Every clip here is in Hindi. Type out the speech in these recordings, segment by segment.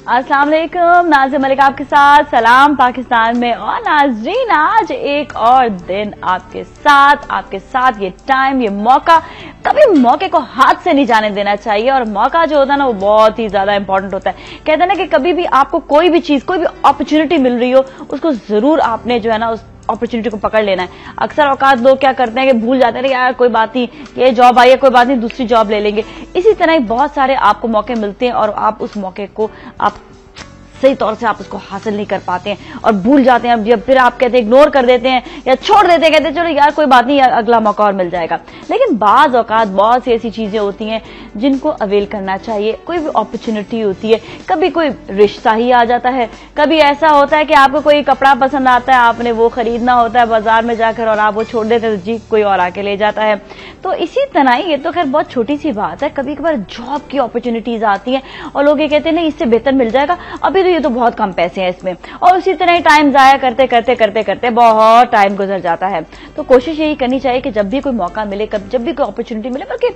अस्सलाम वालेकुम, नाज़िम मलिक आपके साथ सलाम पाकिस्तान में। और नाज़रीन, आज एक और दिन आपके साथ ये टाइम, ये मौका, कभी मौके को हाथ से नहीं जाने देना चाहिए। और मौका जो होता है ना, वो बहुत ही ज्यादा इंपॉर्टेंट होता है। कहते हैं ना कि कभी भी आपको कोई भी चीज, कोई भी अपॉर्चुनिटी मिल रही हो, उसको जरूर आपने जो है ना उस अपॉर्चुनिटी को पकड़ लेना है। अक्सर औकात लोग क्या करते हैं कि भूल जाते हैं यार कोई बात नहीं, ये जॉब आई है, कोई बात नहीं, दूसरी जॉब ले लेंगे। इसी तरह ही बहुत सारे आपको मौके मिलते हैं और आप उस मौके को आप सही तौर से आप उसको हासिल नहीं कर पाते हैं और भूल जाते हैं। जब फिर आप कहते हैं, इग्नोर कर देते हैं या छोड़ देते हैं, कहते हैं चलो यार कोई बात नहीं, अगला मौका और मिल जाएगा। लेकिन बाज औकात बहुत सी ऐसी चीजें होती हैं जिनको अवेल करना चाहिए। कोई भी अपॉर्चुनिटी होती है, कभी कोई रिश्ता ही आ जाता है, कभी ऐसा होता है कि आपको कोई कपड़ा पसंद आता है, आपने वो खरीदना होता है बाजार में जाकर और आप वो छोड़ देते हैं तो जी कोई और आके ले जाता है। तो इसी तरह ये तो खैर बहुत छोटी सी बात है, कभी कभार जॉब की अपॉर्चुनिटीज आती हैं और लोग ये कहते हैं नहीं इससे बेहतर मिल जाएगा, अभी तो ये तो बहुत कम पैसे हैं इसमें, और उसी तरह टाइम जाया करते करते करते करते बहुत टाइम गुजर जाता है। तो कोशिश यही करनी चाहिए कि जब भी कोई मौका मिले, जब भी कोई अपॉर्चुनिटी मिले, बल्कि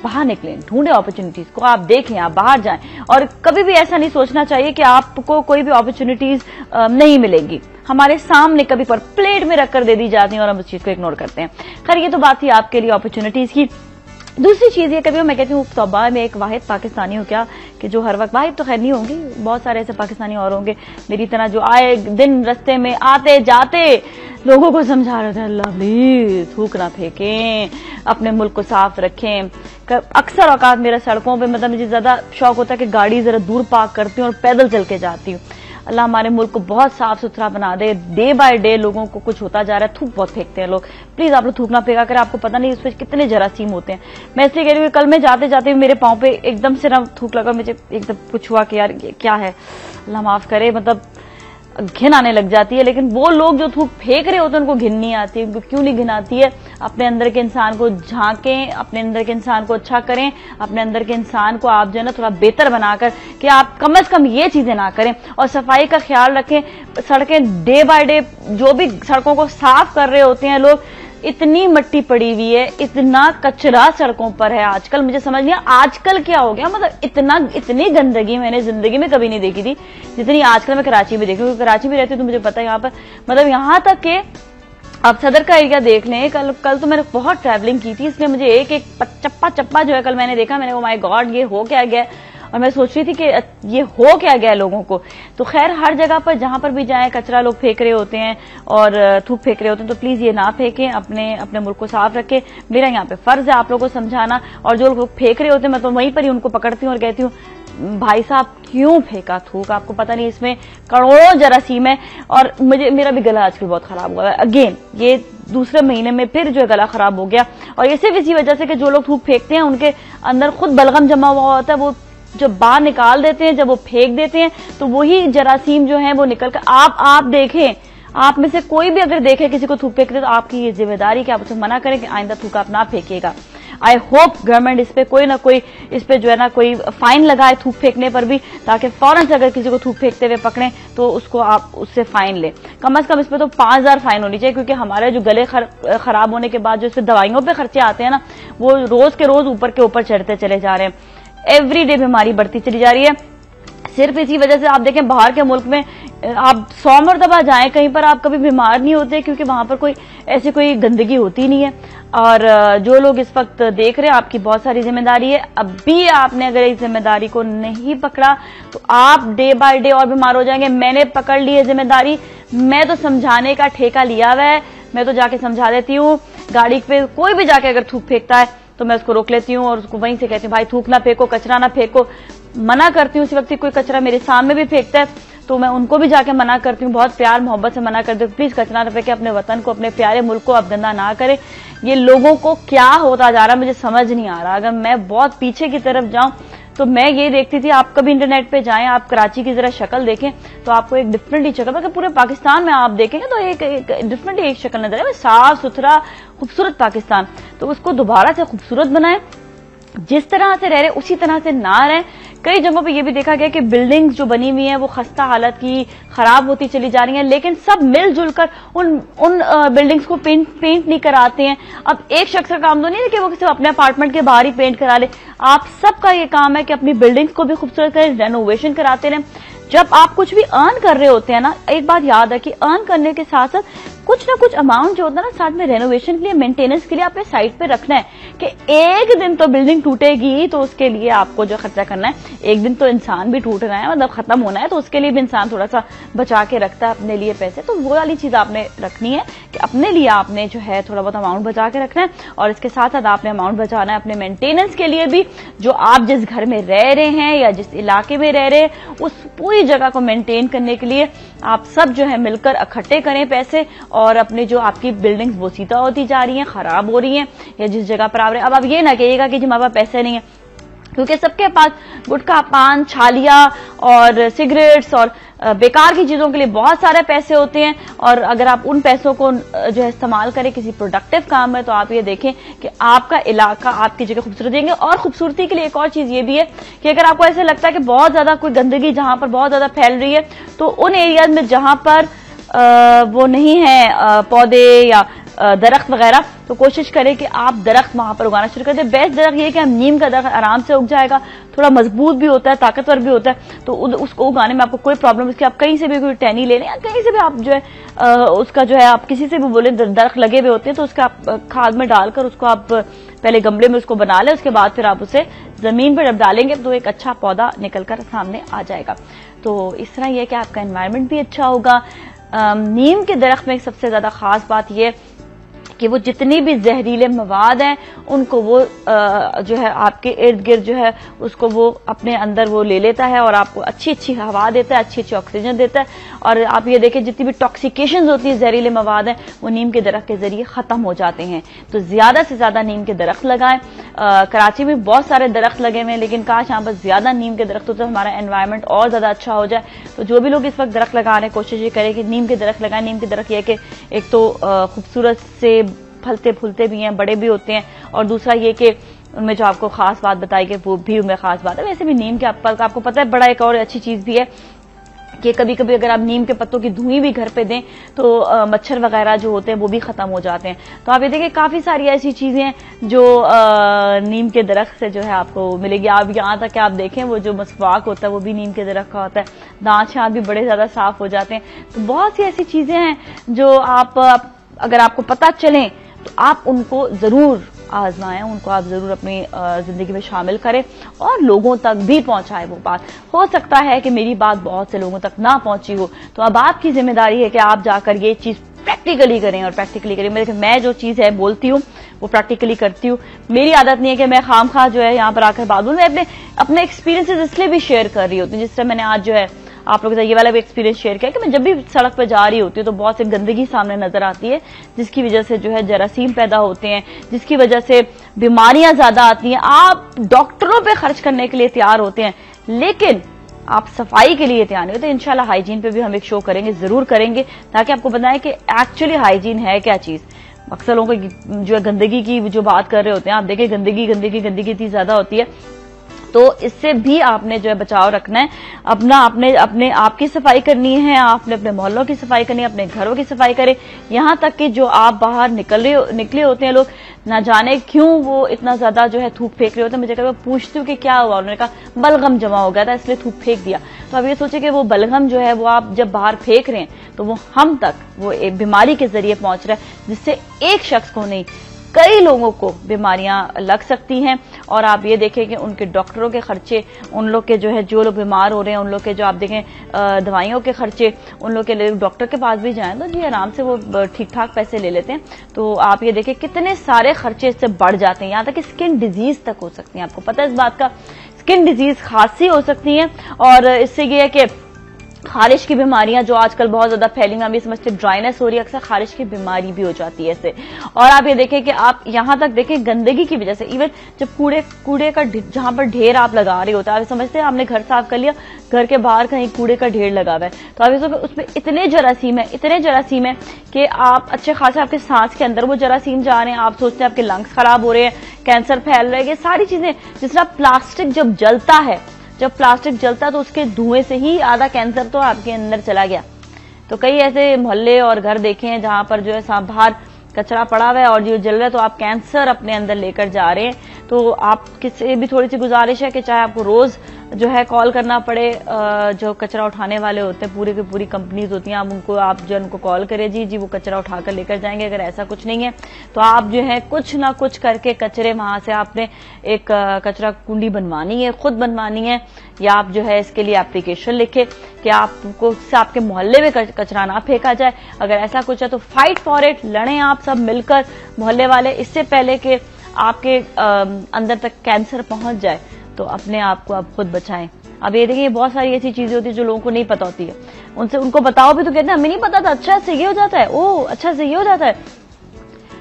बाहर निकलें, ढूंढें अपॉर्चुनिटीज को, आप देखें, आप बाहर जाएं। और कभी भी ऐसा नहीं सोचना चाहिए कि आपको कोई भी अपॉर्चुनिटीज नहीं मिलेंगी, हमारे सामने कभी पर प्लेट में रखकर दे दी जाती है और हम उस चीज को इग्नोर करते हैं। खैर ये तो बात थी आपके लिए अपॉर्चुनिटीज की। दूसरी चीज ये, कभी मैं कहती हूँ तौबा, मैं एक वाहिद पाकिस्तानी हूँ क्या कि जो हर वक्त, वाहिद तो खैर नहीं होंगी, बहुत सारे ऐसे पाकिस्तानी और होंगे मेरी तरह जो आए दिन रस्ते में आते जाते लोगों को समझा रहे थे अल्लाह प्लीज थूक ना फेंकें, अपने मुल्क को साफ रखें। अक्सर औकात मेरा सड़कों पे मतलब मुझे ज्यादा शौक होता है कि गाड़ी जरा दूर पार्क करती हूँ और पैदल चल के जाती हूँ। अल्लाह हमारे मुल्क को बहुत साफ सुथरा बना दे। डे बाय डे लोगों को कुछ होता जा रहा है, थूक बहुत फेंकते हैं लोग। प्लीज आप लोग थूक ना फेंका करें, आपको पता नहीं इस पर कितने जरासीम होते हैं। मैं इसलिए कह रही हूँ, कल मैं जाते जाते मेरे पाँव पे एकदम से ना थूक लगा, मुझे एकदम कुछ हुआ कि यार ये क्या है, अल्लाह माफ करे, मतलब घिन आने लग जाती है। लेकिन वो लोग जो थूक फेंक रहे होते हैं उनको घिन नहीं आती है। क्यों नहीं घिन आती है? अपने अंदर के इंसान को झांकें, अपने अंदर के इंसान को अच्छा करें, अपने अंदर के इंसान को आप जो है ना थोड़ा बेहतर बनाकर कि आप कम से कम ये चीजें ना करें। और सफाई का ख्याल रखें। सड़कें डे बाय डे जो भी सड़कों को साफ कर रहे होते हैं लोग, इतनी मिट्टी पड़ी हुई है, इतना कचरा सड़कों पर है आजकल, मुझे समझ नहीं आजकल क्या हो गया। मतलब इतनी गंदगी मैंने जिंदगी में कभी नहीं देखी थी जितनी आजकल मैं कराची में देख रही हूँ। कराची में रहती हूँ तो मुझे पता है यहाँ पर, मतलब यहाँ तक के आप सदर का एरिया देख लें। कल तो मैंने बहुत ट्रैवलिंग की थी, इसलिए मुझे एक चप्पा जो है कल मैंने देखा, मैंने ओ माय गॉड ये हो क्या गया। और मैं सोच रही थी कि ये हो क्या गया लोगों को। तो खैर हर जगह पर जहां पर भी जाएं कचरा लोग फेंक रहे होते हैं और थूक फेंक रहे होते हैं, तो प्लीज ये ना फेंकें, अपने मुल्क को साफ रखें। मेरा यहाँ पे फर्ज है आप लोगों को समझाना। और जो लोग फेंक रहे होते हैं मैं तो वहीं पर ही उनको पकड़ती हूँ और कहती हूँ भाई साहब क्यों फेंका थूक, आपको पता नहीं इसमें करोड़ों जरासीम है। और मेरा भी गला आजकल बहुत खराब हुआ है, अगेन ये दूसरे महीने में फिर जो है गला खराब हो गया। और ये सिर्फ इसी वजह से कि जो लोग थूक फेंकते हैं उनके अंदर खुद बलगम जमा हुआ होता है, वो जब बाहर निकाल देते हैं, जब वो फेंक देते हैं तो वही जरासीम जो है वो निकल कर आप देखें, आप में से कोई भी अगर देखे किसी को थूक फेंकते तो आपकी ये जिम्मेदारी कि आप उसे मना करें कि आइंदा थूक आप ना फेंकिएगा। आई होप गवर्नमेंट इस पे कोई ना कोई इस पे जो है ना कोई फाइन लगाए थूक फेंकने पर भी, ताकि फौरन से अगर किसी को थूक फेंकते हुए पकड़ें तो उसको आप उससे फाइन ले। कम से कम इस पे तो 5000 फाइन होनी चाहिए, क्योंकि हमारे जो गले खराब होने के बाद जो इस पे दवाइयों पे खर्चे आते हैं ना, वो रोज के रोज ऊपर के ऊपर चढ़ते चले जा रहे हैं। एवरीडे बीमारी बढ़ती चली जा रही है। सिर्फ इसी वजह से आप देखें बाहर के मुल्क में आप 100 मरतबा जाएं कहीं पर, आप कभी बीमार नहीं होते, क्योंकि वहां पर कोई गंदगी होती नहीं है। और जो लोग इस वक्त देख रहे हैं, आपकी बहुत सारी जिम्मेदारी है। अब भी आपने अगर इस जिम्मेदारी को नहीं पकड़ा तो आप डे बाय डे और बीमार हो जाएंगे। मैंने पकड़ ली है जिम्मेदारी, मैं तो समझाने का ठेका लिया हुआ है, मैं तो जाके समझा देती हूँ। गाड़ी पे कोई भी जाके अगर थूक फेंकता है तो मैं उसको रोक लेती हूँ और उसको वहीं से कहती हूँ भाई थूक ना फेंको, कचरा ना फेंको, मना करती हूँ। उसी वक्त कोई कचरा मेरे सामने भी फेंकता है तो मैं उनको भी जाके मना करती हूँ, बहुत प्यार मोहब्बत से मना करती हूँ, प्लीज कचरा ना फेंके, अपने वतन को, अपने प्यारे मुल्क को आप गंदा ना करें। ये लोगों को क्या होता जा रहा है मुझे समझ नहीं आ रहा। अगर मैं बहुत पीछे की तरफ जाऊं तो मैं ये देखती थी, आप कभी इंटरनेट पे जाएं, आप कराची की जरा शक्ल देखें तो आपको एक डिफरेंट ही शक्ल, अगर पूरे पाकिस्तान में आप देखेंगे तो एक डिफरेंट ही एक शक्ल नजर है, साफ सुथरा खूबसूरत पाकिस्तान। तो उसको दोबारा से खूबसूरत बनाएं, जिस तरह से रह रहे उसी तरह से ना रहें। कई जगहों पे ये भी देखा गया कि बिल्डिंग्स जो बनी हुई हैं वो खस्ता हालत की, खराब होती चली जा रही हैं, लेकिन सब मिलजुल कर उन बिल्डिंग्स को पेंट नहीं कराते हैं। अब एक शख्स का काम तो नहीं है कि वो किसी अपने अपार्टमेंट के बाहर ही पेंट करा ले, आप सबका ये काम है कि अपनी बिल्डिंग्स को भी खूबसूरत करें, रेनोवेशन कराते रहें। जब आप कुछ भी अर्न कर रहे होते हैं ना, एक बात याद है कि अर्न करने के साथ साथ कुछ ना कुछ अमाउंट जो होता है ना, साथ में रेनोवेशन के लिए, मेंटेनेंस के लिए आपने साइड पे रखना है कि एक दिन तो बिल्डिंग टूटेगी, तो उसके लिए आपको जो खर्चा करना है, एक दिन तो इंसान भी टूट रहा है, मतलब खत्म होना है, तो उसके लिए भी इंसान थोड़ा सा बचा के रखता है अपने लिए पैसे। तो वो वाली चीज आपने रखनी है कि अपने लिए आपने जो है थोड़ा बहुत अमाउंट बचा के रखना है, और इसके साथ साथ आपने अमाउंट बचाना है अपने मेंटेनेंस के लिए भी। जो आप जिस घर में रह रहे हैं या जिस इलाके में रह रहे हैं, उस पूरी जगह को मेंटेन करने के लिए आप सब जो है मिलकर इकट्ठे करें पैसे, और अपने जो आपकी बिल्डिंग्स वो सीधा होती जा रही हैं, खराब हो रही हैं, या जिस जगह पर आप रहे, अब आप ये ना कहिएगा कि जी हमारे पास पैसे नहीं है, क्योंकि सबके पास गुटखा, पान, छालिया और सिगरेट्स और बेकार की चीजों के लिए बहुत सारे पैसे होते हैं। और अगर आप उन पैसों को जो है इस्तेमाल करें किसी प्रोडक्टिव काम में, तो आप ये देखें कि आपका इलाका, आपकी जगह खूबसूरत देंगे। और खूबसूरती के लिए एक और चीज ये भी है कि अगर आपको ऐसे लगता है कि बहुत ज्यादा कोई गंदगी जहां पर बहुत ज्यादा फैल रही है, तो उन एरियाज में जहां पर वो नहीं है पौधे या दरख्त वगैरह, तो कोशिश करें कि आप दरख्त वहां पर उगाना शुरू कर दें। बेस्ट दरख्त ये है कि हम नीम का दरख्त आराम से उग जाएगा, थोड़ा मजबूत भी होता है, ताकतवर भी होता है, तो उसको उगाने में आपको कोई प्रॉब्लम, इसकी आप कहीं से भी कोई टहनी ले लें या कहीं से भी आप जो है उसका जो है आप किसी से भी बोले, दरख्त लगे हुए होते हैं, तो उसका आप खाद में डालकर उसको आप पहले गमले में उसको बना लें, उसके बाद फिर आप उसे जमीन पर जब डालेंगे तो एक अच्छा पौधा निकलकर सामने आ जाएगा। तो इस तरह यह है कि आपका एनवायरमेंट भी अच्छा होगा। नीम के दरख्त में सबसे ज्यादा खास बात यह कि वो जितनी भी जहरीले मवाद हैं उनको वो जो है आपके इर्द गिर्द जो है उसको वो अपने अंदर वो ले लेता है, और आपको अच्छी अच्छी हवा देता है, अच्छी अच्छी ऑक्सीजन देता है। और आप ये देखें जितनी भी टॉक्सिकेशन होती है, जहरीले मवाद हैं, वो नीम के दरख्त के जरिए खत्म हो जाते हैं। तो ज्यादा से ज्यादा नीम के दरख्त लगाएं। कराची में बहुत सारे दरख्त लगे हुए हैं, लेकिन काश यहाँ पर ज्यादा नीम के दरख्त होते तो हमारा एनवायरमेंट और ज्यादा अच्छा हो जाए। तो जो भी लोग इस वक्त दरख्त लगाने की कोशिश ये करें कि नीम के दरख्त लगाएं। नीम के दरख्त ये कि एक तो खूबसूरत से फलते फूलते भी हैं, बड़े भी होते हैं, और दूसरा ये कि उनमें जो आपको खास बात बताई कि वो भी उनमें खास बात है। वैसे भी नीम के आपको पता है, बड़ा एक और अच्छी चीज भी है कि कभी कभी अगर आप नीम के पत्तों की धुई भी घर पे दें तो मच्छर वगैरह जो होते हैं वो भी खत्म हो जाते हैं। तो आप ये देखिए काफी सारी ऐसी चीजें हैं जो नीम के दरख्त से जो है आपको मिलेगी। आप यहाँ तक कि आप देखें वो जो मसवाक होता है वो भी नीम के दरख्त का होता है, दांत शांत भी बड़े ज्यादा साफ हो जाते हैं। तो बहुत सी ऐसी चीजें हैं जो आप अगर आपको पता चलें तो आप उनको जरूर आजमाएं, उनको आप जरूर अपनी जिंदगी में शामिल करें और लोगों तक भी पहुंचाएं वो बात। हो सकता है कि मेरी बात बहुत से लोगों तक ना पहुंची हो, तो अब आपकी जिम्मेदारी है कि आप जाकर ये चीज प्रैक्टिकली करें और प्रैक्टिकली करें। मैं जो चीज है बोलती हूँ वो प्रैक्टिकली करती हूँ। मेरी आदत नहीं है कि मैं खामखा जो है यहाँ पर आकर बात बोलूं। मैं अपने एक्सपीरियंसेस इसलिए भी शेयर कर रही होती हूँ, जिस तरह मैंने आज जो है आप लोगों के साथ ये वाला भी एक्सपीरियंस शेयर किया कि मैं जब भी सड़क पर जा रही होती हूँ तो बहुत सी गंदगी सामने नजर आती है, जिसकी वजह से जो है जरासीम पैदा होते हैं, जिसकी वजह से बीमारियां ज्यादा आती हैं। आप डॉक्टरों पे खर्च करने के लिए तैयार होते हैं, लेकिन आप सफाई के लिए तैयार नहीं होते। इंशाल्लाह हाइजीन पे भी हम एक शो करेंगे, जरूर करेंगे, ताकि आपको बताएं कि एक्चुअली हाइजीन है क्या चीज। अक्सर लोगों को जो है गंदगी की जो बात कर रहे होते हैं, आप देखें गंदगी गंदगी गंदगी इतनी ज्यादा होती है, तो इससे भी आपने जो है बचाव रखना है। अपने आपकी सफाई करनी है, आपने अपने मोहल्लों की सफाई करनी है, अपने घरों की सफाई करें। यहां तक कि जो आप बाहर निकले होते हैं लोग, ना जाने क्यों वो इतना ज्यादा जो है थूक फेंक रहे होते हैं। मुझे कभी पूछती हूँ कि क्या हुआ, उन्होंने कहा बलगम जमा हो गया था इसलिए थूक फेंक दिया। तो अब ये सोचे कि वो बलगम जो है वो आप जब बाहर फेंक रहे हैं तो वो हम तक वो एक बीमारी के जरिए पहुंच रहा है, जिससे एक शख्स को नहीं कई लोगों को बीमारियां लग सकती हैं। और आप ये देखें कि उनके डॉक्टरों के खर्चे, उन लोग के जो है जो लोग बीमार हो रहे हैं उन लोग के जो आप देखें दवाइयों के खर्चे, उन लोग के लिए डॉक्टर के पास भी जाएं तो जी आराम से वो ठीक ठाक पैसे ले लेते हैं। तो आप ये देखें कितने सारे खर्चे इससे बढ़ जाते हैं, यहाँ तक कि स्किन डिजीज तक हो सकती है। आपको पता है इस बात का, स्किन डिजीज खांसी हो सकती है, और इससे ये है कि खारिश की बीमारियां जो आजकल बहुत ज्यादा फैली, हम ये समझते हैं ड्राइनेस हो रही है, अक्सर खारिश की बीमारी भी हो जाती है इससे। और आप ये देखें कि आप यहां तक देखें गंदगी की वजह से, इवन जब कूड़े का जहां पर ढेर आप लगा रहे होते हैं, आप समझते हैं आपने घर साफ कर लिया, घर के बाहर कहीं कूड़े का ढेर लगा हुआ है, तो आप ये उसमें इतने जरासीम है कि आप अच्छे खासे आपके सांस के अंदर वो जरासीम जा रहे हैं, आप सोचते हैं आपके लंग्स खराब हो रहे हैं, कैंसर फैल रहा है। ये सारी चीजें, जिस तरह प्लास्टिक जब जलता है तो उसके धुएं से ही आधा कैंसर तो आपके अंदर चला गया। तो कई ऐसे मोहल्ले और घर देखे हैं जहां पर जो है बाहर कचरा पड़ा हुआ है और जो जल रहा है, तो आप कैंसर अपने अंदर लेकर जा रहे हैं। तो आप किसी भी थोड़ी सी गुजारिश है कि चाहे आपको रोज जो है कॉल करना पड़े, जो कचरा उठाने वाले होते हैं, पूरी की पूरी कंपनीज होती हैं, आप जो उनको कॉल करें जी वो कचरा उठाकर लेकर जाएंगे। अगर ऐसा कुछ नहीं है तो आप जो है कुछ ना कुछ करके कचरे वहां से आपने एक कचरा कुंडी बनवानी है, खुद बनवानी है, या आप जो है इसके लिए एप्लीकेशन लिखे कि आपको आपके मोहल्ले में कचरा ना फेंका जाए। अगर ऐसा कुछ है तो फाइट फॉर इट, लड़ें आप सब मिलकर मोहल्ले वाले, इससे पहले कि आपके अंदर तक कैंसर पहुंच जाए। तो अपने आप को आप खुद बचाएं। अब ये देखिए बहुत सारी ऐसी चीजें होती है जो लोगों को नहीं पता होती है, उनको बताओ भी तो कहते हैं हमें नहीं पता था, अच्छा से ये हो जाता है, ओह अच्छा से ये हो जाता है।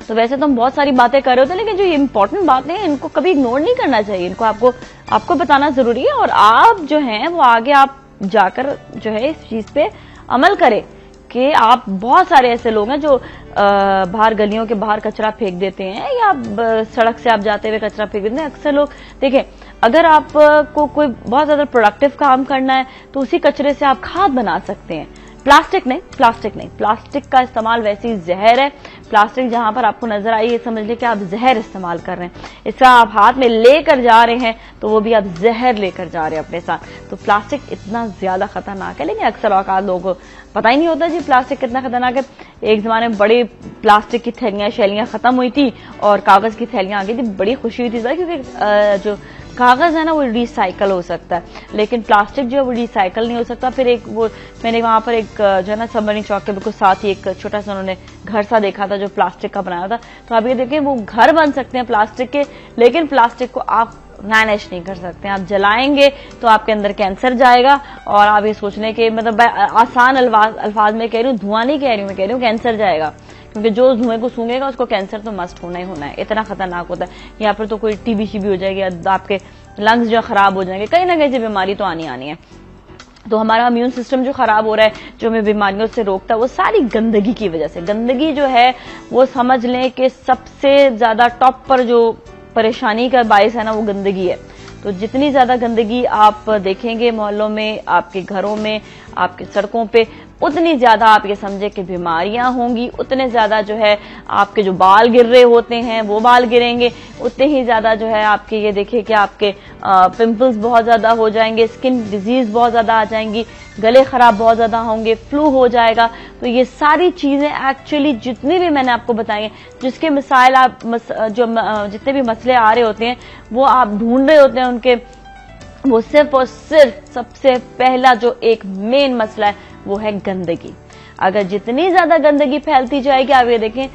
तो वैसे तो हम बहुत सारी बातें कर रहे होते हैं, लेकिन जो इंपॉर्टेंट बातें हैं इनको कभी इग्नोर नहीं करना चाहिए, इनको आपको बताना जरूरी है। और आप जो हैं वो आगे आप जाकर जो है इस चीज पे अमल करें कि आप, बहुत सारे ऐसे लोग हैं जो बाहर गलियों के बाहर कचरा फेंक देते हैं, या सड़क से आप जाते हुए कचरा फेंक देते हैं। अक्सर लोग देखें, अगर आपको कोई बहुत ज्यादा प्रोडक्टिव काम करना है तो उसी कचरे से आप खाद बना सकते हैं। प्लास्टिक नहीं, प्लास्टिक का इस्तेमाल वैसे ही जहर है। प्लास्टिक जहां पर आपको नजर आई है समझ लें कि आप जहर इस्तेमाल कर रहे हैं, इसका आप हाथ में लेकर जा रहे हैं तो वो भी आप जहर लेकर जा रहे हैं अपने साथ। तो प्लास्टिक इतना ज्यादा खतरनाक है, लेकिन अक्सर औकात लोगों को पता ही नहीं होता जी प्लास्टिक कितना खतरनाक है। एक जमाने में बड़ी प्लास्टिक की थैलियां शैलियां खत्म हुई थी और कागज की थैलियां आ गई थी, बड़ी खुशी हुई थी क्योंकि जो कागज है ना वो रिसाइकल हो सकता है, लेकिन प्लास्टिक जो है वो रिसाइकल नहीं हो सकता। फिर मैंने वहां पर एक जो है ना सबमरीन चौक के बिल्कुल साथ ही एक छोटा सा उन्होंने घर सा देखा था जो प्लास्टिक का बनाया था। तो आप ये देखें वो घर बन सकते हैं प्लास्टिक के, लेकिन प्लास्टिक को आप मैनेज नहीं कर सकते। आप जलाएंगे तो आपके अंदर कैंसर जाएगा। और आप ये सोचने के मतलब आसान अल्फाज में कह रही हूँ, धुआं नहीं कह रही हूँ, मैं कह रही हूँ कैंसर जाएगा, क्योंकि जो उस धुएं को सूंघेगा उसको कैंसर तो मस्ट होना ही होना है, इतना खतरनाक होता है। यहाँ पर तो कोई टीबी शीबी हो जाएगी, आपके लंग्स जो खराब हो जाएंगे, कहीं ना कहीं से बीमारी तो आनी है। तो हमारा इम्यून सिस्टम जो खराब हो रहा है, जो हमें बीमारियों से रोकता है, वो सारी गंदगी की वजह से। गंदगी जो है वो समझ लें कि सबसे ज्यादा टॉप पर जो परेशानी का बायस है ना वो गंदगी है। तो जितनी ज्यादा गंदगी आप देखेंगे मोहल्लों में, आपके घरों में, आपके सड़कों पे, उतनी ज्यादा आप ये समझे कि बीमारियां होंगी, उतने ज्यादा जो है आपके जो बाल गिर रहे होते हैं वो बाल गिरेंगे, उतने ही ज्यादा जो है आपके ये देखिए कि आपके पिंपल्स बहुत ज्यादा हो जाएंगे, स्किन डिजीज बहुत ज्यादा आ जाएंगी, गले खराब बहुत ज्यादा होंगे, फ्लू हो जाएगा। तो ये सारी चीजें एक्चुअली जितनी भी मैंने आपको बताई हैं, जिसके मिसाइल आप जितने भी मसले आ रहे होते हैं वो आप ढूंढ रहे होते हैं उनके, वो सिर्फ और सिर्फ सबसे पहला जो एक मेन मसला है वो है गंदगी। अगर जितनी ज्यादा गंदगी फैलती जाएगी, आप ये देखें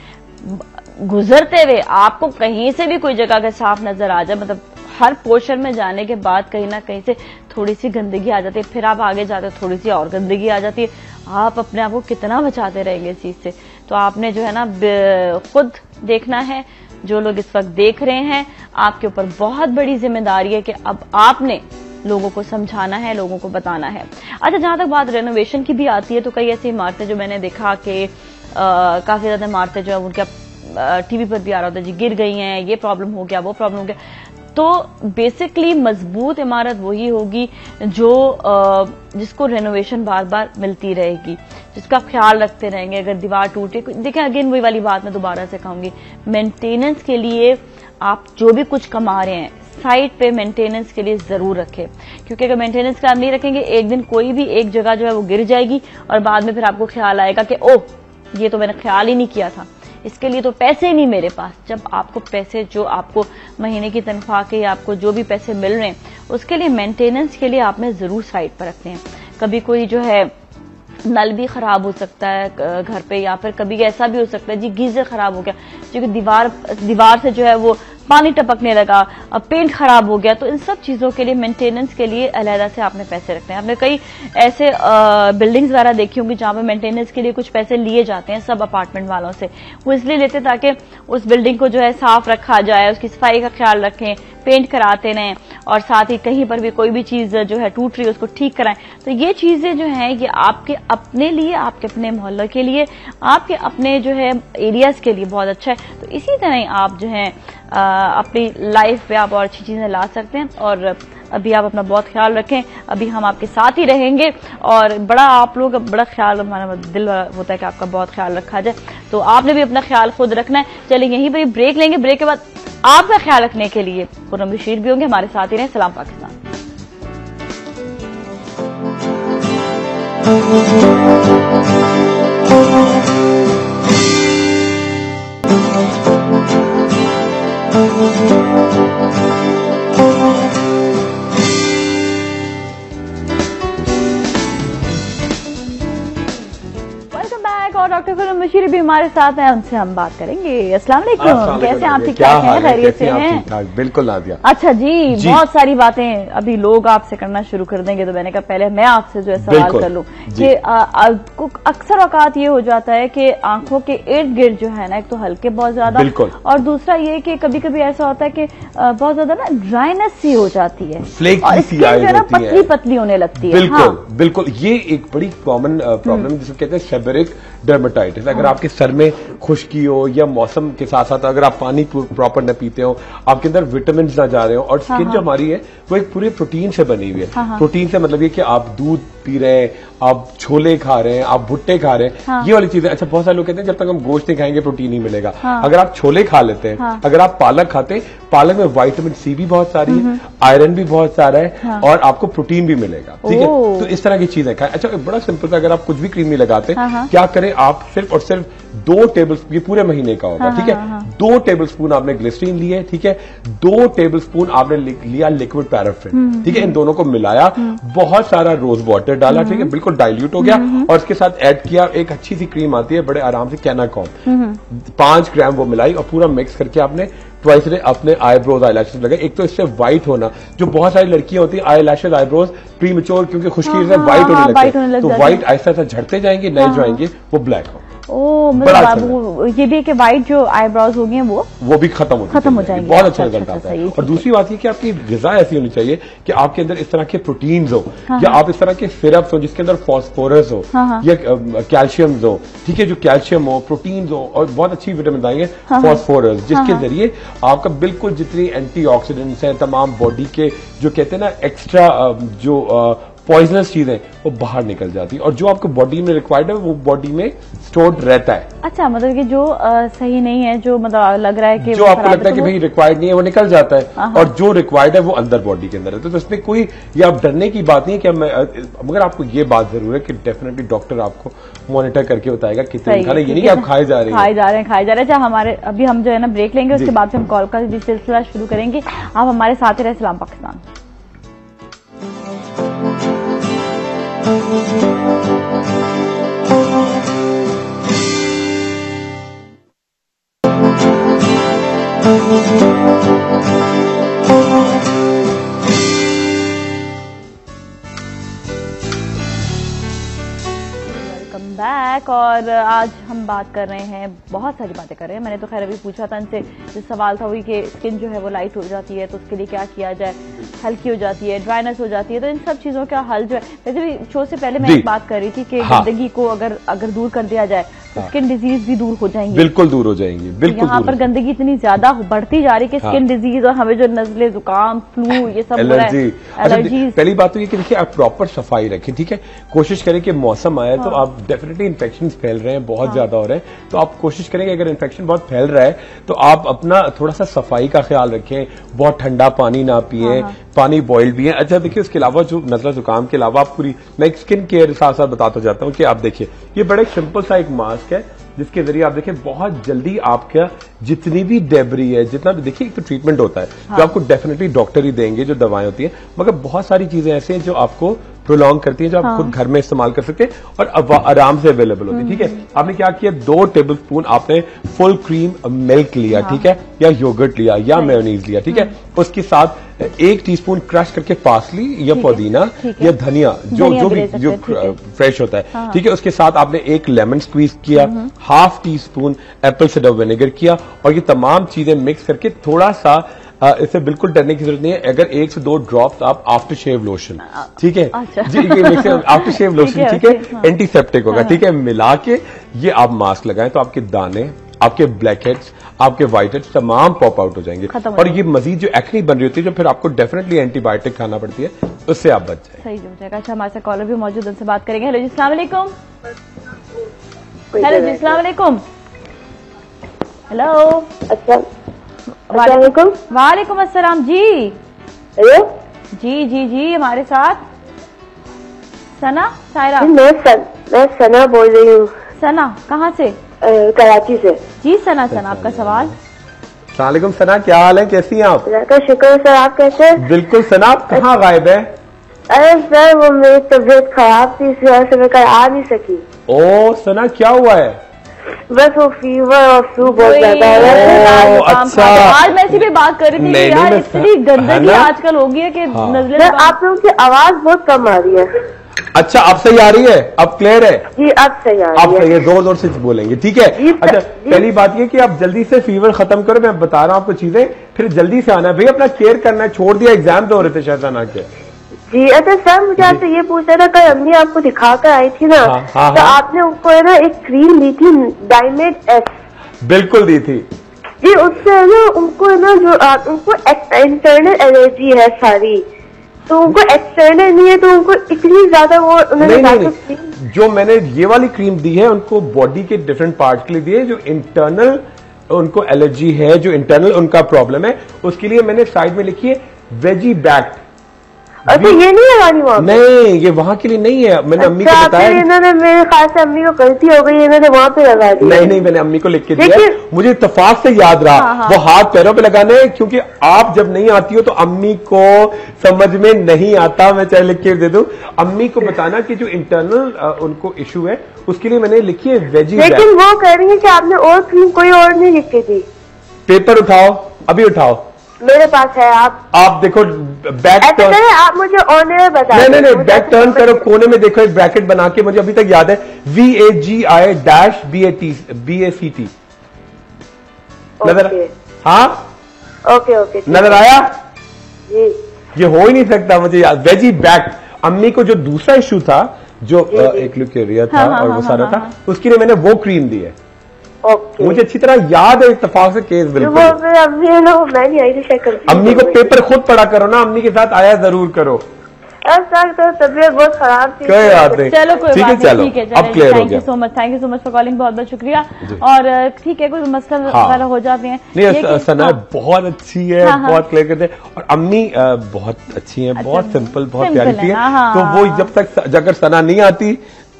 गुजरते हुए आपको कहीं से भी कोई जगह का साफ नजर आ जाए, मतलब हर पोर्शन में जाने के बाद कहीं ना कहीं से थोड़ी सी गंदगी आ जाती है, फिर आप आगे जाते हो थोड़ी सी और गंदगी आ जाती है। आप अपने आप को कितना बचाते रहेंगे इस चीज से। तो आपने जो है ना खुद देखना है। जो लोग इस वक्त देख रहे हैं, आपके ऊपर बहुत बड़ी जिम्मेदारी है कि अब आपने लोगों को समझाना है, लोगों को बताना है। अच्छा, जहां तक बात रेनोवेशन की भी आती है तो कई ऐसी इमारतें जो मैंने देखा कि काफी ज्यादा इमारतें जो है उनका टीवी पर भी आ रहा होता है जी गिर गई हैं, ये प्रॉब्लम हो गया, वो प्रॉब्लम हो गया। तो बेसिकली मजबूत इमारत वही होगी जो जिसको रेनोवेशन बार बार मिलती रहेगी, जिसका ख्याल रखते रहेंगे। अगर दीवार टूटे, देखें अगेन वही वाली बात मैं दोबारा से कहूंगी, मेंटेनेंस के लिए आप जो भी कुछ कमा रहे हैं साइट पे मेंटेनेंस के लिए जरूर रखें, क्योंकि अगर मेंटेनेंस का आप नहीं रखेंगे, एक दिन कोई भी एक जगह जो है वो गिर जाएगी और बाद में फिर आपको ख्याल आएगा कि ओह ये तो मैंने ख्याल ही नहीं किया था, इसके लिए तो पैसे ही नहीं मेरे पास। जब आपको पैसे, जो आपको महीने की तनख्वाह के आपको जो भी पैसे मिल रहे हैं, उसके लिए मेंटेनेंस के लिए आपने जरूर साइट पर रखते हैं। कभी कोई जो है नल भी खराब हो सकता है घर पे, या फिर कभी ऐसा भी हो सकता है जी गीजर खराब हो गया, क्योंकि दीवार से जो है वो पानी टपकने लगा, अब पेंट खराब हो गया। तो इन सब चीजों के लिए मेंटेनेंस के लिए अलहदा से आपने पैसे रखने हैं। आपने कई ऐसे बिल्डिंग्स वगैरह देखी होंगी जहां पर मेंटेनेंस के लिए कुछ पैसे लिए जाते हैं सब अपार्टमेंट वालों से। वो इसलिए लेते ताकि उस बिल्डिंग को जो है साफ रखा जाए, उसकी सफाई का ख्याल रखें, पेंट कराते रहें, और साथ ही कहीं पर भी कोई भी चीज जो है टूट रही है उसको ठीक कराएं। तो ये चीजें जो हैं ये आपके अपने लिए, आपके अपने मोहल्ले के लिए, आपके अपने जो है एरियाज के लिए बहुत अच्छा है। तो इसी तरह आप जो है अपनी लाइफ में आप और अच्छी चीजें ला सकते हैं। और अभी आप अपना बहुत ख्याल रखें, अभी हम आपके साथ ही रहेंगे, और बड़ा आप लोग बड़ा ख्याल, हमारा दिल होता है कि आपका बहुत ख्याल रखा जाए। तो आपने भी अपना ख्याल खुद रखना है। चलिए यहीं पर ब्रेक लेंगे, ब्रेक के बाद आपका ख्याल रखने के लिए खुर्रम बशीर भी होंगे हमारे साथ ही रहें। सलाम पाकिस्तान। और डॉक्टर खुर्रम बशीर भी हमारे साथ हैं, उनसे हम बात करेंगे। अस्सलाम वालेकुम, कैसे आप? ठीक ठाक हैं, खैरियत से हैं? बिल्कुल नादिया। अच्छा जी, बहुत सारी बातें अभी लोग आपसे करना शुरू कर देंगे, तो मैंने कहा पहले मैं आपसे जो है सवाल कर लूं कि अक्सर औकात ये हो जाता है कि आंखों के इर्द गिर्द जो है ना, एक तो हल्के बहुत ज्यादा, और दूसरा ये कि कभी कभी ऐसा होता है कि बहुत ज्यादा ना ड्राइनेस सी हो जाती है, और स्किन जो है ना पतली पतली होने लगती है। बिल्कुल बिल्कुल, ये एक बड़ी कॉमन प्रॉब्लम जिसे कहते हैं सेबरिक डर्मेटाइटिस। अगर आपके सर में खुश्की हो या मौसम के साथ साथ अगर आप पानी प्रॉपर न पीते हो, आपके अंदर विटामिन ना जा रहे हो, और स्किन जो हमारी है वो एक पूरे प्रोटीन से बनी हुई है। प्रोटीन से मतलब ये कि आप दूध पी रहे हैं, आप छोले खा रहे हैं, आप भुट्टे खा रहे हैं, ये वाली चीजें। अच्छा, बहुत सारे लोग कहते हैं जब तक हम गोश्त नहीं खाएंगे प्रोटीन नहीं मिलेगा। अगर आप छोले खा लेते हैं, अगर आप पालक खाते हैं, पालक में विटामिन सी भी बहुत सारी है, आयरन भी बहुत सारा है, और आपको प्रोटीन भी मिलेगा। ठीक है, तो इस तरह की चीजें खाएं। अच्छा, बड़ा सिंपल सा, अगर आप कुछ भी क्रीम नहीं लगाते, क्या करें आप? सिर्फ और सिर्फ 2 टेबलस्पून, ये पूरे महीने का होगा, ठीक है, 2 टेबलस्पून आपने ग्लिसरीन लिए, ठीक है, 2 टेबलस्पून आपने लिया लिक्विड पैराफिन, ठीक है, इन दोनों को मिलाया, बहुत सारा रोज वाटर डाला, ठीक है, बिल्कुल डाइल्यूट हो गया, और इसके साथ ऐड किया एक अच्छी सी क्रीम आती है बड़े आराम से, कैनाकॉम, 5 ग्राम वो मिलाई, और पूरा मिक्स करके आपने ट्वाइस डे अपने आईब्रोज आईलैशेस लगाए। एक तो इससे व्हाइट होना, जो बहुत सारी लड़कियां होती हैं आईलैशेस आईब्रोज प्रीमेच्योर क्योंकि खुश्की से व्हाइट होने लगते हैं, तो व्हाइट ऐसा ऐसा झड़ते जाएंगे, नए जो आएंगे वो ब्लैक हो। मतलब ये भी कि व्हाइट जो आईब्रोज हो गए वो भी खत्म हो जाएंगे। बहुत अच्छा रिजल्ट आता है। और दूसरी बात ये कि आपकी ग़िज़ा ऐसी होनी चाहिए कि आपके अंदर इस तरह के प्रोटीन्स हो, या आप इस तरह के सिरप्स हो जिसके अंदर फास्फोरस हो, या कैल्शियम हो, ठीक है, जो कैल्शियम हो, प्रोटीन्स हो, और बहुत अच्छी विटामिन आएंगे फास्फोरस, जिसके जरिए आपका बिल्कुल जितनी एंटीऑक्सीडेंट्स हैं तमाम बॉडी के, जो कहते हैं ना एक्स्ट्रा जो पॉइजनस चीजें, वो बाहर निकल जाती है, और जो आपको बॉडी में रिक्वायर्ड है वो बॉडी में स्टोर्ड रहता है। अच्छा, मतलब कि जो सही नहीं है, जो मतलब लग रहा है कि जो आपको लगता है कि भाई रिक्वायर्ड नहीं है, वो निकल जाता है, और जो रिक्वायर्ड है वो अंदर बॉडी के अंदर है। तो इसमें कोई ये आप डरने की बात नहीं है कि मगर आपको ये बात जरूर है कि डेफिनेटली डॉक्टर आपको मॉनिटर करके बताएगा कितने खाने, ये नहीं कि आप खाए जा रहे हैं। अच्छा, हमारे अभी हम जो है ना ब्रेक लेंगे, उसके बाद हम कॉल का सिलसिला शुरू करेंगे। आप हमारे साथ ही रहे। सलाम पाकिस्तान। Welcome back. और आज हम बात कर रहे हैं, बहुत सारी बातें कर रहे हैं। मैंने तो खैर अभी पूछा था इनसे, जो सवाल था वही कि स्किन जो है वो लाइट हो जाती है, तो उसके लिए क्या किया जाए, हल्की हो जाती है, ड्राइनेस हो जाती है, तो इन सब चीजों का हल जो है, वैसे भी शो से पहले मैं एक बात कर रही थी कि गंदगी को अगर दूर कर दिया जाए तो स्किन डिजीज भी दूर हो जाएंगी। बिल्कुल दूर हो जाएंगी। बिल्कुल यहाँ पर गंदगी इतनी ज्यादा बढ़ती जा रही है कि स्किन डिजीज, और हमें जो नजले, जुकाम, फ्लू, ये सब एलर्जी। पहली बात तो ये कि देखिए आप प्रॉपर सफाई रखें, ठीक है, कोशिश करें कि मौसम आया तो आप डेफिनेटली इन्फेक्शन फैल रहे हैं, बहुत ज्यादा हो रहे हैं, तो आप कोशिश करेंगे अगर इन्फेक्शन बहुत फैल रहा है तो आप अपना थोड़ा सा सफाई का ख्याल रखें, बहुत ठंडा पानी ना पिए, पानी बॉइल्ड भी है। अच्छा देखिए, उसके अलावा जो नजला जुकाम के अलावा आप पूरी, मैं स्किन केयर साथ साथ बताता जाता हूँ कि आप देखिए, ये बड़ा सिंपल सा एक मास्क है जिसके जरिए आप देखिए बहुत जल्दी आपका जितनी भी डेबरी है, जितना भी, देखिए एक तो ट्रीटमेंट होता है जो आपको डेफिनेटली डॉक्टर ही देंगे, जो दवाएं होती हैं, मगर बहुत सारी चीजें ऐसी हैं जो आपको प्रोलॉन्ग करती हैं, जो आप खुद घर में इस्तेमाल कर सकते हैं और आराम से अवेलेबल होती है। ठीक है, आपने क्या किया, 2 टेबलस्पून आपने फुल क्रीम मिल्क लिया, ठीक है, या योगर्ट लिया या मेयोनीज लिया, ठीक है, उसके साथ 1 टीस्पून क्रश करके पार्सली या पुदीना या धनिया, जो भी जो फ्रेश होता है, ठीक है, उसके साथ आपने 1 लेमन स्क्वीज किया, ½ टीस्पून एप्पल साइडर विनेगर किया, और ये तमाम चीजें मिक्स करके थोड़ा सा, इससे बिल्कुल डरने की जरूरत नहीं है, अगर 1 से 2 ड्रॉप्स आप आफ्टर शेव लोशन, ठीक है, जी, ये आफ्टर शेव लोशन, ठीक है, एंटीसेप्टिक होगा, ठीक है, मिला के ये आप मास्क लगाएं तो आपके दाने, आपके ब्लैक हेड्स, आपके व्हाइट हेड्स तमाम पॉप आउट हो जाएंगे। और ये मजीद जो एक्ने बन रही होती है, जो फिर आपको डेफिनेटली एंटीबायोटिक खाना पड़ती है, उससे आप बच जाए। सही हो जाएगा। अच्छा, हमारे साथ कॉलर भी मौजूद, उनसे बात करेंगे। हेलो जी, अस्सलाम वालेकुम। हेलो जी, अस्सलाम वालेकुम। हेलो, वालेकुम। वालेकुम अस्सलाम जी। हेलो, जी जी जी, हमारे साथ सना सायरा? मैं सना बोल रही हूँ। सना कहाँ से? कराची से। जी सना आपका सवाल। सलाम सना, क्या हाल है, कैसी हैं आप? का शुक्र है सर, आप कैसे हैं? बिल्कुल सना, आप कहाँ गायब है? अरे सर वो मेरी तबीयत खराब थी, इस वजह से मैं कल आ नहीं सकी। ओ सना, क्या हुआ है? बस वो फीवर और फ्लू बहुत ज्यादा है। अच्छा, आज मैं इसी पे बात कर रही थी यार, इतनी गंदगी आजकल हो गई है कि नजले। आप लोगों की आवाज बहुत कम आ रही है। अच्छा, अब सही आ रही है? अब क्लियर है? जी अब सही आ रही है। अब सही है, जोर से बोलेंगे, ठीक है? अच्छा, पहली बात ये कि आप जल्दी से फीवर खत्म करो, मैं बता रहा हूँ आपको चीजें, फिर जल्दी से आना है। भैया अपना केयर करना है, छोड़ दिया, एग्जाम तो हो रहे थे शायद सना के। जी अच्छा सर, मुझे आपसे ये पूछना था, कल अम्मी आपको दिखा कर आई थी ना, तो आपने उनको है ना एक क्रीम दी थी डायमेट एस। बिल्कुल दी थी जी, उससे है ना उनको है ना जो उनको इंटरनल एलर्जी है सारी, तो उनको एक्सटर्नल नहीं है, तो उनको इतनी ज्यादा वो नहीं, जो मैंने ये वाली क्रीम दी है उनको बॉडी के डिफरेंट पार्ट के लिए दी है। जो इंटरनल उनको एलर्जी है, जो इंटरनल उनका प्रॉब्लम है, उसके लिए मैंने साइड में लिखी है वेजी बैक्ट। अच्छा, ये नहीं लगानी वहाँ? नहीं, ये वहाँ के लिए नहीं है, मैंने अम्मी को बताया। इन्होंने मेरे ख्याल से अम्मी को गलती हो गई, इन्होंने वहाँ पे लगा दी। नहीं, मैंने अम्मी को लिख के दिया, मुझे इत्तेफाक से याद रहा। वो हाथ पैरों पे लगाने, क्योंकि आप जब नहीं आती हो तो अम्मी को समझ में नहीं आता। मैं चाहे लिख के दे दूं, अम्मी को बताना कि जो इंटरनल उनको इशू है उसके लिए मैंने लिखी है वेजी। लेकिन वो कह रही है कि आपने और क्रीम कोई और नहीं लिख के दी। पेपर उठाओ, अभी उठाओ, मेरे पास है। आप देखो बैक टर्न, आप मुझे ऑन एयर बताइए। नहीं, बैक टर्न करो, कोने में देखो एक ब्रैकेट बना के, मुझे अभी तक याद है, VAGI-BACT नजर? हाँ, ओके, नजर आया? जी, ये हो ही नहीं सकता, मुझे याद। वेजी बैक, अम्मी को जो दूसरा इशू था, जो एक ल्यूकेरिया था और वो सारा था, उसके लिए मैंने वो क्रीम दी है। मुझे अच्छी तरह याद है, इत्तेफाक से केस बिल्कुल। मैं नहीं आई थी, अम्मी को पेपर खुद पढ़ा करो ना, अम्मी के साथ आया जरूर करो। सर तो तबीयत बहुत खराब थी। कोई बात नहीं, चलो कोई ठीक है, चलो अब क्लियर हो गया। Thank you so much for calling, बहुत बहुत शुक्रिया। और ठीक है, कोई मसला वगैरह हो जाते हैं। नहीं, सना बहुत अच्छी है, बहुत क्लियर करते हैं, और अम्मी बहुत अच्छी है, बहुत सिंपल, बहुत प्यारी थी। तो वो जब तक अगर सना नहीं आती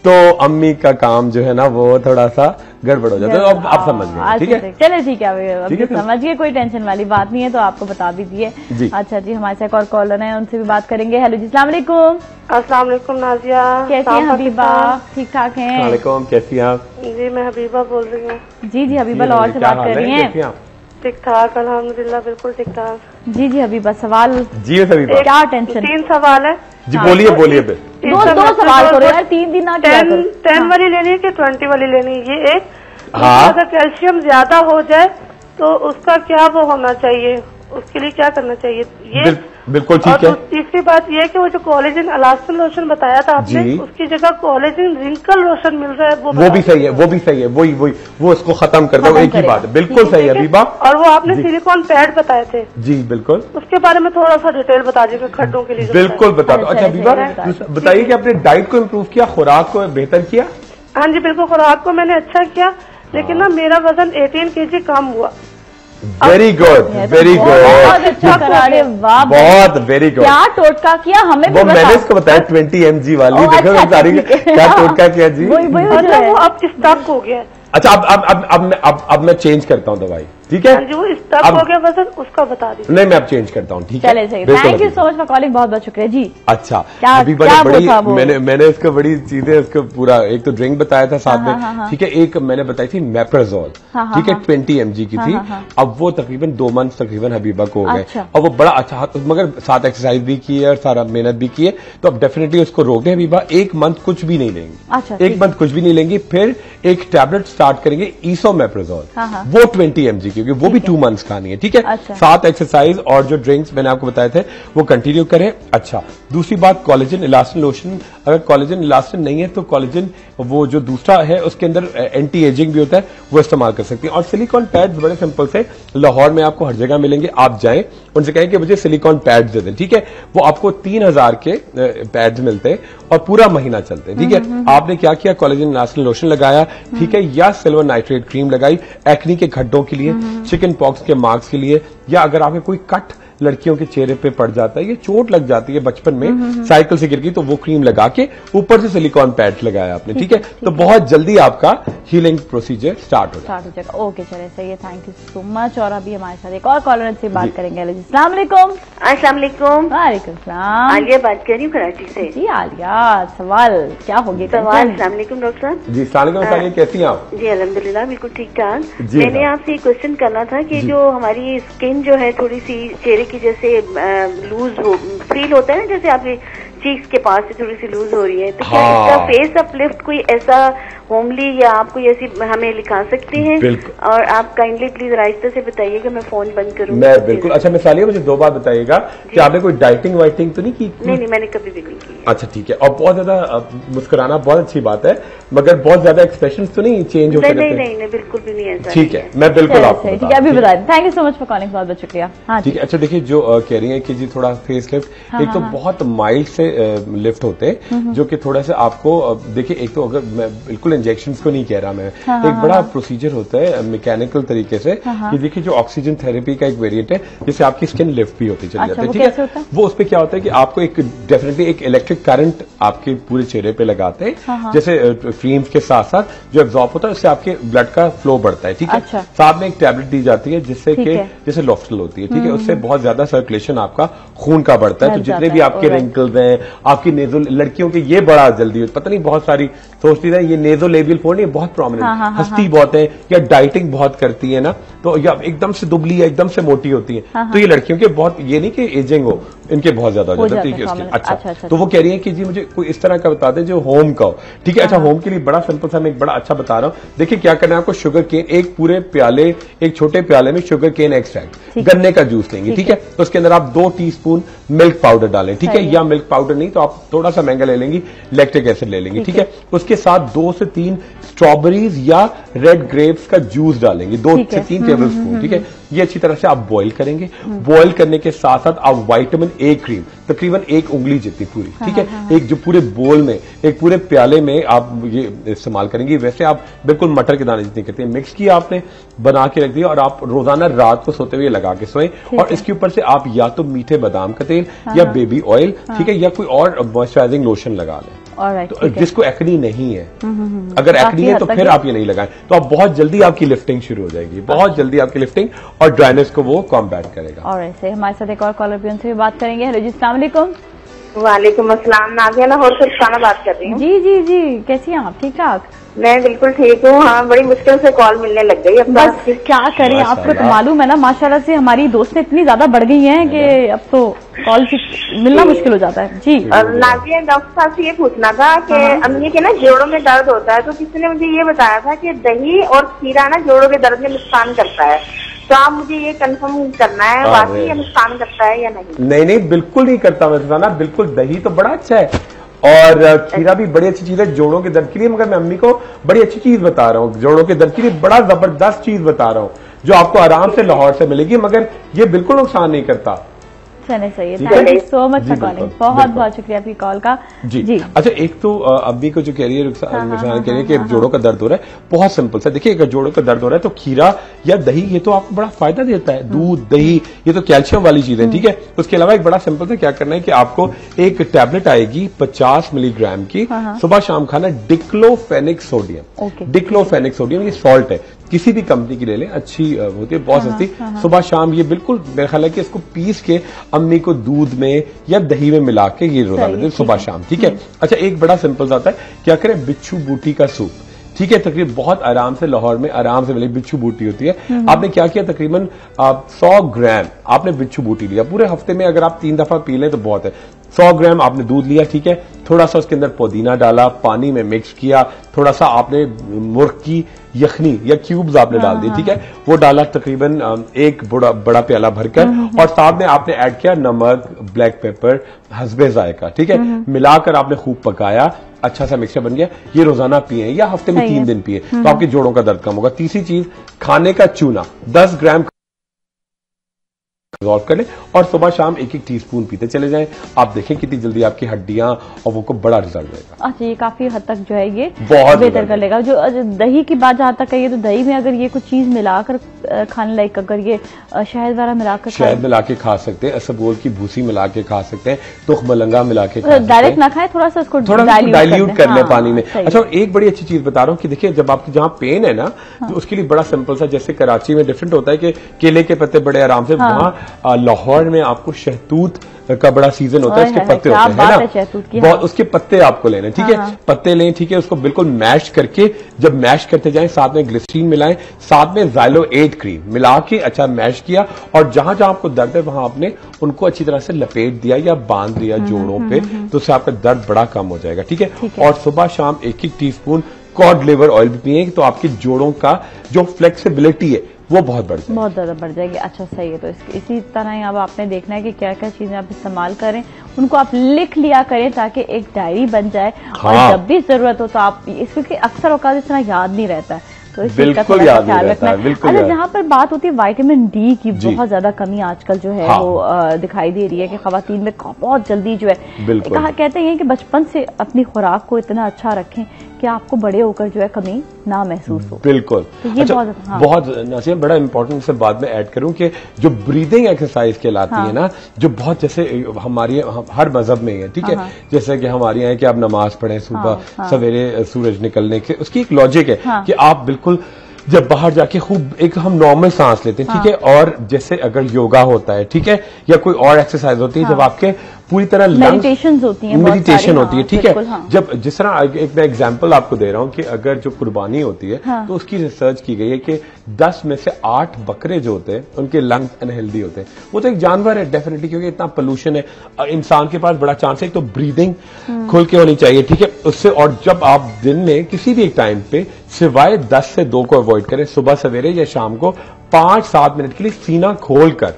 तो अम्मी का काम जो है ना वो थोड़ा सा गड़बड़ हो जाता है। अब आप समझ गए, ठीक है? चले ठीक है, समझ गए, कोई टेंशन वाली बात नहीं है, तो आपको बता भी दिए। अच्छा जी, हमारे साथ और कॉलर है, उनसे भी बात करेंगे। हेलो जी, अस्सलाम वालेकुम। अस्सलाम वालेकुम नाजिया, कैसी हैं हबीबा? ठीक ठाक हैं? वालेकुम, कैसी हैं आप? जी मैं हबीबा बोल रही हूँ। जी हबीबा लाहौर से बात कर रही हैं। ठीक ठाक, अल्हम्दुलिल्लाह, बिल्कुल ठीक ठाक। जी हबीबा, सवाल? जी हबीबा, क्या टेंशन? 3 सवाल है जी, बोलिए। दो सवाल करो यार, 3 दिन ना। 10 वाली लेनी है कि 20 वाली लेनी है? ये एक, अगर कैल्शियम ज्यादा हो जाए तो उसका क्या वो होना चाहिए, उसके लिए क्या करना चाहिए? ये बिल्कुल ठीक है। तीसरी बात ये है कि वो जो कोलेजन इलास्टिन लोशन बताया था आपने, उसकी जगह कोलेजन रिंकल लोशन मिल रहा है, वो भी सही है, वही वो उसको खत्म कर दो, एक ही बात है। बिल्कुल सही है हबीबा। और वो आपने सिलिकॉन पैड बताए थे। जी बिल्कुल, उसके बारे में थोड़ा सा डिटेल बता दीजिए खड्डों के लिए। बिल्कुल बता दो। अच्छा हबीबा, बताइए कि आपने डाइट को इम्प्रूव किया, खुराक को बेहतर किया? हाँ जी बिल्कुल, खुराक को मैंने अच्छा किया, लेकिन ना मेरा वजन 18 kg कम हुआ। वेरी गुड, बहुत अच्छा करा रहे, वाह, बहुत वेरी गुड। क्या टोटका किया हमें भी? वो मैंने इसको बताया 20 mg वाली। देखो सारी क्या टोटका किया जी। वो अब स्टक हो गया। अच्छा, अब मैं चेंज करता हूँ दवाई, ठीक है? जो स्टक हो गया वजन, उसका बता दीजिए। नहीं, मैं अब चेंज करता हूँ, ठीक है? चले सही, thank you so much for calling, बहुत बहुत शुक्रिया जी। अच्छा, अभी बड़ी मैंने इसको बड़ी चीजें, इसको पूरा एक तो ड्रिंक बताया था साथ में, ठीक है? एक मैंने बताई थी मेप्राजोल, ठीक है, 20 mg की थी। अब वो तकरीबन 2 मंथ तकरीबन हबीबा को हो गए, और वो बड़ा अच्छा, मगर साथ एक्सरसाइज भी की है और सारा मेहनत भी की है, तो अब डेफिनेटली उसको रोक दें हबीबा। 1 मंथ कुछ भी नहीं लेंगी, 1 मंथ कुछ भी नहीं लेंगी, फिर एक टैबलेट स्टार्ट करेंगे ईसोमेप्राजोल, वो 20 mg की, क्योंकि वो भी 2 मंथ्स खानी है, ठीक है? साथ एक्सरसाइज और जो ड्रिंक्स मैंने आपको बताए थे वो कंटिन्यू करें। अच्छा, दूसरी बात, कोलेजन इलास्टिन लोशन, अगर कोलेजन इलास्टिन नहीं है तो कोलेजन वो जो दूसरा है उसके अंदर एंटी एजिंग भी होता है, वो इस्तेमाल कर सकती हैं। और सिलिकॉन पैड्स बड़े सिंपल से लाहौर में आपको हर जगह मिलेंगे, आप जाएं उनसे कहें कि मुझे सिलिकॉन पैड्स दे दें, ठीक है? वो आपको 3000 के पैड्स मिलते हैं और पूरा महीना चलते हैं, ठीक है? आपने क्या किया, कोलेजन इलास्टिन लोशन लगाया, ठीक है, या सिल्वर नाइट्रेट क्रीम लगाई एक्नी के खड्डों के लिए, चिकन पॉक्स के मार्क्स के लिए, या अगर आपके कोई कट लड़कियों के चेहरे पे पड़ जाता है, ये चोट लग जाती है बचपन में, साइकिल से गिर गई तो वो क्रीम लगा के ऊपर से सिलिकॉन पैड लगाया आपने, ठीक है, तो बहुत जल्दी आपका हीलिंग प्रोसीजर स्टार्ट हो जाएगा। ओके, चले सही है, थैंक यू सो मच। और अभी हमारे साथ एक और कॉलर से बात करेंगे। अस्सलाम वालेकुम। अस्सलाम वालेकुम। वालेकुम सलाम। आलिया बात कर रही हूँ कराची से। जी आलिया, सवाल क्या होगी? सवाल। अस्सलाम वालेकुम डॉक्टर साहब। जी अस्सलाम वालेकुम, कैसी हैं आप? जी अल्हम्दुलिल्लाह बिल्कुल ठीक ठाक। मैंने आपसे एक क्वेश्चन करना था कि जो हमारी स्किन जो है थोड़ी सी चेहरे की जैसे लूज फील होता है ना, जैसे आपके चीक्स के पास से थोड़ी सी लूज हो रही है, तो क्या इसका फेस अपलिफ्ट कोई ऐसा होमली या आप कोई ऐसी हमें लिखा सकते हैं? और आप काइंडली प्लीज आहिस्ता से बताइएगा, मैं फोन बंद करूँ। मैं बिल्कुल। अच्छा मैं सालिया, मुझे 2 बात बताइएगा कि आपने कोई डाइटिंग वाइटिंग तो नहीं की? नहीं, मैंने कभी भी नहीं की। अच्छा ठीक है। और बहुत ज्यादा मुस्कुराना बहुत अच्छी बात है, मगर बहुत ज्यादा एक्सप्रेशन तो नहीं चेंज होते? नहीं, बिल्कुल भी नहीं ऐसा। ठीक है, मैं बिल्कुल आपको ठीक है, अभी बता दें। Thank you so much for calling, बहुत बहुत शुक्रिया। हाँ ठीक है। अच्छा देखिए, जो कह रही है कि जी थोड़ा फेस लिफ्ट, एक तो बहुत माइल्ड से लिफ्ट होते हैं जो कि थोड़ा सा आपको देखिए, एक तो अगर मैं बिल्कुल इंजेक्शन को नहीं कह रहा मैं, एक बड़ा प्रोसीजर होता है मैकेनिकल तरीके से। ये देखिए जो ऑक्सीजन थेरेपी का एक वेरिएंट है, जिससे आपकी स्किन लिफ्ट भी होती चली जाती है, ठीक है। वो उसपे क्या होता है कि आपको एक डेफिनेटली एक इलेक्ट्रिक करंट आपके पूरे चेहरे पे लगाते हैं, जैसे क्रीम्स के साथ साथ जो एब्जॉर्ब होता है उससे आपके ब्लड का फ्लो बढ़ता है, ठीक है। साथ में एक टैबलेट दी जाती है जिससे कि जैसे लॉफ्टल होती है, ठीक है, उससे बहुत ज्यादा सर्कुलेशन आपका खून का बढ़ता है, तो जितने भी आपके रिंकल्स हैं, आपकी नेजो, लड़कियों के ये बड़ा जल्दी पता नहीं, बहुत सारी सोचती है ये नेजो लेबियल फोल्ड, ये बहुत प्रोमिनेंट, हंसती बहुत है या डाइटिंग बहुत करती है ना, तो या एकदम से दुबली या एकदम से मोटी होती है, तो ये लड़कियों के बहुत, ये नहीं कि एजिंग हो, इनके बहुत ज्यादा हो जाता है, ठीक है उसके। अच्छा, तो वो कह रही है कि जी मुझे कोई इस तरह का बता दें जो होम का हो, ठीक है। अच्छा, होम के लिए बड़ा सिंपल सा मैं एक बड़ा अच्छा बता रहा हूँ। देखिए क्या करना है आपको, शुगर केन, एक पूरे प्याले, एक छोटे प्याले में शुगर केन एक्सट्रैक्ट, गन्ने का जूस लेंगे, ठीक है। तो उसके अंदर आप 2 टीस्पून मिल्क पाउडर डालें, ठीक है, या मिल्क पाउडर नहीं तो आप थोड़ा सा महंगा ले लेंगी, लैक्टिक एसिड ले लेंगे, ठीक है। उसके साथ 2 से 3 स्ट्रॉबेरीज या रेड ग्रेप्स का जूस डालेंगे, 2 से 3 टेबल स्पून, ठीक है। ये अच्छी तरह से आप बॉईल करेंगे। बॉईल करने के साथ साथ आप विटामिन ए क्रीम तकरीबन 1 उंगली जितनी पूरी, ठीक है, एक जो पूरे बोल में, एक पूरे प्याले में आप ये इस्तेमाल करेंगे। वैसे आप बिल्कुल मटर के दाने जितनी करते हैं, मिक्स किया आपने, बना के रख दिया, और आप रोजाना रात को सोते हुए लगा के सोएं। और इसके ऊपर से आप या तो मीठे बादाम का तेल या बेबी ऑयल, ठीक है, या कोई और मॉइस्चराइजिंग लोशन लगा लें। तो जिसको एक्नी नहीं है, अगर एक्नी है तो फिर आप ये नहीं लगाएं, तो आप बहुत जल्दी आपकी लिफ्टिंग शुरू हो जाएगी, बहुत जल्दी आपकी लिफ्टिंग और ड्राइनेस को वो कॉम्बैट करेगा। और ऐसे हमारे साथ एक और कॉलर भी, उनसे भी बात करेंगे। हेलो जी, अस्सलाम वालेकुम। वालेकुम अस्सलाम। नाज़िया लाहौर से रुखसाना बात कर रही हूँ। जी, कैसी हैं आप? ठीक ठाक? मैं बिल्कुल ठीक हूँ। हाँ, बड़ी मुश्किल से कॉल मिलने लग गई। अब बस क्या करें, आपको तो मालूम है ना, माशाल्लाह से हमारी दोस्तें इतनी ज्यादा बढ़ गई हैं कि अब तो कॉल मिलना मुश्किल हो जाता है। जी, और नाज़िया, डॉक्टर साहब से ये पूछना था कि अम्मी के ना जोड़ों में दर्द होता है, तो किसी ने मुझे ये बताया था कि दही और खीरा ना जोड़ों के दर्द में नुकसान करता है, तो आप मुझे ये कंफर्म करना है वाकई ये नुकसान करता है या नहीं? नहीं, बिल्कुल नहीं करता मैं, बिल्कुल। दही तो बड़ा अच्छा है और खीरा भी बड़ी अच्छी चीज है जोड़ों के दर्द के लिए, मगर मैं अम्मी को बड़ी अच्छी चीज बता रहा हूँ, जोड़ों के दर्द के लिए बड़ा जबरदस्त चीज बता रहा हूँ जो आपको आराम से लाहौर से मिलेगी, मगर ये बिल्कुल नुकसान नहीं करता। चले सही है, thank you so much for calling, बहुत बहुत शुक्रिया आपकी कॉल का। जी। अच्छा, एक तो अम्मी को जो कह रही है, रुखसाना कह रही है कि जोड़ों का दर्द हो रहा है, बहुत सिंपल सा। देखिए, अगर जोड़ों का दर्द हो रहा है तो खीरा या दही ये तो आपको बड़ा फायदा देता है, दूध दही ये तो कैल्शियम वाली चीज है, ठीक है। उसके अलावा एक बड़ा सिंपल सा क्या करना है कि आपको एक टैबलेट आएगी 50 मिलीग्राम की, सुबह शाम खाना, डिक्लोफेनिक सोडियम। डिक्लोफेनिक सोडियम ये सॉल्ट है, किसी भी कंपनी की ले लें, अच्छी होती है, बहुत सस्ती। सुबह शाम ये बिल्कुल मेरा ख्याल है कि इसको पीस के अम्मी को दूध में या दही में मिला के ये रोजाना दें सुबह शाम, ठीक है। अच्छा, एक बड़ा सिंपल आता है, क्या करें, बिच्छू बूटी का सूप, ठीक है, तकरीबन बहुत आराम से लाहौर में आराम से मिले, बिच्छू बूटी होती है। आपने क्या किया, तकरीबन 100 ग्राम आपने बिच्छू बूटी लिया, पूरे हफ्ते में अगर आप 3 दफा पी लें तो बहुत है। 100 ग्राम आपने दूध लिया, ठीक है, थोड़ा सा उसके अंदर पुदीना डाला, पानी में मिक्स किया, थोड़ा सा आपने मुर्ग की यखनी या क्यूब्स आपने डाल दी, ठीक है, वो डाला तकरीबन 1 बड़ा प्याला भरकर, और साथ में आपने ऐड किया नमक, ब्लैक पेपर, हस्बे जायका, ठीक है, मिलाकर आपने खूब पकाया, अच्छा सा मिक्सचर बन गया। ये रोजाना पिए या हफ्ते में 3 दिन पिए तो आपके जोड़ों का दर्द कम होगा। तीसरी चीज, खाने का चूना 10 ग्राम रिजॉल्व कर लें और सुबह शाम 1-1 टीस्पून पीते चले जाएं। आप देखें कितनी जल्दी आपकी हड्डियां और वो को बड़ा रिजल्ट देगा। अच्छा, ये काफी हद तक जो है ये बहुत बेहतर कर लेगा। जो दही की बात जहां तक है, ये तो दही में अगर ये कुछ चीज मिलाकर खाने लायक, अगर ये शहद वगैरह मिलाकर, शहद मिला के खा सकते हैं, इसबगोल की भूसी मिला के खा सकते हैं, तुख मलंगा मिला के खा सकते हैं। डायरेक्ट ना खाएं, थोड़ा सा उसको डाइल्यूट कर लें पानी में। अच्छा, एक बड़ी अच्छी चीज बता रहा हूँ कि देखिए जब आपकी जहाँ पेन है ना, तो उसके लिए बड़ा सिंपल सा, जैसे कराची में डिफरेंट होता है कि केले के पत्ते बड़े आराम से, वहाँ लाहौर में आपको शहतूत का बड़ा सीजन होता है, उसके पत्ते होते हैं ना, उसके पत्ते आपको लेने, ठीक है, पत्ते लें, ठीक है, उसको बिल्कुल मैश करके, जब मैश करते जाएं साथ में ग्लिसरीन मिलाएं, साथ में ज़ाइलो 8 क्रीम मिला के अच्छा मैश किया, और जहां जहां आपको दर्द है वहां आपने उनको अच्छी तरह से लपेट दिया या बांध दिया जोड़ों पे, तो उससे आपका दर्द बड़ा कम हो जाएगा, ठीक है। और सुबह शाम 1-1 टीस्पून कॉड लिवर ऑयल भी पिए, तो आपके जोड़ों का जो फ्लेक्सिबिलिटी है वो बहुत बढ़ जाएगी, बहुत ज्यादा बढ़ जाएगी। अच्छा, सही है। तो इसी तरह ही अब आपने देखना है कि क्या क्या चीजें आप इस्तेमाल करें, उनको आप लिख लिया करें ताकि एक डायरी बन जाए। और जब भी जरूरत हो तो आप, क्योंकि अक्सर औकात इतना याद नहीं रहता है, तो इस चीज का थोड़ा ख्याल रखना है। अच्छा, जहाँ पर बात होती है विटामिन डी की, बहुत ज्यादा कमी आजकल जो है वो दिखाई दे रही है कि खवातीन में बहुत जल्दी जो है, कहते हैं कि बचपन से अपनी खुराक को इतना अच्छा रखें कि आपको बड़े होकर जो है कमी ना महसूस हो। बिल्कुल। तो ये अच्छा, बहुत नासिया, बड़ा इंपॉर्टेंट से बाद में ऐड करूं कि जो ब्रीदिंग एक्सरसाइज कहलाती है ना, जो बहुत जैसे हमारी हर मजहब में है, ठीक है, जैसे कि हमारे यहाँ कि आप नमाज पढ़ें सुबह सवेरे सूरज निकलने के, उसकी एक लॉजिक है कि आप बिल्कुल जब बाहर जाके खूब एक हम नॉर्मल सांस लेते हैं, ठीक है, और जैसे अगर योगा होता है, ठीक है, या कोई और एक्सरसाइज होती है, जब आपके पूरी तरह मेडिटेशन होती है, ठीक है, जब जिस तरह एक मैं एग्जांपल आपको दे रहा हूं कि अगर जो कुर्बानी होती है, तो उसकी रिसर्च की गई है कि 10 में से 8 बकरे जो होते हैं उनके लंग्स अनहेल्दी होते हैं। वो तो एक जानवर है डेफिनेटली, क्योंकि इतना पोल्यूशन है, इंसान के पास बड़ा चांस है, तो ब्रीदिंग खुल के होनी चाहिए, ठीक है, उससे। और जब आप दिन में किसी भी एक टाइम पे सिवाय 10 से 2 को अवॉइड करें, सुबह सवेरे या शाम को 5-7 मिनट के लिए सीना खोलकर,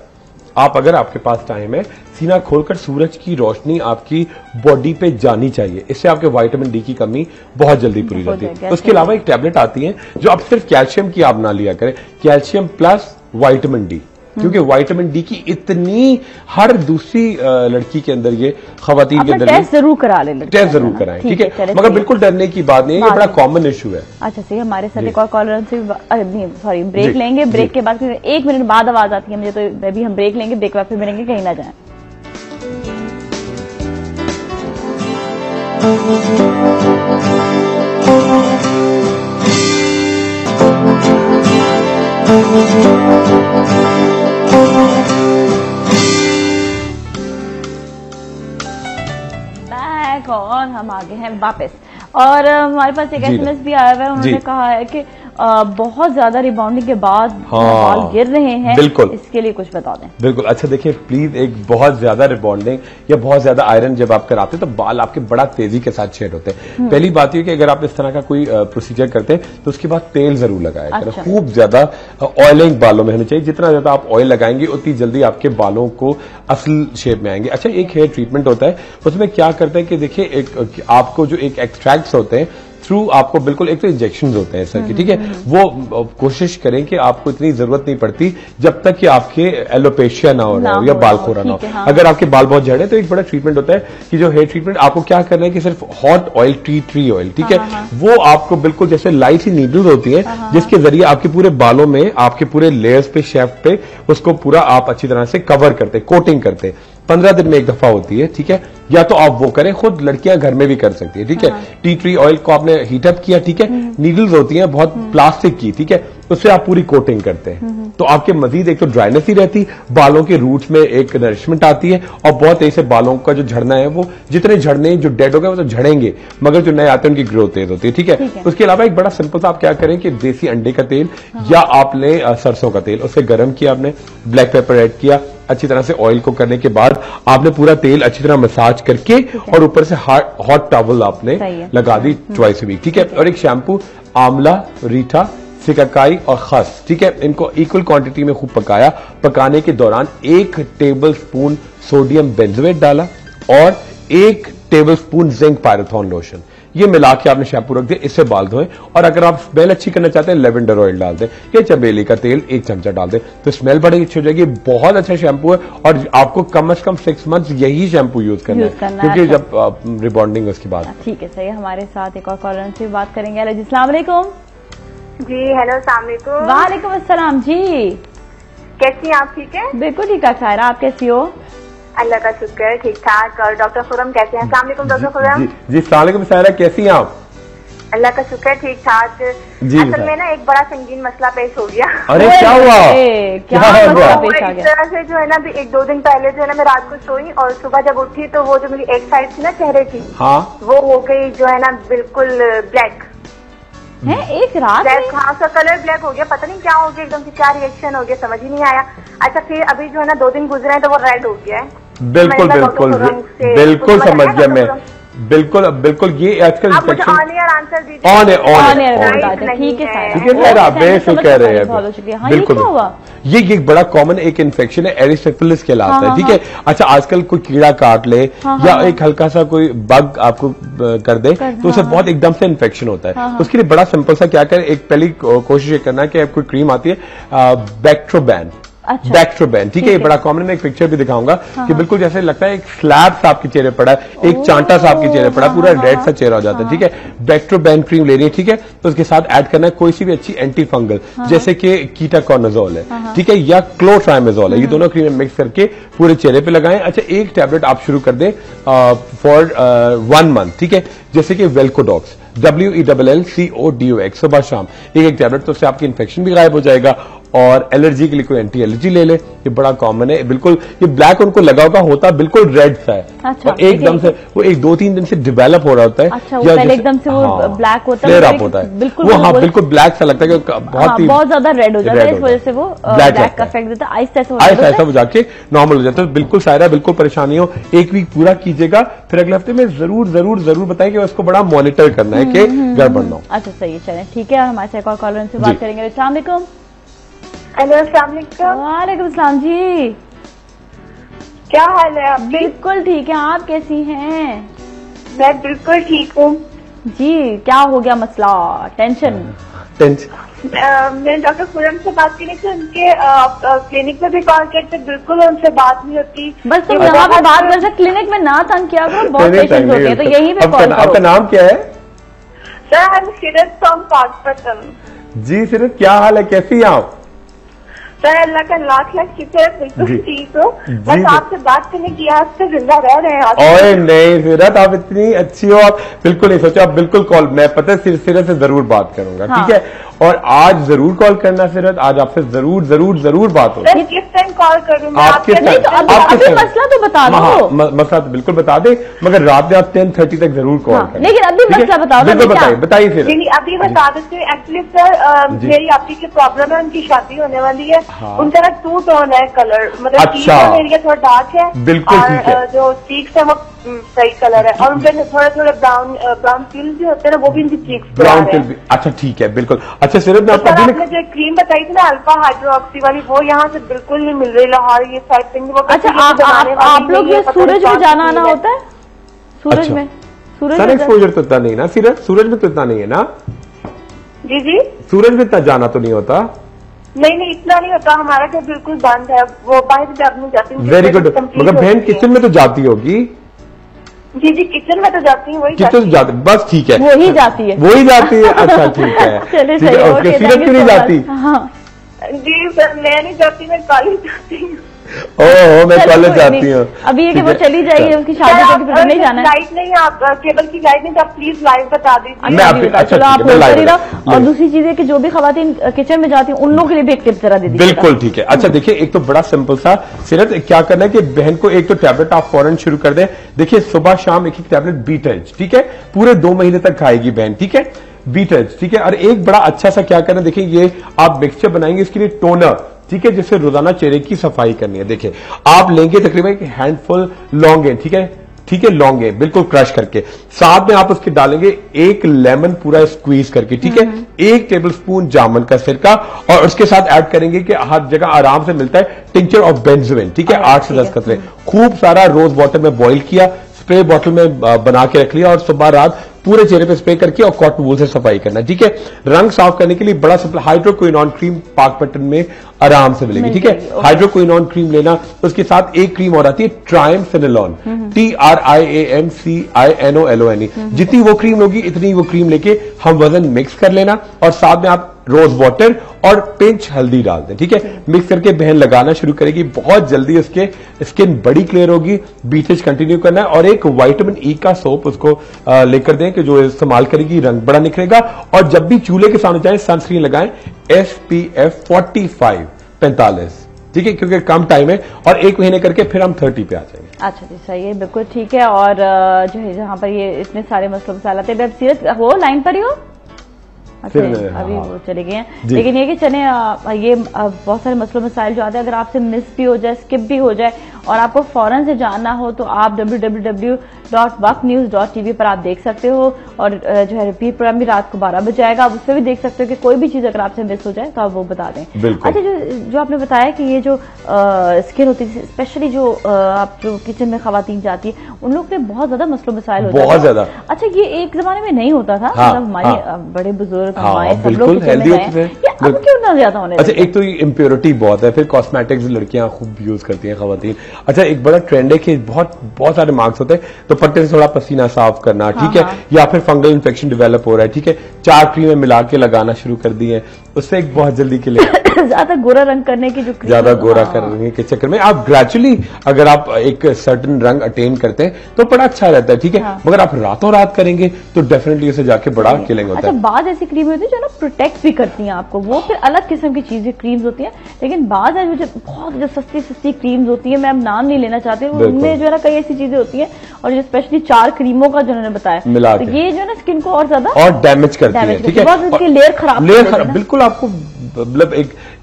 आप अगर आपके पास टाइम है, सीना खोलकर सूरज की रोशनी आपकी बॉडी पे जानी चाहिए। इससे आपके विटामिन डी की कमी बहुत जल्दी पूरी जाती है। उसके अलावा एक टैबलेट आती है जो आप सिर्फ कैल्शियम की आप ना लिया करें, कैल्शियम प्लस विटामिन डी, क्योंकि विटामिन डी की इतनी हर दूसरी लड़की के अंदर, ये खवातीन के अंदर टेस्ट जरूर करा लें, टेस्ट जरूर कराएं, ठीक है, मगर बिल्कुल डरने की बात नहीं है, ये बड़ा कॉमन इशू है। अच्छा, सही। हमारे साथ एक और कॉलर से सॉरी ब्रेक लेंगे, ब्रेक के बाद 1 मिनट बाद आवाज आती है मुझे, तो अभी हम ब्रेक लेंगे, ब्रेक बाद फिर मिलेंगे, कहीं ना जाए। बैक और हम आगे हैं वापस, और हमारे पास एक SMS भी आया हुआ है, उन्होंने कहा है कि बहुत ज्यादा रिबाउंडिंग के बाद बाल गिर रहे हैं, बिल्कुल, इसके लिए कुछ बता दें। बिल्कुल। अच्छा, देखिए प्लीज, एक बहुत ज्यादा रिबाउंडिंग या बहुत ज्यादा आयरन जब आप कराते हैं तो बाल आपके बड़ा तेजी के साथ शेड होते हैं। पहली बात यह कि अगर आप इस तरह का कोई प्रोसीजर करते हैं तो उसके बाद तेल जरूर लगाया करें। खूब ज्यादा ऑयलिंग बालों में होनी चाहिए, जितना ज्यादा आप ऑयल लगाएंगे उतनी जल्दी आपके बालों को असल शेप में आएंगे। अच्छा, एक हेयर ट्रीटमेंट होता है, उसमें क्या करते हैं कि देखिए एक आपको जो एक एक्सट्रैक्ट्स होते हैं थ्रू आपको, बिल्कुल एक तो इंजेक्शन होते हैं सर की, ठीक है, वो कोशिश करें कि आपको इतनी जरूरत नहीं पड़ती जब तक कि आपके एलोपेशिया ना हो रहा हो या बाल खोरा ना हो। अगर आपके बाल बहुत झड़े तो एक बड़ा ट्रीटमेंट होता है कि जो हेयर ट्रीटमेंट आपको क्या करना है कि सिर्फ हॉट ऑयल, ट्री ऑयल, ठीक है, वो आपको बिल्कुल जैसे लाइट सी नीडल्स होती है, जिसके जरिए आपके पूरे बालों में, आपके पूरे लेयर्स पे, शेफ्ट पे, उसको पूरा आप अच्छी तरह से कवर करते, कोटिंग करते। 15 दिन में एक दफा होती है, ठीक है, या तो आप वो करें, खुद लड़कियां घर में भी कर सकती है, ठीक है। टी ट्री ऑयल को आपने हीटअप किया, ठीक है, नीडल्स होती हैं बहुत प्लास्टिक की, ठीक है, उससे आप पूरी कोटिंग करते हैं, तो आपके मजीद एक तो ड्राइनेस ही रहती, बालों के रूट्स में एक नरिशमेंट आती है, और बहुत ऐसे बालों का जो झड़ना है, वो जितने झड़ने जो डेड हो गए वो तो झड़ेंगे, मगर जो नए आते हैं उनकी ग्रोथ तेज होती है, ठीक है। उसके अलावा एक बड़ा सिंपल सा आप क्या करें कि देसी अंडे का तेल या आपने सरसों का तेल, उसे गर्म किया, आपने ब्लैक पेपर ऐड किया, अच्छी तरह से ऑयल को करने के बाद आपने पूरा तेल अच्छी तरह मसाज करके और ऊपर से हॉट टॉवल आपने लगा दी ट्वाइस अ वीक, ठीक है। और एक शैम्पू, आंवला, रीठा, सिकाकाई और खस, ठीक है, इनको इक्वल क्वांटिटी में खूब पकाया। पकाने के दौरान 1 टेबल स्पून सोडियम बेंजोएट डाला और 1 टेबल स्पून जिंक पायरोथॉन लोशन। ये मिला के आपने शैम्पू रख दिया, इससे बाल धोएं। और अगर आप स्मेल अच्छी करना चाहते हैं लेवेंडर ऑयल डाल दें या चमेली का तेल 1 चमचा डाल दें, तो स्मेल बड़ी अच्छी हो जाएगी। बहुत अच्छा शैम्पू है और आपको कम से कम 6 मंथ यही शैम्पू यूज करना है, क्योंकि जब रिबॉन्डिंग उसके बाद। ठीक है, सही है। हमारे साथ एक और कॉलर से बात करेंगे। हेलो जी, अस्सलाम वालेकुम। जी हेलो, अस्सलाम वालेकुम। वालेकुम अस्सलाम जी, कैसी हैं आप? ठीक है, बिल्कुल ठीक ठाक। सायरा, आप कैसी हो? अल्लाह का शुक्र है, ठीक ठाक। और डॉक्टर खुरम कैसे हैं? अस्सलाम वालेकुम डॉक्टर खुरम। जी अस्सलाम वालेकुम सायरा, कैसी हैं आप? अल्लाह का शुक्र है, ठीक ठाक। असल में ना एक बड़ा संगीन मसला पेश हो गया। अरे क्या हुआ? क्या मसला पेश आ गया? इस तरह से जो है ना, 1-2 दिन पहले जो है ना, मैं रात को सोई और सुबह जब उठी तो वो जो मेरी एक साइड थी ना चेहरे की, हाँ, वो हो गई जो है ना बिल्कुल ब्लैक है। एक रात ब्लैक, हाँ, उसका कलर ब्लैक हो गया। पता नहीं क्या हो गया, एकदम से क्या रिएक्शन हो गया, समझ ही नहीं आया। अच्छा, फिर अभी जो है ना 2 दिन गुजरे हैं तो वो रेड हो गया है। बिल्कुल बिल्कुल बिल्कुल समझ गया मैं। बिल्कुल बिल्कुल, ये आजकल आप मुझे ऑन एयर आंसर दीजिए। ऑन ठीक है, ठीक है, आप बेफिक्र कह रहे हैं। बिल्कुल, ये एक बड़ा कॉमन एक इन्फेक्शन है, एरिस्टोफिलिस कहलाता है। ठीक है, अच्छा, आजकल कोई कीड़ा काट ले या एक हल्का सा कोई बग आपको कर दे तो उसे बहुत एकदम से इन्फेक्शन होता है। उसके लिए बड़ा सिंपल सा क्या करें, एक पहली कोशिश ये करना है कि आपको क्रीम आती है बैक्ट्रोबैन। अच्छा, बैक्ट्रोबैन, ठीक है, ये बड़ा कॉमन। मैं एक पिक्चर भी दिखाऊंगा कि बिल्कुल जैसे लगता है एक स्लैब सा आपके चेहरे पड़ा है, एक चांटा सा आपके चेहरे पड़ा, पूरा रेड सा चेहरा हो जाता है। ठीक है, बैक्ट्रोबैन क्रीम लेनी है। ठीक है, तो उसके साथ ऐड करना है कोई सी भी अच्छी एंटी फंगल, जैसे कि कीटाकोनाजोल है, ठीक है, या क्लोट्राइमेजोल है। ये दोनों क्रीम मिक्स करके पूरे चेहरे पे लगाएं। अच्छा, एक टैबलेट आप शुरू कर दें फॉर 1 मंथ। ठीक है, जैसे कि वेल्कोडॉक्स, WELLCODOX, सुबह शाम एक टैबलेट, तो उससे आपकी इन्फेक्शन भी गायब हो जाएगा। और एलर्जी के लिए कोई एंटी एलर्जी ले ले, ये बड़ा कॉमन है। बिल्कुल ये ब्लैक उनको लगा होगा, होता बिल्कुल रेड सा है। अच्छा, और एकदम से वो 1-2-3 दिन से डेवलप हो रहा होता है। अच्छा, वो पहले एकदम से वो ब्लैक होता है, फ्लेयर अप होता है, बिल्कुल, हाँ, बिल्कुल ब्लैक सा लगता है कि बहुत ज्यादा रेड हो जाता है, इस वजह से वो ब्लैक का इफेक्ट देता है। आहिस्ता आहिस्ता वो जाके नॉर्मल हो जाता है। बिल्कुल सायरा, बिल्कुल परेशानी हो, 1 वीक पूरा कीजिएगा, फिर अगले हफ्ते में जरूर जरूर जरूर बताएं कि उसको बड़ा मॉनिटर करना है कि गड़बड़ ना हो। अच्छा, सही है, चलें, ठीक है। और हमारे एक और कॉलर से बात करेंगे। अस्सलाम वालेकुम। हेलो, अस्सलाम वालेकुम। वालेकुम अस्सलाम जी, क्या हाल है आप? बिल्कुल ठीक है, आप कैसी हैं? मैं बिल्कुल ठीक हूँ जी। क्या हो गया मसला? टेंशन? मैंने डॉक्टर खुरम से बात की थी, उनके क्लिनिक में भी कॉल किया थे, बिल्कुल उनसे बात नहीं होती। बस तुम यहाँ पे बात कर सकते, क्लिनिक में ना तंग किया करो, बहुत पेशेंट होते हैं, तो यही पे कॉल करो। आपका नाम क्या है? सर, आई एम सीरत फ्रॉम पाकपतन। जी सीरत, क्या हाल है, कैसी हैं आप? सर, अल्लाह का लाख लाख शुक्र है, बिल्कुल ठीक हो। बस आपसे बात करने की आज से जिंदा रह रहे हैं। ओए नहीं सीरत, आप इतनी अच्छी हो, आप बिल्कुल नहीं सोचा, आप बिल्कुल कॉल, मैं पता है सीरत से जरूर बात करूंगा। हाँ। ठीक है, और आज जरूर कॉल करना सीरत, आज आपसे जरूर जरूर जरूर बात होगी। किस टाइम कॉल करूँ? आपके मसला तो बता दो। मसला तो बिल्कुल बता दे, मगर रात में आप 10:30 तक जरूर कॉल करें। लेकिन अभी मसला बताओ। बिल्कुल बताइए फिर। अभी बता देते हैं। एक्चुअली सर, मेरी आपकी जो प्रॉब्लम है, उनकी शादी होने वाली है। उनका ना 2 टोन है कलर, मतलब अच्छा, एरिया थोड़ा डार्क है, बिल्कुल ठीक है, जो चीक्स है वो सही कलर है, और उनके थोड़ा थोड़ा ब्राउन तिल भी होते हैं ना, वो भी उनकी चीक्स ब्राउन तिल भी। अच्छा ठीक है, बिल्कुल। अच्छा सीरत, मैं आपने जो क्रीम बताई थी ना अल्फा हाइड्रोक्सी वाली, वो यहाँ से बिल्कुल नहीं मिल रही, लाहौर ये साइड पे। अच्छा, आप लोग ये सूरज में जाना आना होता है? सूरज में सूरज एक्सपोजर तो इतना नहीं ना सीरत, सूरज में तो इतना नहीं है ना? जी, सूरज में इतना जाना तो नहीं होता। नहीं, इतना नहीं होता, हमारा तो बिल्कुल बंद है, वो बाहर जब नहीं जाती। वेरी गुड, मगर बहन किचन में तो जाती होगी? जी, किचन में तो जाती है, वही किचन जाती, बस ठीक है, वो ही जाती है, अच्छा ठीक है। चलिए सही, सीरत क्यों नहीं जाती? जी सर, मैं नहीं जाती, मैं कॉलेज जाती हूँ। ओह, मैं कॉलेज जाती हूँ। अभी ये कि वो चली जाएगी, उसकी शादी को फिर नहीं जाना है। लाइट नहीं, आप केबल की लाइट नहीं, तो आप प्लीज लाइव बता दीजिए। चलो आप कर रहा। और दूसरी चीज है कि जो भी खवातीन किचन में जाती हैं, उन लोगों के लिए भी एक टिप जरा दे दीजिए। बिल्कुल ठीक है। अच्छा देखिए, एक तो बड़ा सिंपल सा सीरत, क्या करना है कि बहन को एक तो टैबलेट आप फौरन शुरू कर दें। देखिए, सुबह शाम एक टैबलेट बीटज, ठीक है, पूरे 2 महीने तक खाएगी बहन, ठीक है, बीटज, ठीक है। और एक बड़ा अच्छा सा क्या करना है, देखिए ये आप मिक्सचर बनाएंगे, इसके लिए टोनर, ठीक है, जिससे रोजाना चेहरे की सफाई करनी है। देखिए, आप लेंगे तकरीबन 1 हैंडफुल लौंगे, ठीक है, लौंगे बिल्कुल क्रश करके, साथ में आप उसके डालेंगे 1 लेमन पूरा स्क्वीज करके, ठीक है, 1 टेबलस्पून जामुन का सिरका, और उसके साथ ऐड करेंगे कि हर जगह आराम से मिलता है टिंचर ऑफ बेंजोइन, ठीक है, 8 से 10 कतरे, खूब सारा रोज वाटर में बॉईल किया, स्प्रे बॉटल में बना के रख लिया और सुबह रात पूरे चेहरे पे स्प्रे करके और कॉटन वूल से सफाई करना, ठीक है। रंग साफ करने के लिए बड़ा सिंपल हाइड्रोक्विनोन क्रीम पाक पैटर्न में आराम से मिलेगी, ठीक है। हाइड्रोक्विनोन क्रीम लेना, उसके साथ एक क्रीम और आती है ट्राइमफिनोलोन, TRIAMCINOLONE। जितनी वो क्रीम होगी इतनी वो क्रीम लेके हम वजन मिक्स कर लेना और साथ में आप रोज वाटर और पिंच हल्दी डाल दें, ठीक है। मिक्स करके बहन लगाना शुरू करेगी, बहुत जल्दी उसके स्किन बड़ी क्लियर होगी। बीचेज कंटिन्यू करना है और एक विटामिन ई का सोप उसको लेकर दें कि जो इस्तेमाल करेगी रंग बड़ा निखरेगा। और जब भी चूल्हे के सामने जाए सनस्क्रीन लगाएं SPF 45, ठीक है, क्योंकि कम टाइम है और 1 महीने करके फिर हम 30 पे आ जाएंगे। अच्छा जी, सही है, बिल्कुल ठीक है। और जो है जहां पर ये इतने सारे मसले मसाला थे, वेब सीरीज हो लाइन पर ही हो? अच्छा, अभी वो चले गए हैं, लेकिन ये कि चले ये बहुत सारे मसलों मसाइल जो आते हैं, अगर आपसे मिस भी हो जाए, स्किप भी हो जाए और आपको फौरन से जानना हो तो आप www.वक्तन्यूज.tv पर आप देख सकते हो। और जो है रिपीट प्रोग्राम भी रात को 12 बजे आएगा, आप उससे भी देख सकते हो कि कोई भी चीज अगर आपसे मिस हो जाए तो आप वो बता दें। अच्छा, जो आपने बताया कि ये जो स्किन होती है, स्पेशली जो आप जो किचन में खवातीन जाती है, उन लोग के बहुत ज्यादा मसलों मसाइल होते हैं, बहुत ज्यादा। अच्छा, ये एक जमाने में नहीं होता था, मतलब हमारे बड़े बुजुर्ग सब लोग हेल्दी होते थे, अब क्यों ना ज्यादा होने? अच्छा, एक तो इम्प्योरिटी बहुत है, फिर कॉस्मेटिक्स लड़कियां खूब यूज करती हैं खवातीन। अच्छा, एक बड़ा ट्रेंड है कि बहुत सारे मार्क्स होते हैं तो पट्टे से थोड़ा पसीना साफ करना, ठीक है, या फिर फंगल इन्फेक्शन डेवलप हो रहा है, ठीक है, 4 क्रीमें मिला के लगाना शुरू कर दी है, उससे एक बहुत जल्दी के लिए ज्यादा गोरा रंग करने की जो ज्यादा गोरा करने के चक्कर में आप ग्रेजुअली अगर आप एक सर्टन रंग अटेन करते हैं तो बड़ा अच्छा रहता है, ठीक है। मगर आप रातों रात करेंगे तो डेफिनेटली उसे जाके बड़ा किलिंग होता है। अच्छा, बाद ऐसी क्रीम होती है जो ना प्रोटेक्ट भी करती हैं आपको, वो फिर अलग किस्म की चीजें क्रीम्स होती हैं, लेकिन बाद जो बहुत जो सस्ती क्रीम्स होती है, मैं अब नाम नहीं लेना चाहती हूँ, उनमें जो है ना कई ऐसी चीजें होती हैं और जो स्पेशली 4 क्रीमों का जो उन्होंने बताया मिला, तो ये जो है ना स्किन को और ज्यादा और डैमेज करती है, ठीक है, उसकी लेयर खराब बिल्कुल आपको मतलब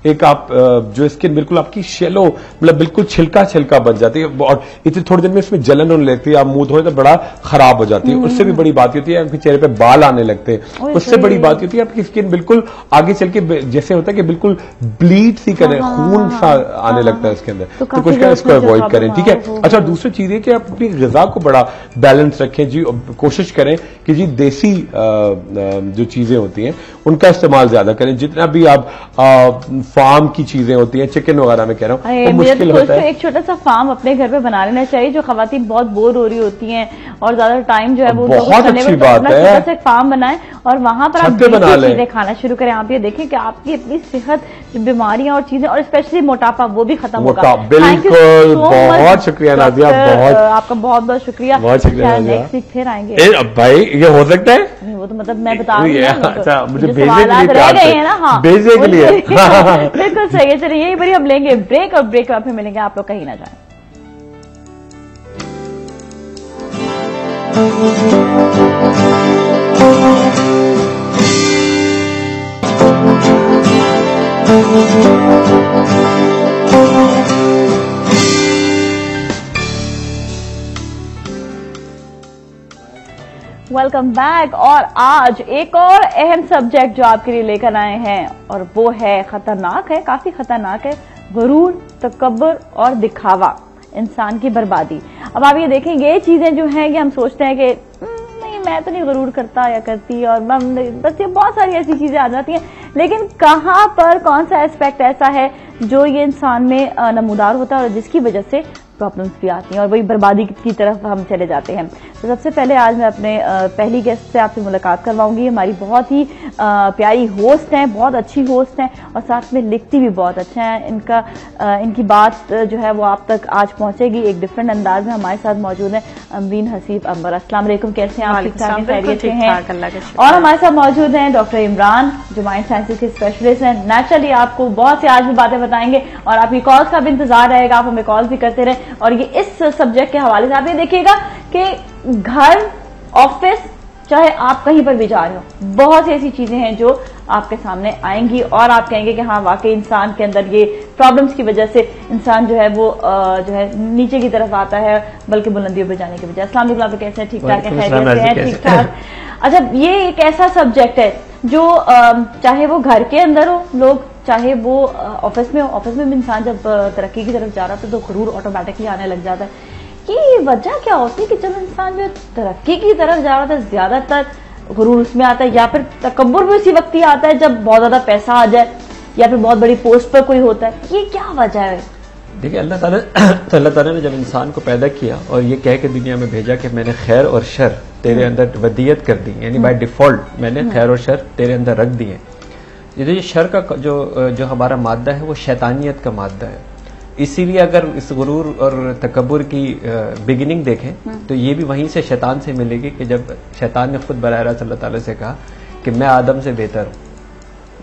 एक आप जो स्किन बिल्कुल आपकी शेलो मतलब बिल्कुल छिलका बन जाती है और इतने थोड़ी देर में इसमें जलन होने लगती है, आप मुंह धोए तो बड़ा खराब हो जाती है। उससे भी बड़ी बात होती है आपके चेहरे पे बाल आने लगते हैं, उससे बड़ी बात होती है आपकी स्किन बिल्कुल आगे चल के जैसे होता है कि बिल्कुल ब्लीड सी करे, खून सा आने लगता है उसके अंदर, तो कुछ करें इसको अवॉइड करें, ठीक है। अच्छा, दूसरी चीज है कि आप अपनी ग़िज़ा को बड़ा बैलेंस रखें जी, कोशिश करें कि जी देसी जो चीजें होती हैं उनका इस्तेमाल ज्यादा करें, जितना भी आप फार्म की चीजें होती हैं, चिकन वगैरह में कह रहा हूँ, वो मुश्किल होता है। एक छोटा सा फार्म अपने घर पे बना लेना चाहिए, जो खवातीन बहुत बोर हो रही होती हैं और ज्यादा टाइम जो है वो बहुत अच्छी बात है, छोटा सा फार्म बनाए और वहां पर आप चीजें खाना शुरू करें। आप ये देखें कि आपकी अपनी सेहत, बीमारियां और चीजें और स्पेशली मोटापा वो भी खत्म होगा। बिल्कुल, बहुत शुक्रिया नादिया, आपका बहुत बहुत शुक्रिया, नेक्स्ट वीक फिर आएंगे। भाई ये हो सकता है, वो तो मतलब मैं बता रही हूँ, अच्छा मुझे भेजने के लिए बिल्कुल सही है। चलिए यही बड़ी हम लेंगे ब्रेक और ब्रेक में फिर मिलेंगे, आप लोग कहीं ना जाएं। Welcome back. और आज एक और अहम सब्जेक्ट जो आपके लिए लेकर आए हैं और वो है खतरनाक है, काफी खतरनाक है, गुरूर, तकब्बुर और दिखावा, इंसान की बर्बादी। अब आप ये देखें, ये चीजें जो हैं कि हम सोचते हैं कि नहीं मैं तो नहीं गुरूर करता या करती, और बस ये बहुत सारी ऐसी चीजें आ जाती हैं, लेकिन कहां पर कौन सा एस्पेक्ट ऐसा है जो ये इंसान में नमूदार होता है और जिसकी वजह से प्रॉब्लम्स भी आती हैं और वही बर्बादी की तरफ हम चले जाते हैं। तो सबसे पहले आज मैं अपने पहली गेस्ट से आपसे मुलाकात करवाऊंगी। हमारी बहुत ही प्यारी होस्ट हैं, बहुत अच्छी होस्ट हैं और साथ में लिखती भी बहुत अच्छा है। इनकी बात जो है वो आप तक आज पहुंचेगी एक डिफरेंट अंदाज में। हमारे साथ मौजूद हैं अमरीन हसीब अंबर। अस्सलाम वालेकुम, कैसे हैं आप? ठीक-ठाक खैरियत से हैं? और हमारे साथ मौजूद हैं डॉक्टर इमरान, जो माइंड साइंसेज के स्पेशलिस्ट हैं। नेचुरली आपको बहुत से आज भी बातें बताएंगे और आपकी कॉल्स का भी इंतजार रहेगा, आप हमें कॉल भी करते रहे। और ये इस सब्जेक्ट के हवाले से आप ये देखिएगा कि घर, ऑफिस, चाहे आप कहीं पर भी जा रहे हो, बहुत सी ऐसी चीजें हैं जो आपके सामने आएंगी और आप कहेंगे कि हाँ वाकई इंसान के अंदर ये प्रॉब्लम्स की वजह से इंसान जो है वो जो है नीचे की तरफ आता है, बल्कि बुलंदियों पर जाने की वजह। अस्सलाम वालेकुम, आप कैसे हैं? ठीक ठाक है, खैरियत से हैं? ठीक ठाक। अच्छा, ये एक ऐसा सब्जेक्ट है जो चाहे वो घर के अंदर हो लोग, चाहे वो ऑफिस में हो, ऑफिस में भी इंसान जब तरक्की की तरफ जा रहा था तो गुरूर ऑटोमेटिकली आने लग जाता है। ये वजह क्या होती है कि जब इंसान जो तरक्की की तरफ जा रहा था ज्यादातर गुरूर उसमें आता है, या फिर तकब्बुर भी उसी वक्त ही आता है जब बहुत ज्यादा पैसा आ जाए या फिर बहुत बड़ी पोस्ट पर कोई होता है? ये क्या वजह है? देखिए अल्लाह ताला ने जब इंसान को पैदा किया और ये कह के दुनिया में भेजा कि मैंने खैर और शर तेरे अंदर वदियत कर दी, यानी बाय डिफॉल्ट मैंने खैर और शर तेरे अंदर रख दिए। ये शर का जो हमारा मादा है वो शैतानियत का मादा है। इसीलिए अगर इस गुरूर और तकब्बुर की बिगिनिंग देखें तो ये भी वहीं से शैतान से मिलेगी कि जब शैतान ने खुद बराह रास्त अल्लाह ताला से कहा कि मैं आदम से बेहतर हूँ,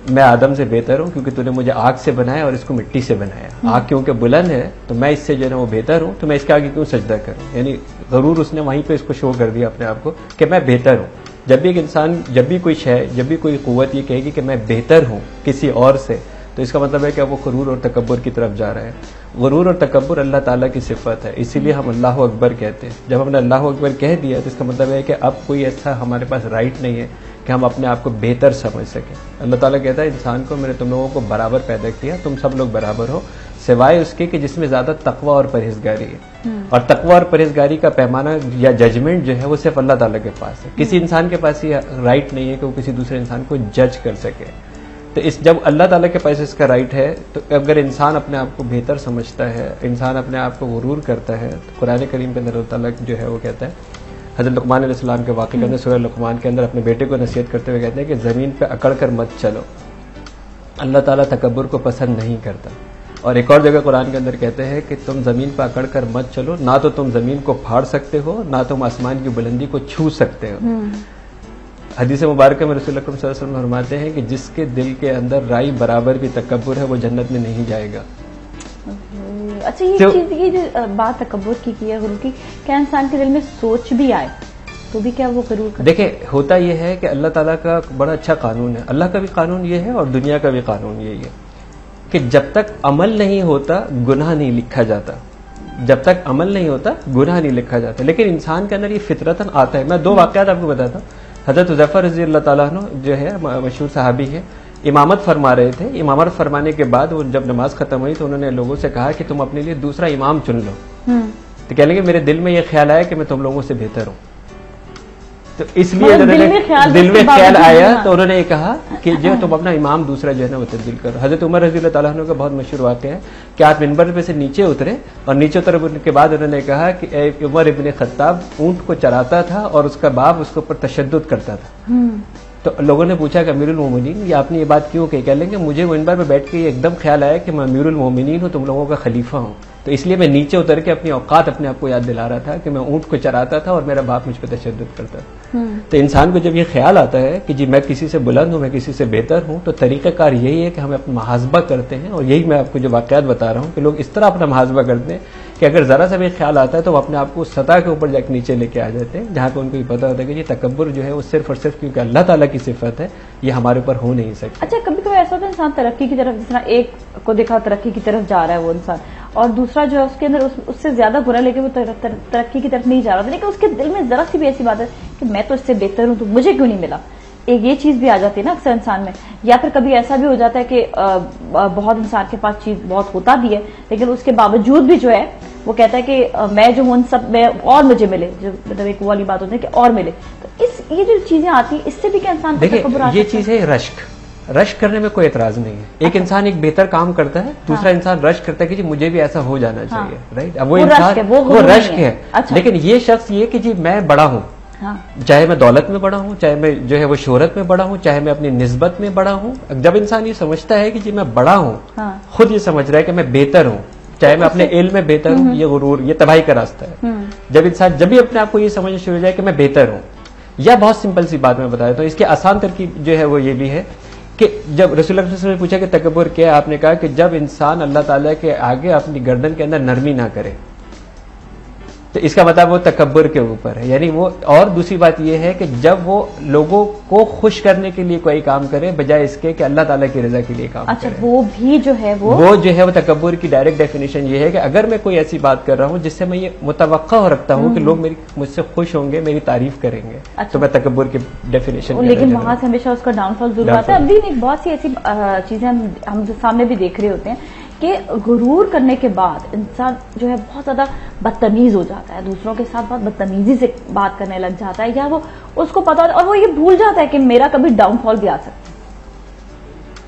मैं आदम से बेहतर हूँ क्योंकि तूने मुझे आग से बनाया और इसको मिट्टी से बनाया। आग क्योंकि बुलंद है तो मैं इससे जो है वो बेहतर हूँ, तो मैं इसके आगे क्यों सजदा करूँ। यानी गुरूर उसने वहीं पे इसको शो कर दिया अपने आप को कि मैं बेहतर हूँ। जब भी एक इंसान, जब भी कोई शय, जब भी कोई कुव्वत ये कहेगी कि मैं बेहतर हूँ किसी और से, तो इसका मतलब है कि वो गुरूर और तकब्बुर की तरफ जा रहा है। गुरूर और तकब्बुर अल्लाह ताला की सिफत है, इसीलिए हम अल्लाह अकबर कहते हैं। जब हमने अल्लाह अकबर कह दिया तो इसका मतलब है कि अब कोई ऐसा हमारे पास राइट नहीं है कि हम अपने आप को बेहतर समझ सकें। अल्लाह ताला कहता है इंसान को मैंने तुम लोगों को बराबर पैदा किया, तुम सब लोग बराबर हो सिवाय उसके कि जिसमें ज्यादा तकवा और परहेजगारी है। और तकवा और परहेजगारी का पैमाना या जजमेंट जो है वो सिर्फ अल्लाह ताला के पास है। किसी इंसान के पास ये राइट नहीं है कि वो किसी दूसरे इंसान को जज कर सके। तो जब अल्लाह ताला के पास इसका राइट है, तो अगर इंसान अपने आप को बेहतर समझता है, इंसान अपने आप को गुरूर करता है, तो कुरान करीम के अंदर अल्लाह ताला जो है वो कहता है, हज़रत लुक़मान अलैहिस्सलाम के वाक़े के अंदर सूरह लुक़मान के अंदर अपने बेटे को नसीहत करते हुए कहते हैं कि ज़मीन पे अकड़ कर मत चलो, अल्लाह ताला तकब्बुर को पसंद नहीं करता। और एक और जगह कुरान के अंदर कहते हैं कि तुम ज़मीन पर अकड़ कर मत चलो, ना तो तुम ज़मीन को फाड़ सकते हो, ना तुम आसमान की बुलंदी को छू सकते हो। हदीस मुबारक में रसूल अकरम सल्लल्लाहु अलैहि वसल्लम फरमाते हैं कि जिसके दिल के अंदर राई बराबर भी तकब्बुर है वो जन्नत में नहीं जाएगा। अच्छा, ये चीज, ये जो बात तकब्बुर की है, गुरूर की, क्या इंसान के दिल में सोच भी आए तो भी क्या वो गुरूर करता है? देखिए होता यह है कि अल्लाह ताला का बड़ा अच्छा कानून है, अल्लाह का भी कानून ये है और दुनिया का भी कानून यही है कि जब तक अमल नहीं होता गुनाह नहीं लिखा जाता। जब तक अमल नहीं होता गुनाह नहीं लिखा जाता, लेकिन इंसान के अंदर ये फितरतन आता है। मैं दो वाक़यात आपको बताता हूँ। हज़रत हुज़ैफ़ा रज़ी अल्लाह ताला अन्हु जो है मशहूर सहाबी है, इमामत फरमा रहे थे। इमामत फरमाने के बाद वो जब नमाज खत्म हुई तो उन्होंने लोगों से कहा कि तुम अपने लिए दूसरा इमाम चुन लो। तो कहने लगे मेरे दिल में ये ख्याल आया कि मैं तुम लोगों से बेहतर हूँ, तो इसलिए दिल में ख्याल आया तो उन्होंने कहा कि जो तुम अपना इमाम दूसरा जो है ना वो तब्दील करो। हज़रत उमर रज़ी अल्लाह ताला अन्हु का बहुत मशहूर वाक़या है कि आप मिंबर पे से नीचे उतरे और नीचे उतरने के बाद उन्होंने कहा कि उमर इब्ने खत्ताब ऊंट को चराता था और उसका बाप उसके ऊपर तशद्दुद करता था। तो लोगों ने पूछा कि अमीरुल मोमिनीन ये आपने ये बात क्यों कही? कह लेंगे मुझे मिंबर पे बैठ के एकदम ख्याल आया कि मैं अमीरुल मोमिनीन हूँ, तुम लोगों का खलीफा हूँ, तो इसलिए मैं नीचे उतर के अपनी औकात अपने आप को याद दिला रहा था कि मैं ऊंट को चराता था और मेरा बाप मुझ पर तशद्दुद करता था। तो इंसान को जब ये ख्याल आता है कि जी मैं किसी से बुलंद हूँ, मैं किसी से बेहतर हूँ, तो तरीक़ाकार यही है कि हम अपना मुहासबा करते हैं। और यही मैं आपको जो वाक़यात बता रहा हूँ कि लोग इस तरह अपना मुहासबा करते हैं कि अगर जरा सा भी ख्याल आता है तो वो अपने आप को सतह के ऊपर जाकर नीचे लेके आ जाते हैं, जहाँ पे उनको ये पता होता है कि ये तकब्बुर जो है वो सिर्फ और सिर्फ क्योंकि अल्लाह ताला की सिफत है, ये हमारे ऊपर हो नहीं सकती। अच्छा, कभी कभी ऐसा होता है इंसान तरक्की की तरफ, जिस तरह एक को देखा तरक्की की तरफ जा रहा है वो इंसान, और दूसरा जो है उसके अंदर उससे ज्यादा बुरा लेके वो तरक्की की तरफ नहीं जा रहा था, लेकिन उसके दिल में जरा सी भी ऐसी बात है कि मैं तो इससे बेहतर हूं तो मुझे क्यों नहीं मिला। एक ये चीज भी आ जाती है ना अक्सर इंसान में। या फिर कभी ऐसा भी हो जाता है कि बहुत इंसान के पास चीज बहुत होता भी है, लेकिन उसके बावजूद भी जो है वो कहता है कि मैं जो हूं सब में और मुझे मिले, जो मतलब एक वाली बात होती है कि और मिले। तो ये जो चीजें आती है इससे भी क्या इंसान देखिए ये चीज है रश्क करने में कोई एतराज नहीं है। एक इंसान एक बेहतर काम करता है, दूसरा इंसान रश्क करता है कि जी मुझे भी ऐसा हो जाना चाहिए, राइट। अब वो इंसान वो रश्क है। लेकिन ये शख्स ये कि जी मैं बड़ा हूँ, चाहे मैं दौलत में बड़ा हूँ, चाहे मैं जो है वो शोहरत में बड़ा हूँ, चाहे मैं अपनी निस्बत में बड़ा हूँ। जब इंसान ये समझता है कि जी मैं बड़ा हूँ, खुद ये समझ रहा है कि मैं बेहतर हूँ, चाहे मैं अपने इल्म में बेहतर हूँ, ये गुरूर, ये तबाही का रास्ता है। जब इंसान जब भी अपने आप को ये समझना शुरू हो जाए कि मैं बेहतर हूँ, या बहुत सिंपल सी बात मैं बता देता हूँ, इसकी आसान तरकीब जो है वो ये भी है कि जब रसूल अल्लाह ने पूछा कि तकब्बुर क्या है, आपने कहा कि जब इंसान अल्लाह ताला के आगे अपनी गर्दन के अंदर नरमी ना करे, तो इसका मतलब वो तकब्बुर के ऊपर है। यानी वो, और दूसरी बात ये है कि जब वो लोगों को खुश करने के लिए कोई काम करे बजाय इसके कि अल्लाह ताला की रजा के लिए काम करे। वो भी जो है वो तकब्बुर की डायरेक्ट डेफिनेशन ये है कि अगर मैं कोई ऐसी बात कर रहा हूँ जिससे मैं ये मुतवक्का रखता हूँ कि लोग मुझसे खुश होंगे, मेरी तारीफ करेंगे, तो मैं तकब्बुर की डेफिनेशन। लेकिन वहां से हमेशा उसका डाउनफॉल जरूर आता है। अभी बहुत सी ऐसी चीजें हम सामने भी देख रहे होते हैं कि गुरूर करने के बाद इंसान जो है बहुत ज्यादा बदतमीज हो जाता है, दूसरों के साथ बहुत बदतमीजी से बात करने लग जाता है, या वो उसको पता होता है और वो ये भूल जाता है कि मेरा कभी डाउनफॉल भी आ सकता है।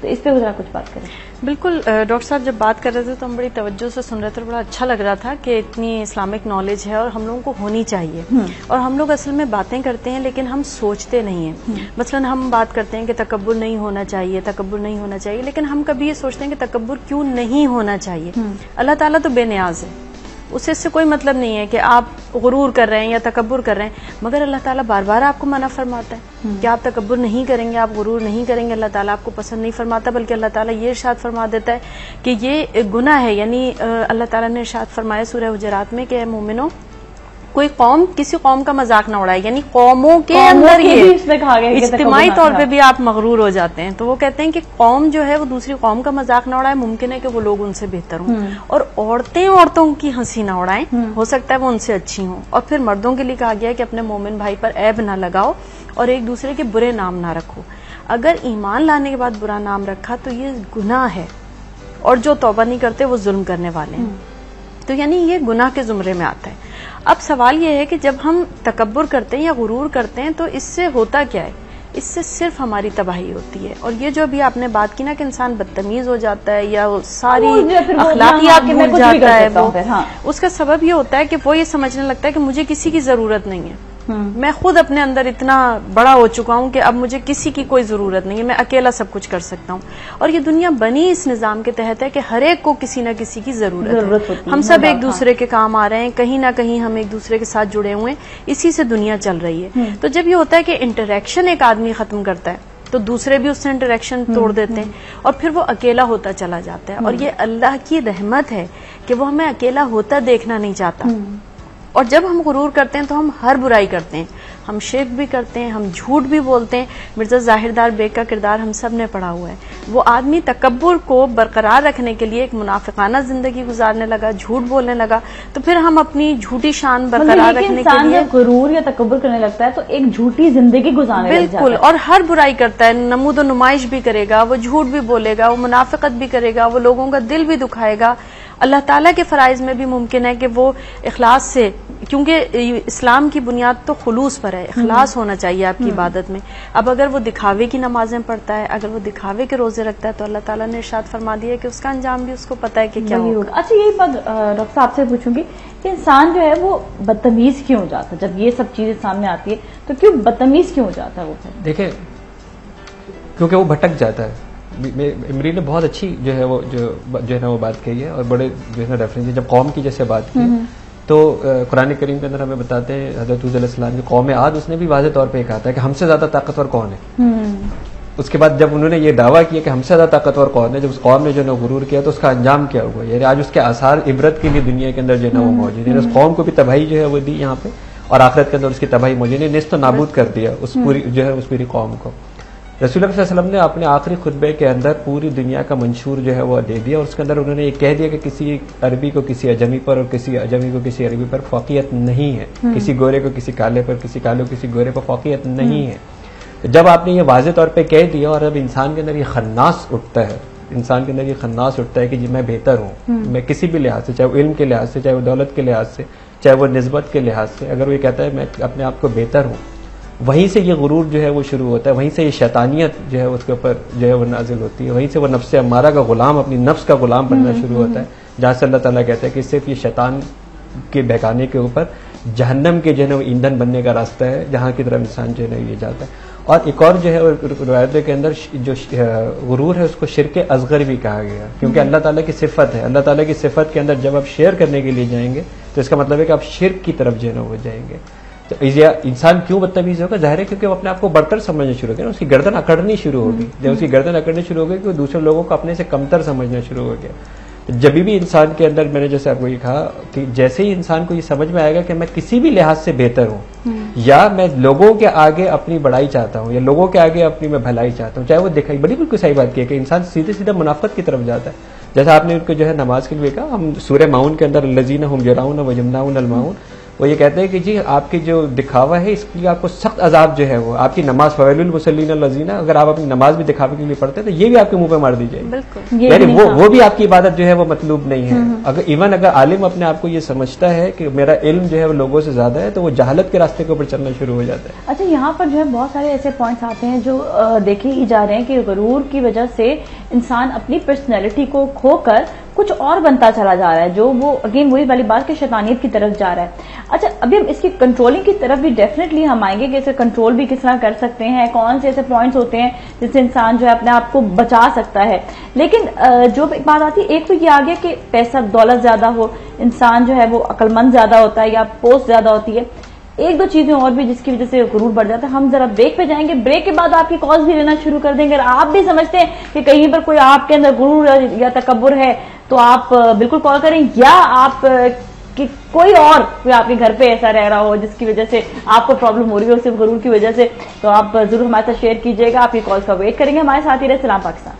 तो इस पे जरा कुछ बात करें। बिल्कुल डॉक्टर साहब जब बात कर रहे थे तो हम बड़ी तवज्जो से सुन रहे थे, बड़ा अच्छा लग रहा था कि इतनी इस्लामिक नॉलेज है और हम लोगों को होनी चाहिए। और हम लोग असल में बातें करते हैं लेकिन हम सोचते नहीं हैं। मसलन हम बात करते हैं कि तकब्बुर नहीं होना चाहिए, तकब्बुर नहीं होना चाहिए, लेकिन हम कभी ये सोचते हैं कि तकब्बुर क्यों नहीं होना चाहिए। अल्लाह ताला तो बेनियाज है, उससे इससे कोई मतलब नहीं है कि आप गुरूर कर रहे हैं या तकब्बुर कर रहे हैं, मगर अल्लाह ताला बार बार आपको मना फरमाता है कि आप तकब्बुर नहीं करेंगे, आप गुरूर नहीं करेंगे। अल्लाह ताला आपको पसंद नहीं फरमाता, बल्कि अल्लाह ताला ये इरशाद फरमा देता है कि ये गुनाह है। यानी अल्लाह ताला ने इरशाद फरमाया सूरह हुजरात में कि मोमिनो, कोई कौम किसी कौम का मजाक ना उड़ाए, यानी कौमों के अंदर ये इज्तिमाई तौर पे भी आप मगरूर हो जाते हैं। तो वो कहते हैं कि कौम जो है वो दूसरी कौम का मजाक ना उड़ाए, मुमकिन है कि वो लोग उनसे बेहतर हों, और औरतें औरतों की हंसी ना उड़ाएं, हो सकता है वो उनसे अच्छी हों। और फिर मर्दों के लिए कहा गया है कि अपने मोमिन भाई पर ऐब ना लगाओ और एक दूसरे के बुरे नाम ना रखो। अगर ईमान लाने के बाद बुरा नाम रखा तो ये गुनाह है, और जो तौबा नहीं करते वो जुल्म करने वाले हैं। तो यानी ये गुनाह के जुमरे में आता है। अब सवाल ये है कि जब हम तकब्बुर करते हैं या गुरूर करते हैं तो इससे होता क्या है? इससे सिर्फ हमारी तबाही होती है। और ये जो अभी आपने बात की ना कि इंसान बदतमीज हो जाता है या वो सारी अखलाकियात भूल जाता है, वो उसका सबब ये होता है कि वो ये समझने लगता है कि मुझे किसी की जरूरत नहीं है, मैं खुद अपने अंदर इतना बड़ा हो चुका हूं कि अब मुझे किसी की कोई जरूरत नहीं है, मैं अकेला सब कुछ कर सकता हूं। और ये दुनिया बनी इस निजाम के तहत है कि हर एक को किसी न किसी की जरूरत है। हम सब एक दूसरे के काम आ रहे हैं, कहीं ना कहीं हम एक दूसरे के साथ जुड़े हुए हैं, इसी से दुनिया चल रही है। तो जब ये होता है कि इंटरेक्शन एक आदमी खत्म करता है तो दूसरे भी उससे इंटरेक्शन तोड़ देते हैं और फिर वो अकेला होता चला जाता है। और ये अल्लाह की रहमत है कि वो हमें अकेला होता देखना नहीं चाहता। और जब हम गुरूर करते हैं तो हम हर बुराई करते हैं, हम शिर्क भी करते हैं, हम झूठ भी बोलते हैं। मिर्जा जाहिरदार बेग का किरदार हम सब ने पढ़ा हुआ है। वो आदमी तकब्बुर को बरकरार रखने के लिए एक मुनाफिकाना जिंदगी गुजारने लगा, झूठ बोलने लगा, तो फिर हम अपनी झूठी शान बरकरार रखने के लिए गुरूर या तकब्बुर करने लगता है तो एक झूठी जिंदगी गुजारने लग जाता है। बिल्कुल, और हर बुराई करता है, नमूद नुमाइश भी करेगा, वो झूठ भी बोलेगा, वो मुनाफिकत भी करेगा, वो लोगों का दिल भी दुखाएगा। अल्लाह ताला के फराइज में भी मुमकिन है कि वो इखलास से, क्योंकि इस्लाम की बुनियाद तो खुलूस पर है, इखलास होना चाहिए आपकी इबादत में। अब अगर वो दिखावे की नमाजें पढ़ता है, अगर वो दिखावे के रोजे रखता है तो अल्लाह ताला ने इरशाद फरमा दिया कि उसका अंजाम भी उसको पता है कि क्या होगा। अच्छा, यही बात डॉक्टर साहब से पूछूंगी कि इंसान जो है वो बदतमीज क्यों हो जाता है? जब ये सब चीजें सामने आती है तो क्यों बदतमीज क्यों हो जाता है? वो देखिए, क्योंकि वो भटक जाता है। इमरी ने बहुत अच्छी जो है ना वो बात कही है, और बड़े जो है ना रेफरेंस, जब कौम की जैसे बात की तो कुरान करीम के अंदर हमें बताते हैं हज़रत हूद अलैहिस्सलाम की कौम आद, उसने भी वाज़ेह तौर पे कहा था कि हमसे ज्यादा ताकतवर कौन है। उसके बाद जब उन्होंने ये दावा किया कि हमसे ज्यादा ताकतवर कौन है, जब उस कौम ने जो है गुरूर किया तो उसका अंजाम क्या हुआ? यानी आज उसके आसार इबरत के लिए दुनिया के अंदर जो है ना वो मौजूद है। उस कौम को भी तबाही जो है वो दी यहाँ पे, और आखिरत के अंदर उसकी तबाही मौजूद है, निस्त नाबूद कर दिया उस पूरी जो है उस पूरी कौम को। रसूल सल्लल्लाहु अलैहि वसल्लम ने अपने आखिरी खुतबे के अंदर पूरी दुनिया का मंशूर जो है वो दे दिया, और उसके अंदर उन्होंने ये कह दिया कि किसी अरबी को किसी अजमी पर और किसी अजमी को किसी अरबी पर फौकियत नहीं है, किसी गोरे को किसी काले पर, किसी काले को किसी गोरे पर फौकियत नहीं है। जब आपने ये वाज़ेह तौर पे कह दिया और अब इंसान के अंदर ये खन्नास उठता है, इंसान के अंदर ये खन्नास उठता है कि जी मैं बेहतर हूँ, मैं किसी भी लिहाज से, चाहे वो इल्म के लिहाज से, चाहे वो दौलत के लिहाज से, चाहे वो निस्बत के लिहाज से, अगर वो ये कहता है मैं अपने आप को बेहतर हूँ, वहीं से ये गुरूर जो है वो शुरू होता है, वहीं से ये शैतानियत जो है उसके ऊपर जो है वो नाजिल होती है, वहीं से वो नफ्स अम्मारा का गुलाम, अपनी नफ्स का गुलाम बनना शुरू होता है, जहाँ से अल्लाह ताला कहता है कि सिर्फ ये शैतान के बहकाने के ऊपर जहन्नम के जो है वो ईंधन बनने का रास्ता है, जहाँ की तरफ इंसान जो है ये जाता है। और एक और जो है रिवायत के अंदर जो गुरूर है उसको शिर्क असगर भी कहा गया, क्योंकि अल्लाह ताला की सिफत है। अल्लाह ताला की सिफत के अंदर जब आप शेयर करने के लिए जाएंगे तो इसका मतलब है कि आप शिर्क की तरफ जो है वो जाएंगे। तो इंसान क्यों बदतमीज होगा? जाहिर है क्योंकि वो अपने आप को बढ़तर समझना शुरू हो गया, उसकी गर्दन अकड़नी शुरू होगी। जब उसकी गर्दन अकड़नी शुरू हो गई कि वो दूसरे लोगों को अपने से कमतर समझना शुरू हो गया। जब भी इंसान के अंदर, मैंने जैसे आपको ये कहा कि जैसे ही इंसान को ये समझ में आएगा कि मैं किसी भी लिहाज से बेहतर हूँ, या मैं लोगों के आगे अपनी बड़ाई चाहता हूँ, या लोगों के आगे अपनी मैं भलाई चाहता हूँ, चाहे वो दिखाई, बड़ी बिल्कुल सही बात की है कि इंसान सीधे सीधे मुनाफत की तरफ जाता है। जैसा आपने उनको जो है नमाज के लिए कहा, हम सूरह माउन के अंदर लजीना हम जराउन व जमनाउन अलमाउन, वो ये कहते हैं कि जी आपकी जो दिखावा है इसके लिए आपको सख्त अजाब जो है वो आपकी नमाज फवैलुल मुसल्लीन लजीना, अगर आप अपनी नमाज भी दिखावे के लिए पढ़ते हैं तो ये भी आपके मुंह पे मार दी जाएगी। बिल्कुल, यानी वो भी आपकी इबादत जो है वो मतलूब नहीं है। अगर आलिम अपने आप को ये समझता है कि मेरा इल्म जो है वो लोगों से ज्यादा है तो वो जहालत के रास्ते के ऊपर चलना शुरू हो जाता है। अच्छा, यहाँ पर जो है बहुत सारे ऐसे पॉइंट्स आते हैं जो देखे ही जा रहे हैं कि गुरूर की वजह से इंसान अपनी पर्सनैलिटी को खोकर कुछ और बनता चला जा रहा है, जो वो अगेन वही वाली बात कि शैतानियत की तरफ जा रहा है। अच्छा, अभी हम इसकी कंट्रोलिंग की तरफ भी डेफिनेटली हम आएंगे कि इसे कंट्रोल भी किस तरह कर सकते हैं, कौन से ऐसे पॉइंट्स होते हैं जिससे इंसान जो है अपने आप को बचा सकता है। लेकिन जो एक बात आती है, एक तो ये आ गया कि पैसा दौलत ज्यादा हो, इंसान जो है वो अक्लमंद ज्यादा होता है या पोस्ट ज्यादा होती है, एक दो चीजें और भी जिसकी वजह से गुरूर बढ़ जाता है। हम जरा ब्रेक पे जाएंगे, ब्रेक के बाद आपकी कॉल्स भी लेना शुरू कर देंगे। अगर आप भी समझते हैं कि कहीं पर कोई आपके अंदर गुरूर या तकब्बुर है तो आप बिल्कुल कॉल करें, या आप कि कोई आपके घर पे ऐसा रह रहा हो जिसकी वजह से आपको प्रॉब्लम हो रही हो सिर्फ गुरूर की वजह से, तो आप जरूर हमारे साथ शेयर कीजिएगा। आपकी कॉल्स का वेट करेंगे। हमारे साथ ही रहे सलाम पाकिस्तान।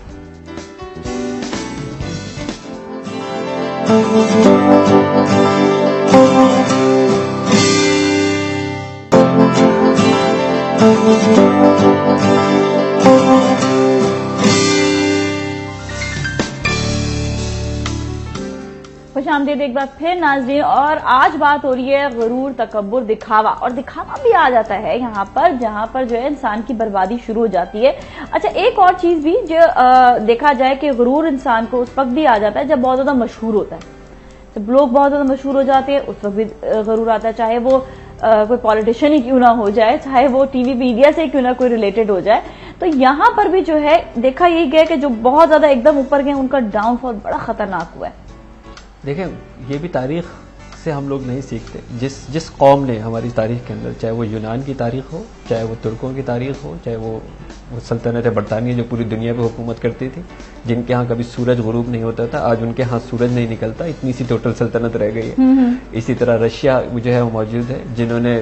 खुशामदीद एक बार फिर नाज़रीन, और आज बात हो रही है गुरूर, तकब्बुर, दिखावा। और दिखावा भी आ जाता है यहाँ पर जहाँ पर जो है इंसान की बर्बादी शुरू हो जाती है। अच्छा, एक और चीज भी जो देखा जाए कि गुरूर इंसान को उस वक्त भी आ जाता है जब बहुत ज्यादा मशहूर होता है। जब लोग बहुत ज्यादा मशहूर हो जाते हैं उस वक्त भी गुरूर आता है, चाहे वो कोई पॉलिटिशियन ही क्यों ना हो जाए, चाहे वो टीवी मीडिया से क्यों ना कोई रिलेटेड हो जाए। तो यहाँ पर भी जो है देखा यही गया कि जो बहुत ज्यादा एकदम ऊपर गए उनका डाउनफॉल बड़ा खतरनाक हुआ है। देखें, ये भी तारीख से हम लोग नहीं सीखते। जिस कौम ने हमारी तारीख के अंदर, चाहे वो यूनान की तारीख हो, चाहे वो तुर्कों की तारीख हो, चाहे वो सल्तनत बरतानिया जो पूरी दुनिया पे हुकूमत करती थी, जिनके यहाँ कभी सूरज गुरूब नहीं होता था, आज उनके यहाँ सूरज नहीं निकलता, इतनी सी टोटल सल्तनत रह गई है। इसी तरह रशिया जो है वो मौजूद है, जिन्होंने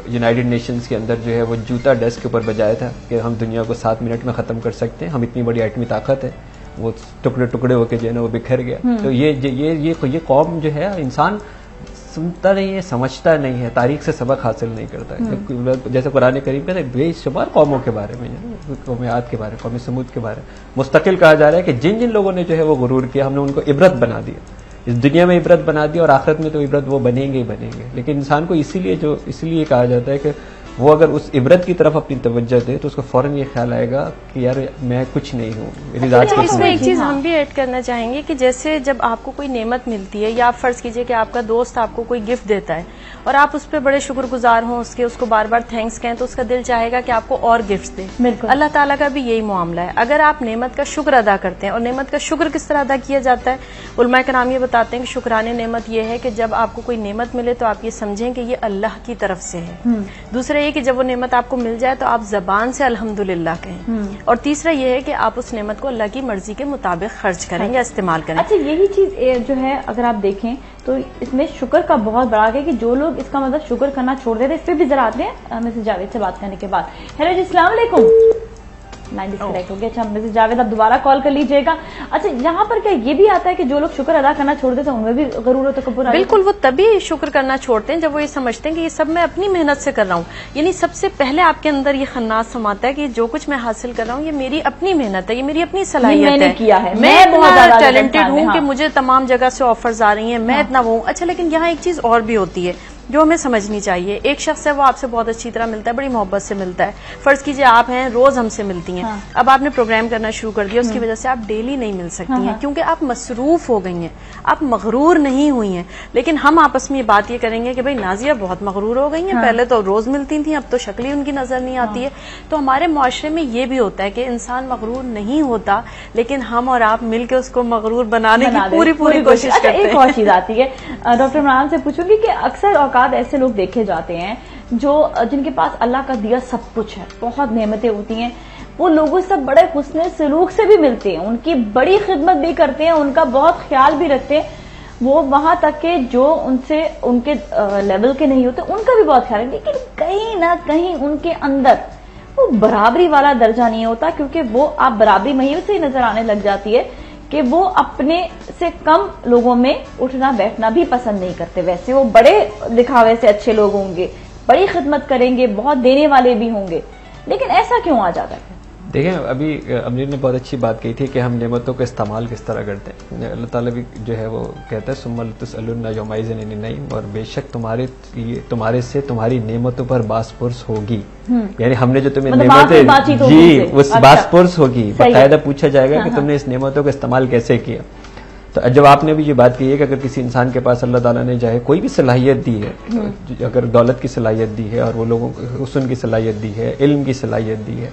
यूनाइटेड नेशंस के अंदर जो है वो जूता डेस्क के ऊपर बजाया था कि हम दुनिया को 7 मिनट में खत्म कर सकते हैं, हम इतनी बड़ी एटमी ताकत है। वो टुकड़े टुकड़े होके जो है ना वो बिखर गया। तो ये कौम जो है, इंसान सुनता नहीं है, समझता नहीं है, तारीख से सबक हासिल नहीं करता है। जैसे कुरान करीम कहते हैं बेशुमार कौमों के बारे में, कौम आद के बारे में, कौम समूद के बारे में मुस्तकिल कहा जा रहा है कि जिन जिन लोगों ने जो है वो गुरूर किया, हमने उनको इबरत बना दिया। इस दुनिया में इबरत बना दिया और आखिरत में तो इबरत वो बनेंगे ही बनेंगे। लेकिन इंसान को इसीलिए कहा जाता है कि वो अगर उस इबरत की तरफ अपनी तवज्जो दे तो उसको फौरन ये ख्याल आएगा कि यार मैं कुछ नहीं हूँ, मेरी जात की। इसमें एक चीज हम भी ऐड करना चाहेंगे कि जैसे जब आपको कोई नेमत मिलती है, या आप फर्ज कीजिए कि आपका दोस्त आपको कोई गिफ्ट देता है और आप उस पर बड़े शुक्रगुजार हों, उसको बार बार थैंक्स कहें, तो उसका दिल चाहेगा कि आपको और गिफ्ट्स दे। अल्लाह ताला का भी यही मामला है। अगर आप नेमत का शुक्र अदा करते हैं, और नेमत का शुक्र किस तरह अदा किया जाता है, उलमा कराम ये बताते हैं कि शुक्राने नेमत ये है कि जब आपको कोई नेमत मिले तो आप ये समझें कि ये अल्लाह की तरफ से है। दूसरा ये कि जब वो नेमत आपको मिल जाए तो आप जबान से अल्हम्दुलिल्लाह कहें। और तीसरा ये है कि आप उस नेमत को अल्लाह की मर्जी के मुताबिक खर्च करें या इस्तेमाल करें। अच्छा, यही चीज जो है अगर आप देखें तो इसमें शुक्र का बहुत बड़ा है कि जो लोग इसका मतलब शुक्र करना छोड़ देते हैं। इस पर भी जरा आते हैं मिसेस जावेद से बात करने के बाद। हेलो जी, अस्सलाम वालेकुम। लाइन डिस्कनेक्ट हो गया। अच्छा मिसेस जावेद, आप दोबारा कॉल कर लीजिएगा। अच्छा, यहाँ पर क्या ये भी आता है कि जो लोग शुक्र अदा करना छोड़ देते हैं उनमें भी गुरूर और तकब्बुर? बिल्कुल, वो तभी शुक्र करना छोड़ते हैं जब वो ये समझते हैं कि ये सब मैं अपनी मेहनत से कर रहा हूँ। यानी सबसे पहले आपके अंदर ये खन्नास समाता है कि जो कुछ मैं हासिल कर रहा हूँ ये मेरी अपनी मेहनत है, ये मेरी अपनी सलाहियत है, किया है, मैं बहुत ज्यादा टैलेंटेड हूँ कि मुझे तमाम जगह से ऑफर्स आ रही हैं, मैं इतना वो हूँ। अच्छा, लेकिन यहाँ एक चीज और भी होती है जो हमें समझनी चाहिए। एक शख्स है वो आपसे बहुत अच्छी तरह मिलता है, बड़ी मोहब्बत से मिलता है। फर्ज कीजिए आप हैं, रोज हमसे मिलती हैं। अब आपने प्रोग्राम करना शुरू कर दिया, उसकी वजह से आप डेली नहीं मिल सकती हैं क्योंकि आप मसरूफ हो गई हैं, आप मगरूर नहीं हुई हैं। लेकिन हम आपस में ये बात ये करेंगे कि भाई नाजिया बहुत मगरूर हो गई हैं, पहले तो रोज मिलती थी, अब तो शक्ल ही उनकी नजर नहीं आती है। तो हमारे मुआशरे में ये भी होता है कि इंसान मगरूर नहीं होता, लेकिन हम और आप मिलकर उसको मगरूर बनाने की पूरी कोशिश करते हैं। एक और चीज आती है, डॉक्टर इमरान से पूछूंगी कि अक्सर औकात ऐसे लोग देखे जाते हैं जो जिनके पास अल्लाह का दिया सब कुछ है, बहुत नेमतें होती हैं, वो लोगों से बड़े हुस्न सलूक से भी मिलते हैं, उनकी बड़ी खिदमत भी करते हैं, उनका बहुत ख्याल भी रखते हैं, वो वहां तक के जो उनसे उनके लेवल के नहीं होते उनका भी बहुत ख्याल है। लेकिन कहीं ना कहीं उनके अंदर वो बराबरी वाला दर्जा नहीं होता, क्योंकि वो आप बराबरी वहीं से ही नजर आने लग जाती है कि वो अपने से कम लोगों में उठना बैठना भी पसंद नहीं करते। वैसे वो बड़े दिखावे से अच्छे लोग होंगे, बड़ी खिदमत करेंगे, बहुत देने वाले भी होंगे, लेकिन ऐसा क्यों आ जाता है? देखें, अभी अमीर ने बहुत अच्छी बात कही थी कि हम नेमतों का इस्तेमाल किस तरह करते हैं। अल्लाह ताला भी जो है वो कहता है सुम्मल तुसअलुन्ना यौमइज़िन अनिन नईम, और बेशक तुम्हारे से तुम्हारी नेमतों पर बासपुरस होगी। यानी हमने जो तुम्हें नेमतें जी उस बासपुरस होगी, बाकायदा पूछा जाएगा कि तुमने इस नेमतों का इस्तेमाल कैसे किया। तो जब आपने भी ये बात कही है कि अगर किसी इंसान के पास अल्लाह ताला ने चाहे कोई भी सलाहियत दी है, अगर दौलत की सलाहियत दी है और वो लोगों को हुस्न की सलाहियत दी है, इल्म की सलाहियत दी है,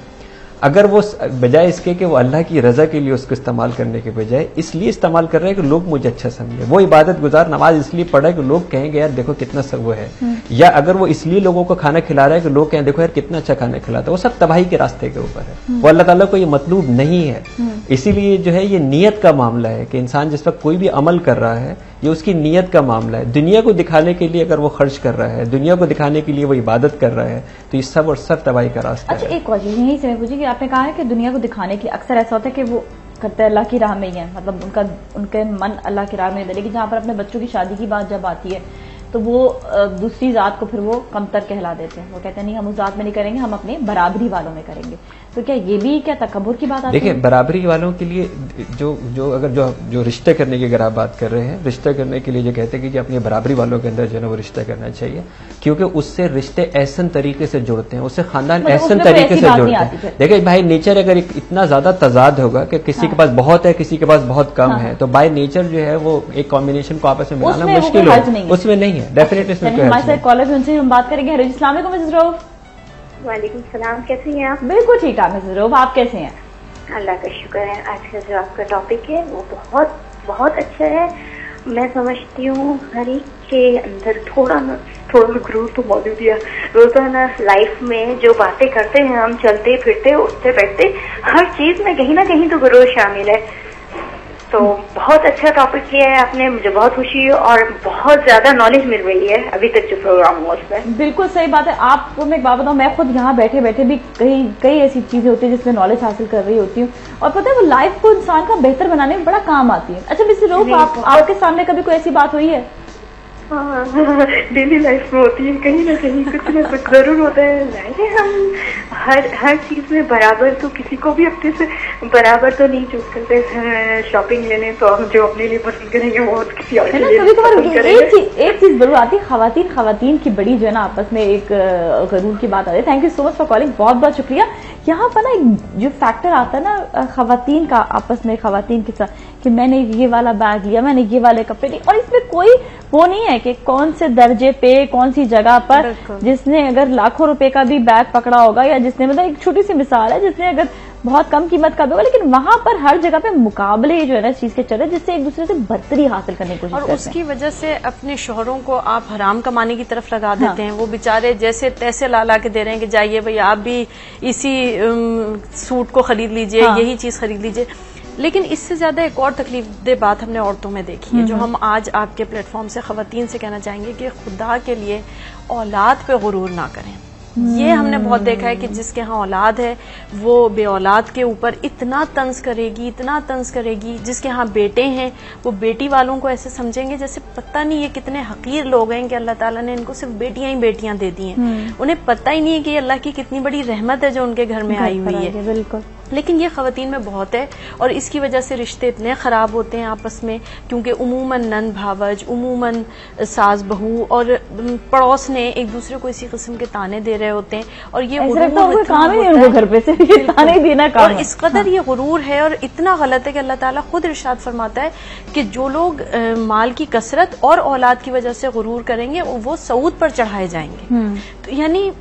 अगर वो बजाय इसके कि वो अल्लाह की रजा के लिए उसको इस्तेमाल करने के बजाय इसलिए इस्तेमाल कर रहे हैं कि लोग मुझे अच्छा समझे, वो इबादत गुजार नमाज इसलिए पढ़ा है कि लोग कहेंगे यार देखो कितना सब वो है, या अगर वो इसलिए लोगों को खाना खिला रहा है कि लोग कहें देखो यार कितना अच्छा खाना खिलाता है, वो सब तबाही के रास्ते के ऊपर है। वो अल्लाह ताला को ये मतलूब नहीं है। इसीलिए जो है ये नीयत का मामला है कि इंसान जिस वक्त कोई भी अमल कर रहा है ये उसकी नीयत का मामला है। दुनिया को दिखाने के लिए अगर वो खर्च कर रहा है, दुनिया को दिखाने के लिए वो इबादत कर रहा है, तो ये सब और सब तबाही का रास्ता है। अच्छा, एक और चीज यही से मैं पूछी कि आपने कहा है कि दुनिया को दिखाने के लिए अक्सर ऐसा होता है कि वो करते अल्लाह की राह में ही है, मतलब उनके मन अल्लाह की राह में है, लेकिन जहाँ पर अपने बच्चों की शादी की बात जब आती है तो वो दूसरी जात को फिर वो कमतर कहला देते हैं। वो कहते हैं नहीं हम उस जात में नहीं करेंगे, हम अपने बराबरी वालों में करेंगे। तो क्या ये भी क्या तकब्बुर की बात आती है? देखिए, बराबरी वालों के लिए जो रिश्ते करने की अगर आप बात कर रहे हैं, रिश्ते करने के लिए जो कहते हैं कि अपनी बराबरी वालों के अंदर जो है वो रिश्ते करना चाहिए, क्योंकि उससे रिश्ते ऐसन तरीके से जुड़ते हैं, उससे खानदान ऐसन तरीके से जुड़ते हैं। देखिए भाई, नेचर अगर इतना ज्यादा तजाद होगा कि किसी के पास बहुत है, किसी के पास बहुत कम है, तो बाय नेचर जो है वो एक कॉम्बिनेशन को आपस में मिलाना मुश्किल है, उसमें नहीं है। डेफिनेटली हमारे साथ कॉलर भी, उनसे हम बात करेंगे। अस्सलाम वालेकुम मिसेस रऊफ। वालेकुम सलाम, कैसी हैं आप? बिल्कुल ठीक ठाक मिसेस रऊफ, आप कैसे हैं? अल्लाह का शुक्र है। आज का जो आपका टॉपिक है वो बहुत बहुत अच्छा है। मैं समझती हूँ हर एक के अंदर थोड़ा गुरूर तो मौजूद है। रोजाना लाइफ में जो बातें करते हैं हम, चलते फिरते उठते बैठते, हर चीज में कहीं ना कहीं तो गुरूर शामिल है। तो बहुत अच्छा टॉपिक किया है आपने, मुझे बहुत खुशी है और बहुत ज्यादा नॉलेज मिल रही है अभी तक जो प्रोग्राम हुआ उसमें। बिल्कुल सही बात है। आपको मैं एक बात बताऊं, मैं खुद यहाँ बैठे बैठे भी कई ऐसी चीजें होती है जिसमें नॉलेज हासिल कर रही होती हूँ, और पता है वो लाइफ को इंसान का बेहतर बनाने में बड़ा काम आती है। अच्छा मिसेस रऊफ, आपके सामने कभी कोई ऐसी बात हुई है? डेली लाइफ में होती है, कहीं ना कहीं कुछ ना कुछ जरूर होता है। हम हर चीज में बराबर, तो किसी को भी अपने से बराबर तो नहीं चूज करते। शॉपिंग लेने तो हम जो अपने लिए पसंद करेंगे वो किसी और के लिए पसंद करेंगे। एक चीज जरूर आती है, खवातीन की बड़ी जो है ना आपस में एक गरूर की बात आती है। Thank you so much for calling, बहुत बहुत शुक्रिया। यहाँ पर ना एक जो फैक्टर आता है ना खवातीन का, आपस में खवातीन के साथ, कि मैंने ये वाला बैग लिया, मैंने ये वाले कपड़े लिए, और इसमें कोई वो नहीं है कि कौन से दर्जे पे कौन सी जगह पर जिसने अगर लाखों रुपए का भी बैग पकड़ा होगा, या जिसने, मतलब एक छोटी सी मिसाल है, जिसने अगर बहुत कम कीमत का भी होगा, लेकिन वहां पर हर जगह पे मुकाबले जो है ना चीज के चले, जिससे एक दूसरे से बर्तरी हासिल करने की कोशिश करते हैं। और उसकी वजह से अपने शोहरों को आप हराम कमाने की तरफ लगा देते हैं। वो बेचारे जैसे तैसे ला के दे रहे हैं कि जाइए भाई आप भी इसी सूट को खरीद लीजिए, यही चीज खरीद लीजिए। लेकिन इससे ज्यादा एक और तकलीफदेह बात हमने औरतों में देखी है, जो हम आज आपके प्लेटफॉर्म से खवातीन से कहना चाहेंगे कि खुदा के लिए औलाद पे गुरूर ना करें। ये हमने बहुत देखा है कि जिसके यहाँ औलाद है वो बे औलाद के ऊपर इतना तंज करेगी। जिसके यहाँ बेटे हैं वो बेटी वालों को ऐसे समझेंगे जैसे पता नहीं ये कितने हकीर लोग हैं कि अल्लाह ताला ने इनको सिर्फ बेटियां ही बेटियां दे दी हैं। उन्हें पता ही नहीं है कि अल्लाह की कितनी बड़ी रहमत है जो उनके घर में आई हुई है। बिल्कुल। लेकिन ये खवातीन में बहुत है, और इसकी वजह से रिश्ते इतने खराब होते हैं आपस में, क्योंकि उमूमन नंद भावज, उमूमन सास बहू और पड़ोस ने एक दूसरे को इसी किस्म के ताने दे रहे होते हैं, और ये गुरूर काम ही उनको घर पे से ताने देना काम, और इस कदर ये गुरूर है और इतना गलत है कि अल्लाह ताला खुद इरशाद फरमाता है कि जो लोग माल की कसरत और औलाद की वजह से गुरूर करेंगे वो सऊद पर चढ़ाए जाएंगे। तो यानी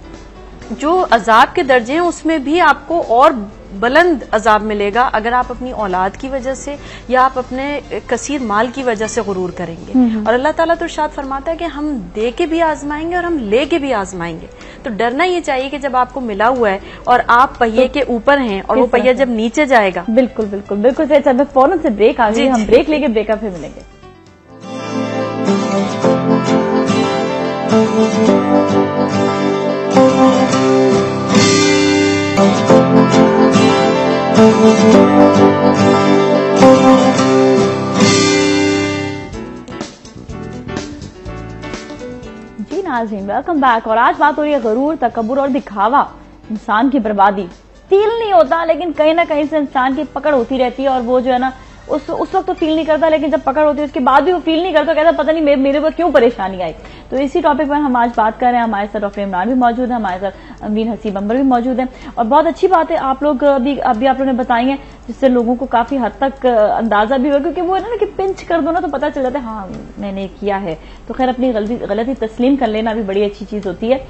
जो अजाब के दर्जे हैं उसमें भी आपको और बुलंद अजाब मिलेगा अगर आप अपनी औलाद की वजह से या आप अपने कसीर माल की वजह से गुरूर करेंगे। और अल्लाह ताला तो इरशाद फरमाता है कि हम दे के भी आजमाएंगे और हम ले के भी आजमाएंगे। तो डरना ये चाहिए कि जब आपको मिला हुआ है और आप पहिए के ऊपर हैं और वो पहिया जब नीचे जाएगा। बिल्कुल बिल्कुल बिल्कुल सही। अच्छा, फौरन से ब्रेक आ गई, हम ब्रेक लेके ब्रेकअप फिर मिलेंगे। नाज़रीन, वेलकम बैक। और आज बात हो रही है गुरूर, तकब्बुर और दिखावा, इंसान की बर्बादी। फील नहीं होता लेकिन कहीं ना कहीं से इंसान की पकड़ होती रहती है, और वो जो है ना उस वक्त तो फील नहीं करता, लेकिन जब पकड़ होती है उसके बाद भी वो फील नहीं करता, कहता पता नहीं मेरे ऊपर क्यों परेशानी आई। तो इसी टॉपिक पर हम आज बात कर रहे हैं। हमारे साथ डॉक्टर इमरान भी मौजूद है, हमारे साथ अमीन हसीब अंबर भी मौजूद है। और बहुत अच्छी बात है आप लोग अभी आप लोगों ने बताई है, जिससे लोगों को काफी हद तक अंदाजा भी हुआ, क्योंकि वो है ना कि पिंच कर दो ना तो पता चल जाता है हाँ मैंने किया है। तो खैर अपनी गलती तस्लीम कर लेना भी बड़ी अच्छी चीज होती है।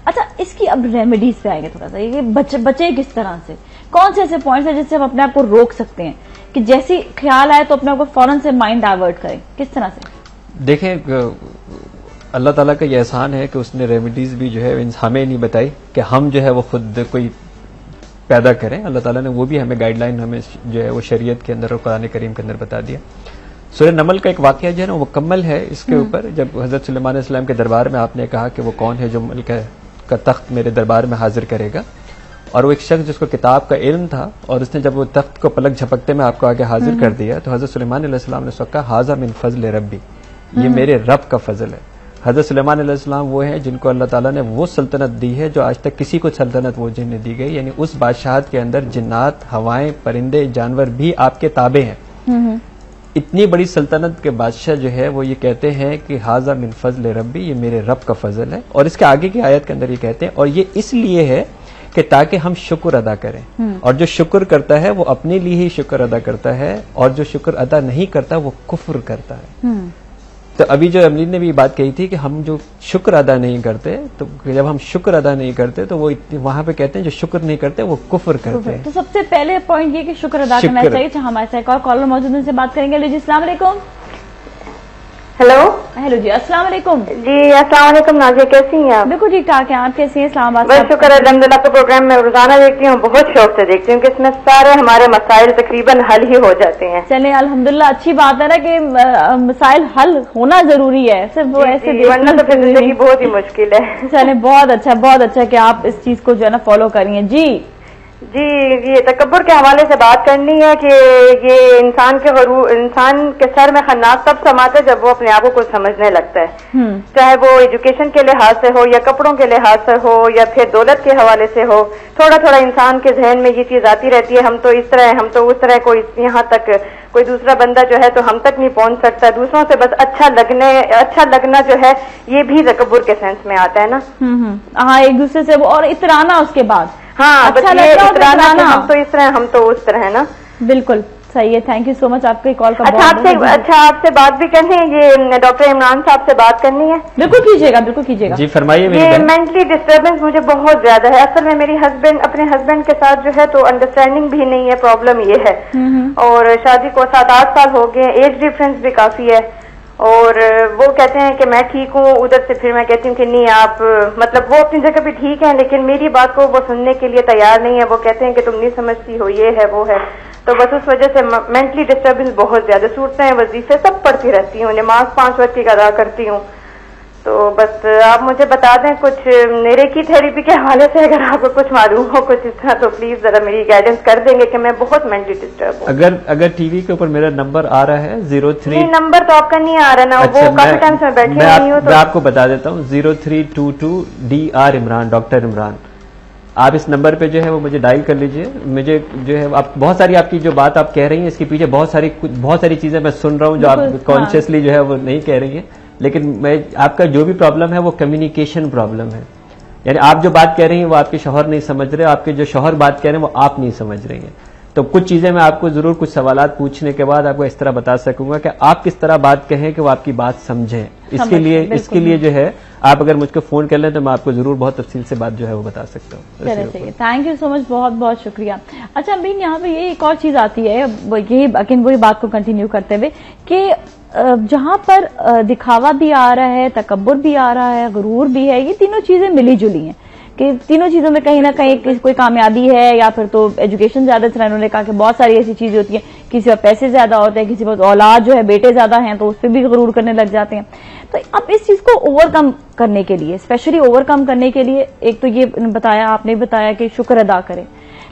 अच्छा, इसकी अब रेमेडीज पे आएंगे थोड़ा सा, ये बचे किस तरह से, कौन से ऐसे पॉइंट्स है जिससे हम अपने आप को रोक सकते हैं कि जैसी ख्याल आए तो अपने आप को फौरन से माइंड डाइवर्ट करें, किस तरह से? देखें, अल्लाह ताला का ये एहसान है कि उसने रेमेडीज भी जो है हमें नहीं बताई कि हम जो है वो खुद कोई पैदा करें। अल्लाह ताला ने वो भी हमें गाइडलाइन हमें जो है वो शरीयत के अंदर और कुरान करीम के अंदर बता दिया। सूरह नमल का एक वाकया जो है ना वो मुकम्मल है इसके ऊपर। जब हजरत सुलेमान अलैहिस्सलाम के दरबार में आपने कहा कि वो कौन है जो मल्क का तख्त मेरे दरबार में हाजिर करेगा, और वो एक शख्स जिसको किताब का इल्म था, और उसने जब वो तख्त को पलक झपकते में आपको आगे हाजिर कर दिया, तो हजरत सुलेमान अलैहिस्सलाम ने कहा हाजा मिन फजल रब्बी, ये मेरे रब का फजल है। हजरत सुलेमान अलैहिस्सलाम वो है जिनको अल्लाह ताला ने वो सल्तनत दी है जो आज तक किसी को सल्तनत वो जिन्हें दी गई, यानी उस बादशाहत के अंदर जिन्नात, हवाएं, परिंदे, जानवर भी आपके ताबे हैं। इतनी बड़ी सल्तनत के बादशाह जो है वो ये कहते हैं कि हाजा मिन फजल रब्बी, ये मेरे रब का फजल है। और इसके आगे की आयत के अंदर ये कहते हैं, और ये इसलिए है कि ताकि हम शुक्र अदा करें, और जो शुक्र करता है वो अपने लिए ही शुक्र अदा करता है, और जो शुक्र अदा नहीं करता वो कुफ्र करता है। तो अभी जो अमीन ने भी बात कही थी कि हम जो शुक्र अदा नहीं करते, तो जब हम शुक्र अदा नहीं करते तो वो वहां पे कहते हैं जो शुक्र नहीं करते वो कुफ्र करते हैं। तो सबसे पहले पॉइंट ये कि शुक्र अदा करना चाहिए। हमारे साथ एक और कॉलर मौजूद है, उनसे बात करेंगे। जी अस्सलाम वालेकुम। हेलो जी, अस्सलाम वालेकुम। जी अस्सलाम वालेकुम। नाज़िया कैसी हैं आप? बिल्कुल ठीक ठाक है, आप कैसी हैं? इस्लामाबाद। बस शुक्र है अल्हम्दुलिल्लाह। आपका प्रोग्राम मैं रोजाना देखती हूँ, बहुत शौक से देखती हूँ कि इसमें सारे हमारे मसाइल तकरीबन हल ही हो जाते हैं। चले अल्हम्दुलिल्लाह, अच्छी बात है ना कि मसाइल हल होना जरूरी है, सिर्फ वो ऐसे वरना तो फिर जिंदगी बहुत ही मुश्किल है। चले बहुत अच्छा कि आप इस चीज को जो है ना फॉलो करिए। जी ये तकब्बुर के हवाले से बात करनी है कि ये इंसान के सर में खन्नास तब समाता है जब वो अपने आप को कुछ समझने लगता है, चाहे वो एजुकेशन के लिहाज से हो या कपड़ों के लिहाज से हो या फिर दौलत के हवाले से हो। थोड़ा थोड़ा इंसान के जहन में ये चीज आती रहती है, हम तो इस तरह, हम तो उस तरह, कोई यहाँ तक कोई दूसरा बंदा जो है तो हम तक नहीं पहुंच सकता। दूसरों से बस अच्छा लगना जो है ये भी तकब्बुर के सेंस में आता है ना। हाँ, एक दूसरे से और इतराना, उसके बाद हाँ अच्छा इतराना, हम तो इस तरह, हम तो उस तरह है ना। बिल्कुल सही है, थैंक यू सो मच आपके कॉल का। आपसे बात भी करनी है, ये डॉक्टर इमरान साहब से बात करनी है। बिल्कुल कीजिएगा जी, फरमाइए। ये मेंटली डिस्टर्बेंस मुझे बहुत ज्यादा है। असल में मेरी अपने हस्बैंड के साथ जो है तो अंडरस्टैंडिंग भी नहीं है, प्रॉब्लम ये है। और शादी को 7-8 साल हो गए, एज डिफरेंस भी काफी है, और वो कहते हैं कि मैं ठीक हूँ, उधर से फिर मैं कहती हूँ कि नहीं आप, मतलब वो अपनी जगह पे ठीक है लेकिन मेरी बात को वो सुनने के लिए तैयार नहीं है। वो कहते हैं कि तुम नहीं समझती हो, ये है वो है। तो बस उस वजह से मेंटली डिस्टर्बेंस बहुत ज्यादा। सूरतें, वजीफे सब पढ़ती रहती हूँ, नमाज 5 वक्त की अदा करती हूँ। तो बस आप मुझे बता दें कुछ रेकी थेरेपी के हवाले से, अगर आपको कुछ मालूम हो कुछ इस तरह, तो प्लीज जरा मेरी गाइडेंस कर देंगे कि मैं बहुत मेंटली डिस्टर्ब हूँ। अगर टीवी के ऊपर मेरा नंबर आ रहा है 03, नंबर तो आपका नहीं आ रहा ना। अच्छा, वो काफी टाइम से बैठी नहीं हूँ, मैं आपको बता देता हूँ 0322 DR इमरान, डॉक्टर इमरान। आप इस नंबर पे जो है वो मुझे डायल कर लीजिए। मुझे जो है आप बहुत सारी आपकी जो बात आप कह रही हैं इसके पीछे बहुत सारी चीजें मैं सुन रहा हूँ जो आप कॉन्शियसली जो है वो नहीं कह रही हैं, लेकिन मैं आपका जो भी प्रॉब्लम है वो कम्युनिकेशन प्रॉब्लम है। यानी आप जो बात कह रही हैं वो आपके शौहर नहीं समझ रहे, आपके जो शौहर बात कह रहे हैं वो आप नहीं समझ रही हैं। तो कुछ चीजें मैं आपको जरूर कुछ सवालात पूछने के बाद आपको इस तरह बता सकूंगा कि आप किस तरह बात कहें कि वो आपकी बात समझें। इसके लिए जो है आप अगर मुझको फोन कर लें तो मैं आपको जरूर बहुत तफसील से बात जो है वो बता सकता हूँ। थैंक यू सो मच, बहुत बहुत शुक्रिया। अच्छा अमीन, यहाँ पे ये एक और चीज आती है, यही अगेन वही बात को कंटिन्यू करते हुए कि जहां पर दिखावा भी आ रहा है, तकब्बुर भी आ रहा है, गुरूर भी है, ये तीनों चीजें मिली जुली हैं कि तीनों चीजों में कहीं ना कहीं कोई कामयाबी है या फिर तो एजुकेशन ज्यादा चला। उन्होंने कहा कि बहुत सारी ऐसी चीजें होती हैं, किसी पर पैसे ज्यादा होते हैं, किसी पर औलाद जो है बेटे ज्यादा हैं तो उस पर भी गुरूर करने लग जाते हैं। तो अब इस चीज को ओवरकम करने के लिए, स्पेशली ओवरकम करने के लिए, एक तो ये बताया आपने बताया कि शुक्र अदा करें,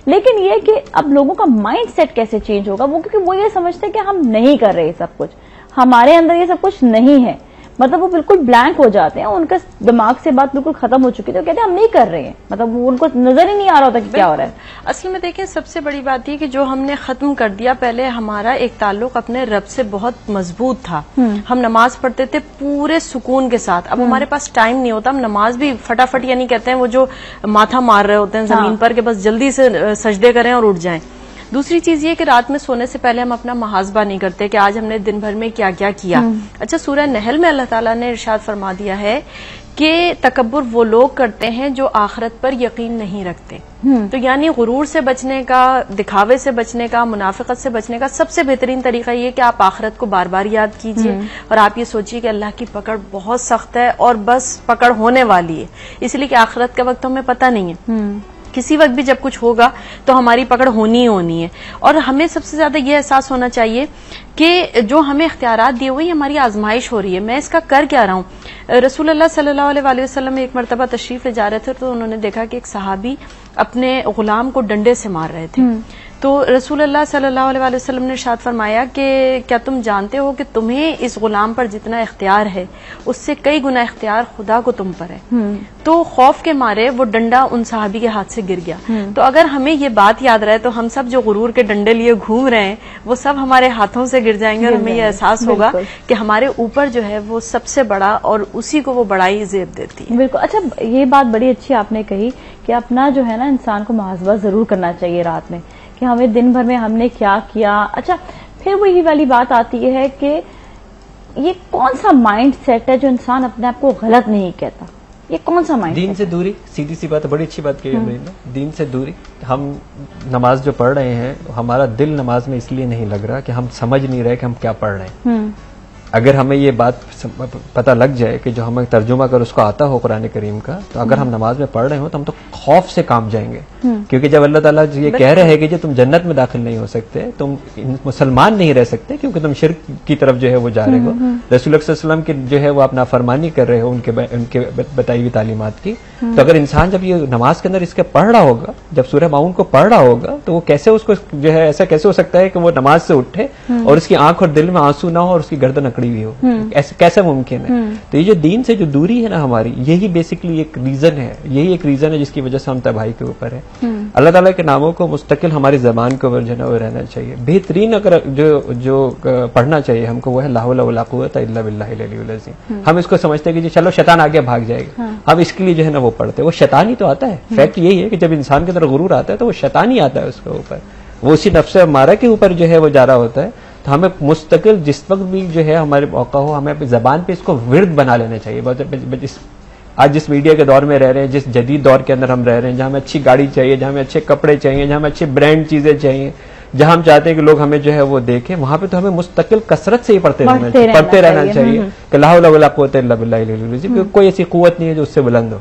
लेकिन ये कि अब लोगों का माइंड सेट कैसे चेंज होगा, वो क्योंकि वो ये समझते हैं कि हम नहीं कर रहे सब कुछ, हमारे अंदर ये सब कुछ नहीं है, मतलब वो बिल्कुल ब्लैंक हो जाते हैं, उनका दिमाग से बात बिल्कुल खत्म हो चुकी है, तो कहते हैं हम नहीं कर रहे हैं, मतलब उनको नजर ही नहीं आ रहा होता कि क्या हो रहा है। असल में देखिए सबसे बड़ी बात ये कि जो हमने खत्म कर दिया, पहले हमारा एक ताल्लुक अपने रब से बहुत मजबूत था, हम नमाज पढ़ते थे पूरे सुकून के साथ। अब हमारे पास टाइम नहीं होता, हम नमाज भी फटाफट यानी कहते हैं वो जो माथा मार रहे होते हैं जमीन पर कि बस जल्दी से सजदे करें और उठ जाएं। दूसरी चीज ये कि रात में सोने से पहले हम अपना मुहासबा नहीं करते कि आज हमने दिन भर में क्या क्या किया। अच्छा, सूरह नहल में अल्लाह ताला ने इरशाद फरमा दिया है कि तकब्बुर वो लोग करते हैं जो आखिरत पर यकीन नहीं रखते। तो यानी गुरूर से बचने का, दिखावे से बचने का, मुनाफिकत से बचने का सबसे बेहतरीन तरीका ये कि आप आखिरत को बार बार याद कीजिए और आप ये सोचिए कि अल्लाह की पकड़ बहुत सख्त है और बस पकड़ होने वाली है, इसलिए कि आखिरत का वक्त हमें पता नहीं है, किसी वक्त भी जब कुछ होगा तो हमारी पकड़ होनी ही होनी है। और हमें सबसे ज्यादा ये एहसास होना चाहिए कि जो हमें इख्तियारात दिए हुए हमारी आजमाइश हो रही है, मैं इसका कर क्या रहा हूँ। रसूलुल्लाह सल्लल्लाहु अलैहि वसल्लम एक मरतबा तशरीफ ले जा रहे थे तो उन्होंने देखा कि एक सहाबी अपने गुलाम को डंडे से मार रहे थे। तो रसूलुल्लाह सल्लल्लाहु अलैहि वसल्लम ने इरशाद फरमाया कि क्या तुम जानते हो कि तुम्हें इस गुलाम पर जितना इख्तियार है उससे कई गुना इख्तियार खुदा को तुम पर है। तो खौफ के मारे वो डंडा उन सहाबी के हाथ से गिर गया। तो अगर हमें ये बात याद रहे तो हम सब जो गुरूर के डंडे लिए घूम रहे हैं वो सब हमारे हाथों से गिर जाएंगे और हमें ये एहसास होगा कि हमारे ऊपर जो है वो सबसे बड़ा और उसी को वो बड़ाई जेब देती है। बिल्कुल। अच्छा, ये बात बड़ी अच्छी आपने कही कि अपना जो है ना इंसान को मुहासबा जरूर करना चाहिए रात में कि हमें दिन भर में हमने क्या किया। अच्छा, फिर वही वाली बात आती है कि ये कौन सा माइंड सेट है जो इंसान अपने आप को गलत नहीं कहता, ये कौन सा माइंड? दीन से दूरी, सीधी सी बात है, बड़ी अच्छी बात कही हमने। दीन से दूरी, हम नमाज जो पढ़ रहे हैं हमारा दिल नमाज में इसलिए नहीं लग रहा कि हम समझ नहीं रहे कि हम क्या पढ़ रहे हैं। अगर हमें ये बात पता लग जाए कि जो हमें तर्जुमा कर उसको आता हो कुरान करीम का, तो अगर हम नमाज में पढ़ रहे हो तो हम तो खौफ से काम जाएंगे। क्योंकि जब अल्लाह ताला ये कह रहे हैं कि जो तुम जन्नत में दाखिल नहीं हो सकते, तुम मुसलमान नहीं रह सकते क्योंकि तुम शिर्क की तरफ जो है वो जा रहे हो, रसूल सल्लल्लाहु अलैहि वसल्लम की जो है वो आप नाफरमानी कर रहे हो उनके बताई हुई तालीमात की। तो अगर इंसान जब ये नमाज के अंदर इसके पढ़ रहा होगा, जब सूरह माऊन को पढ़ रहा होगा, तो वो कैसे उसको जो है ऐसा कैसे हो सकता है कि वो नमाज से उठे और उसकी आंख और दिल में आंसू ना हो और उसकी गर्दन अकड़ी हुई हो, ऐसे कैसे मुमकिन है? तो ये जो दीन से जो दूरी है ना हमारी, यही बेसिकली एक रीजन है, यही एक रीजन है जिसकी वजह से हम तबाही के ऊपर है। अल्लाह ताला के नामों को मुस्तकिल हमारी जबान के ऊपर जो है वो रहना चाहिए। बेहतरीन अगर जो पढ़ना चाहिए हमको वो है ला हौला वला कुव्वता इल्ला बिल्लाहिल अलीयुल अज़ीम। हम इसको समझते हैं कि चलो शैतान आगे भाग जाएगा, हम इसके लिए जो है ना वो पढ़ते हैं। वो शैतान ही तो आता है। फैक्ट यही है कि जब इंसान के अंदर गुरूर आता है तो वो शैतान ही आता है उसके ऊपर, वो उसी नफ्स अम्मारा के ऊपर जो है वो जा रहा होता है। तो हमें मुस्तकिल जिस वक्त भी जो है हमारे मौका हो, हमें अपनी जबान पे इसको विर्द बना लेना चाहिए। आज जिस मीडिया के दौर में रह रहे हैं, जिस जदीद दौर के अंदर हम रह रहे हैं, जहां हमें अच्छी गाड़ी चाहिए, जहां हमें अच्छे कपड़े चाहिए, जहां हमें अच्छी ब्रांड चीजें चाहिए, जहां हम चाहते हैं कि लोग हमें जो है वो देखें, वहां पे तो हमें मुस्तकिल कसरत से ही पढ़ते रहना चाहिए कि ला हौला वला कुव्वता इल्ला बिल्लाहिल अलीयुल अज़ीम। कोई ऐसी कुव्वत नहीं है जो उससे बुलंद हो।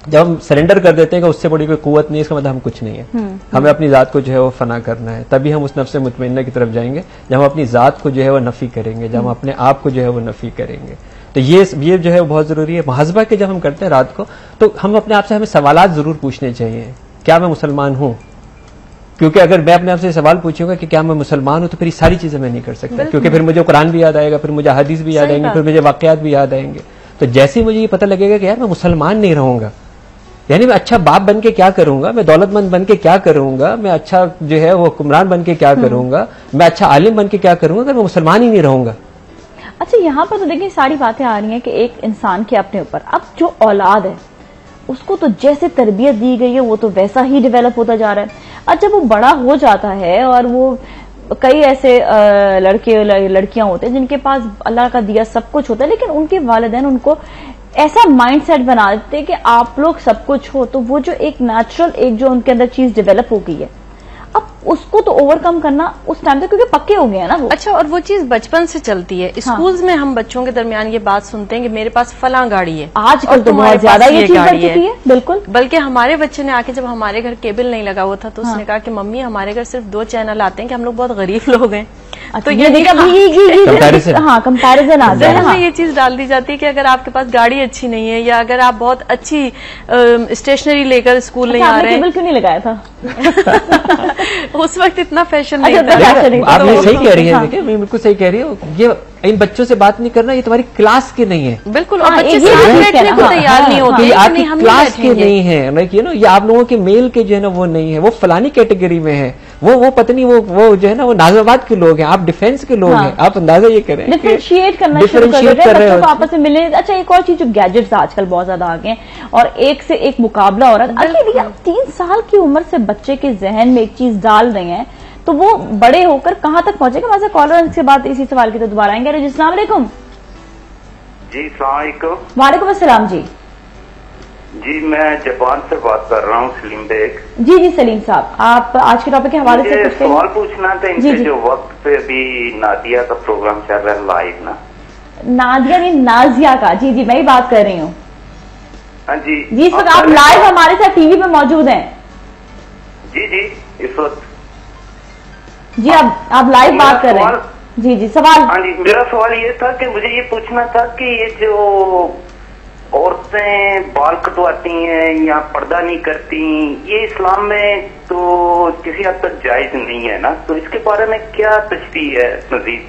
जब हम सरेंडर कर देते हैं कि उससे बड़ी कोई कुव्वत नहीं है, इसका मतलब हम कुछ नहीं है। हमें अपनी जात को जो है वो फना करना है, तभी हम उस नफ्स मुतमइन्ना की तरफ जाएंगे जब हम अपनी जात को जो है वो नफी करेंगे, जब हम अपने आप को जो है वो नफी करेंगे। तो ये जो है वो बहुत जरूरी है। मुहासबा के जब हम करते हैं रात को, तो हम अपने आप से हमें सवालात जरूर पूछने चाहिए, क्या मैं मुसलमान हूं? क्योंकि अगर मैं अपने आप से सवाल पूछूंगा कि क्या मैं मुसलमान हूं, तो फिर ये सारी चीजें मैं नहीं कर सकता, क्योंकि फिर मुझे कुरान भी याद आएगा, फिर मुझे हदीस भी याद आएंगे, फिर मुझे वाकयात भी याद आएंगे। तो जैसे ही मुझे ये पता लगेगा कि यार मैं मुसलमान नहीं रहूंगा, यानी मैं अच्छा बाप बन के क्या करूंगा, मैं दौलतमंद बन के क्या करूंगा, मैं अच्छा जो है वो हुक्मरान बन के क्या करूंगा, मैं अच्छा आलिम बन के क्या करूंगा, अगर मैं मुसलमान ही नहीं रहूंगा। अच्छा, यहाँ पर तो देखिए सारी बातें आ रही हैं कि एक इंसान के अपने ऊपर, अब जो औलाद है उसको तो जैसे तरबियत दी गई है वो तो वैसा ही डेवलप होता जा रहा है। अच्छा, वो बड़ा हो जाता है और वो कई ऐसे लड़के लड़कियां होते हैं जिनके पास अल्लाह का दिया सब कुछ होता है, लेकिन उनके वालिदैन उनको ऐसा माइंडसेट बना देते हैं कि आप लोग सब कुछ हो, तो वो जो एक नेचुरल एक जो उनके अंदर चीज डेवलप हो गई है, अब उसको तो ओवरकम करना उस टाइम तक, क्योंकि पक्के हो गए हैं ना वो। अच्छा, और वो चीज बचपन से चलती है। स्कूल्स में हम बच्चों के दरमियान ये बात सुनते हैं कि मेरे पास फलां गाड़ी है, आजकल तो बहुत ज्यादा ये चीज बढ़ चुकी है। बिल्कुल। बल्कि हमारे बच्चे ने आके, जब हमारे घर केबल नहीं लगा हुआ था, तो उसने कहा कि मम्मी हमारे घर सिर्फ 2 चैनल आते हैं कि हम लोग बहुत गरीब लोग हैं। तो ये कंपैरिजन आ जाए ना, ये चीज डाल दी जाती है कि अगर आपके पास गाड़ी अच्छी नहीं है या अगर आप बहुत अच्छी स्टेशनरी लेकर स्कूल नहीं आ रहे हैं। केबल क्यों नहीं लगाया था? उस वक्त इतना फैशन नहीं था। आप ये सही कह रही है, देखिए मैं बिल्कुल सही कह रही हूँ। ये इन बच्चों से बात नहीं करना, ये तुम्हारी क्लास के नहीं है। बिल्कुल, और बच्चे साथ बैठने को तैयार नहीं होते, आपकी क्लास के नहीं है, लाइक यू नो, ये आप लोगों के मेल के जो है ना वो नहीं है, वो फलानी कैटेगरी में है, वो पत्नी वो जो है ना वो नाजिमाबाद के लोग हैं, आप डिफेंस के लोग हैं। आप अंदाजा ये करें, डिफरेंशिएट करना शुरू कर रहे हैं, बच्चों को आपस में मिलने। अच्छा, एक और चीज, जो गैजेट्स आजकल बहुत ज्यादा आ गए हैं और एक से एक मुकाबला हो रहा है। अकेले आप 3 साल की उम्र से बच्चे के जहन में एक चीज डाल रहे हैं, तो वो बड़े होकर कहां तक पहुंचेगा? हमारे कॉलर इसके बाद इसी सवाल की तो दोबारा आएंगे। जी अस्सलाम वालेकुम। जी अस्सलाम वालेकुम। वालेकुम अस्सलाम जी। जी मैं जापान से बात कर रहा हूँ, सलीम बेग। जी सलीम साहब, आप आज के टॉपिक के हवाले से कुछ सवाल पूछना था इनसे। जो वक्त पे अभी नादिया का प्रोग्राम चल रहा है लाइव ना, नादिया नहीं नाजिया का। जी मैं ही बात कर रही हूँ। हाँ जी इस वक्त आप लाइव हमारे साथ टीवी पे मौजूद हैं। जी इस वक्त जी आप लाइव बात कर रहे हैं। जी सवाल। हाँ जी, मेरा सवाल ये था कि मुझे ये पूछना था कि ये जो औरतें बाल कटवाती हैं या पर्दा नहीं करती, ये इस्लाम में तो किसी हद तक जायज नहीं है ना, तो इसके बारे में क्या तशरीह है मजीद?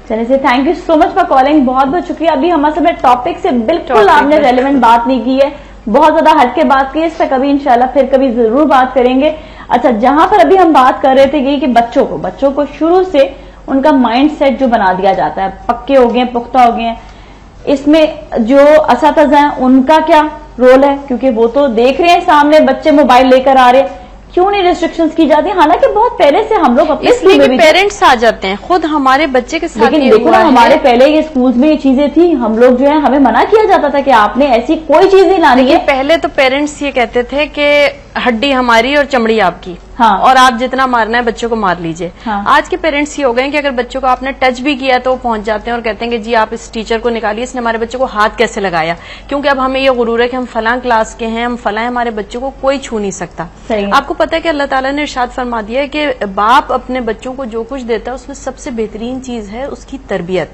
चलिए, thank you so much for calling, बहुत बहुत शुक्रिया। अभी हमारे टॉपिक से बिल्कुल आपने रेलेवेंट बात नहीं की है, बहुत ज्यादा हटके बात की है। इस पर कभी इंशाल्लाह फिर कभी जरूर बात करेंगे। अच्छा, जहां पर अभी हम बात कर रहे थे कि बच्चों को शुरू से उनका माइंड सेट जो बना दिया जाता है, पक्के हो गए, पुख्ता हो गए, इसमें जो असातिज़ा हैं उनका क्या रोल है? क्योंकि वो तो देख रहे हैं सामने बच्चे मोबाइल लेकर आ रहे हैं, क्यों नहीं रिस्ट्रिक्शंस की जाती? हालांकि बहुत पहले से हम लोग अपने इसलिए कि पेरेंट्स आ जाते हैं खुद हमारे बच्चे के साथ। लेकिन देखो ना, हमारे पहले ये स्कूल्स में ये चीजें थी, हम लोग जो है हमें मना किया जाता था कि आपने ऐसी कोई चीज नहीं लानी है। पहले तो पेरेंट्स ये कहते थे कि हड्डी हमारी और चमड़ी आपकी, हाँ, और आप जितना मारना है बच्चों को मार लीजिए। हाँ। आज के पेरेंट्स ये हो गए हैं कि अगर बच्चों को आपने टच भी किया तो वो पहुंच जाते हैं और कहते हैं कि जी आप इस टीचर को निकालिए, इसने हमारे बच्चों को हाथ कैसे लगाया, क्योंकि अब हमें ये गुरूर है कि हम फलां क्लास के हैं, हम फलां, हमारे बच्चों को कोई छू नहीं सकता। आपको पता है कि अल्लाह ताला ने इरशाद फरमा दिया है कि बाप अपने बच्चों को जो कुछ देता है उसमें सबसे बेहतरीन चीज है उसकी तरबियत।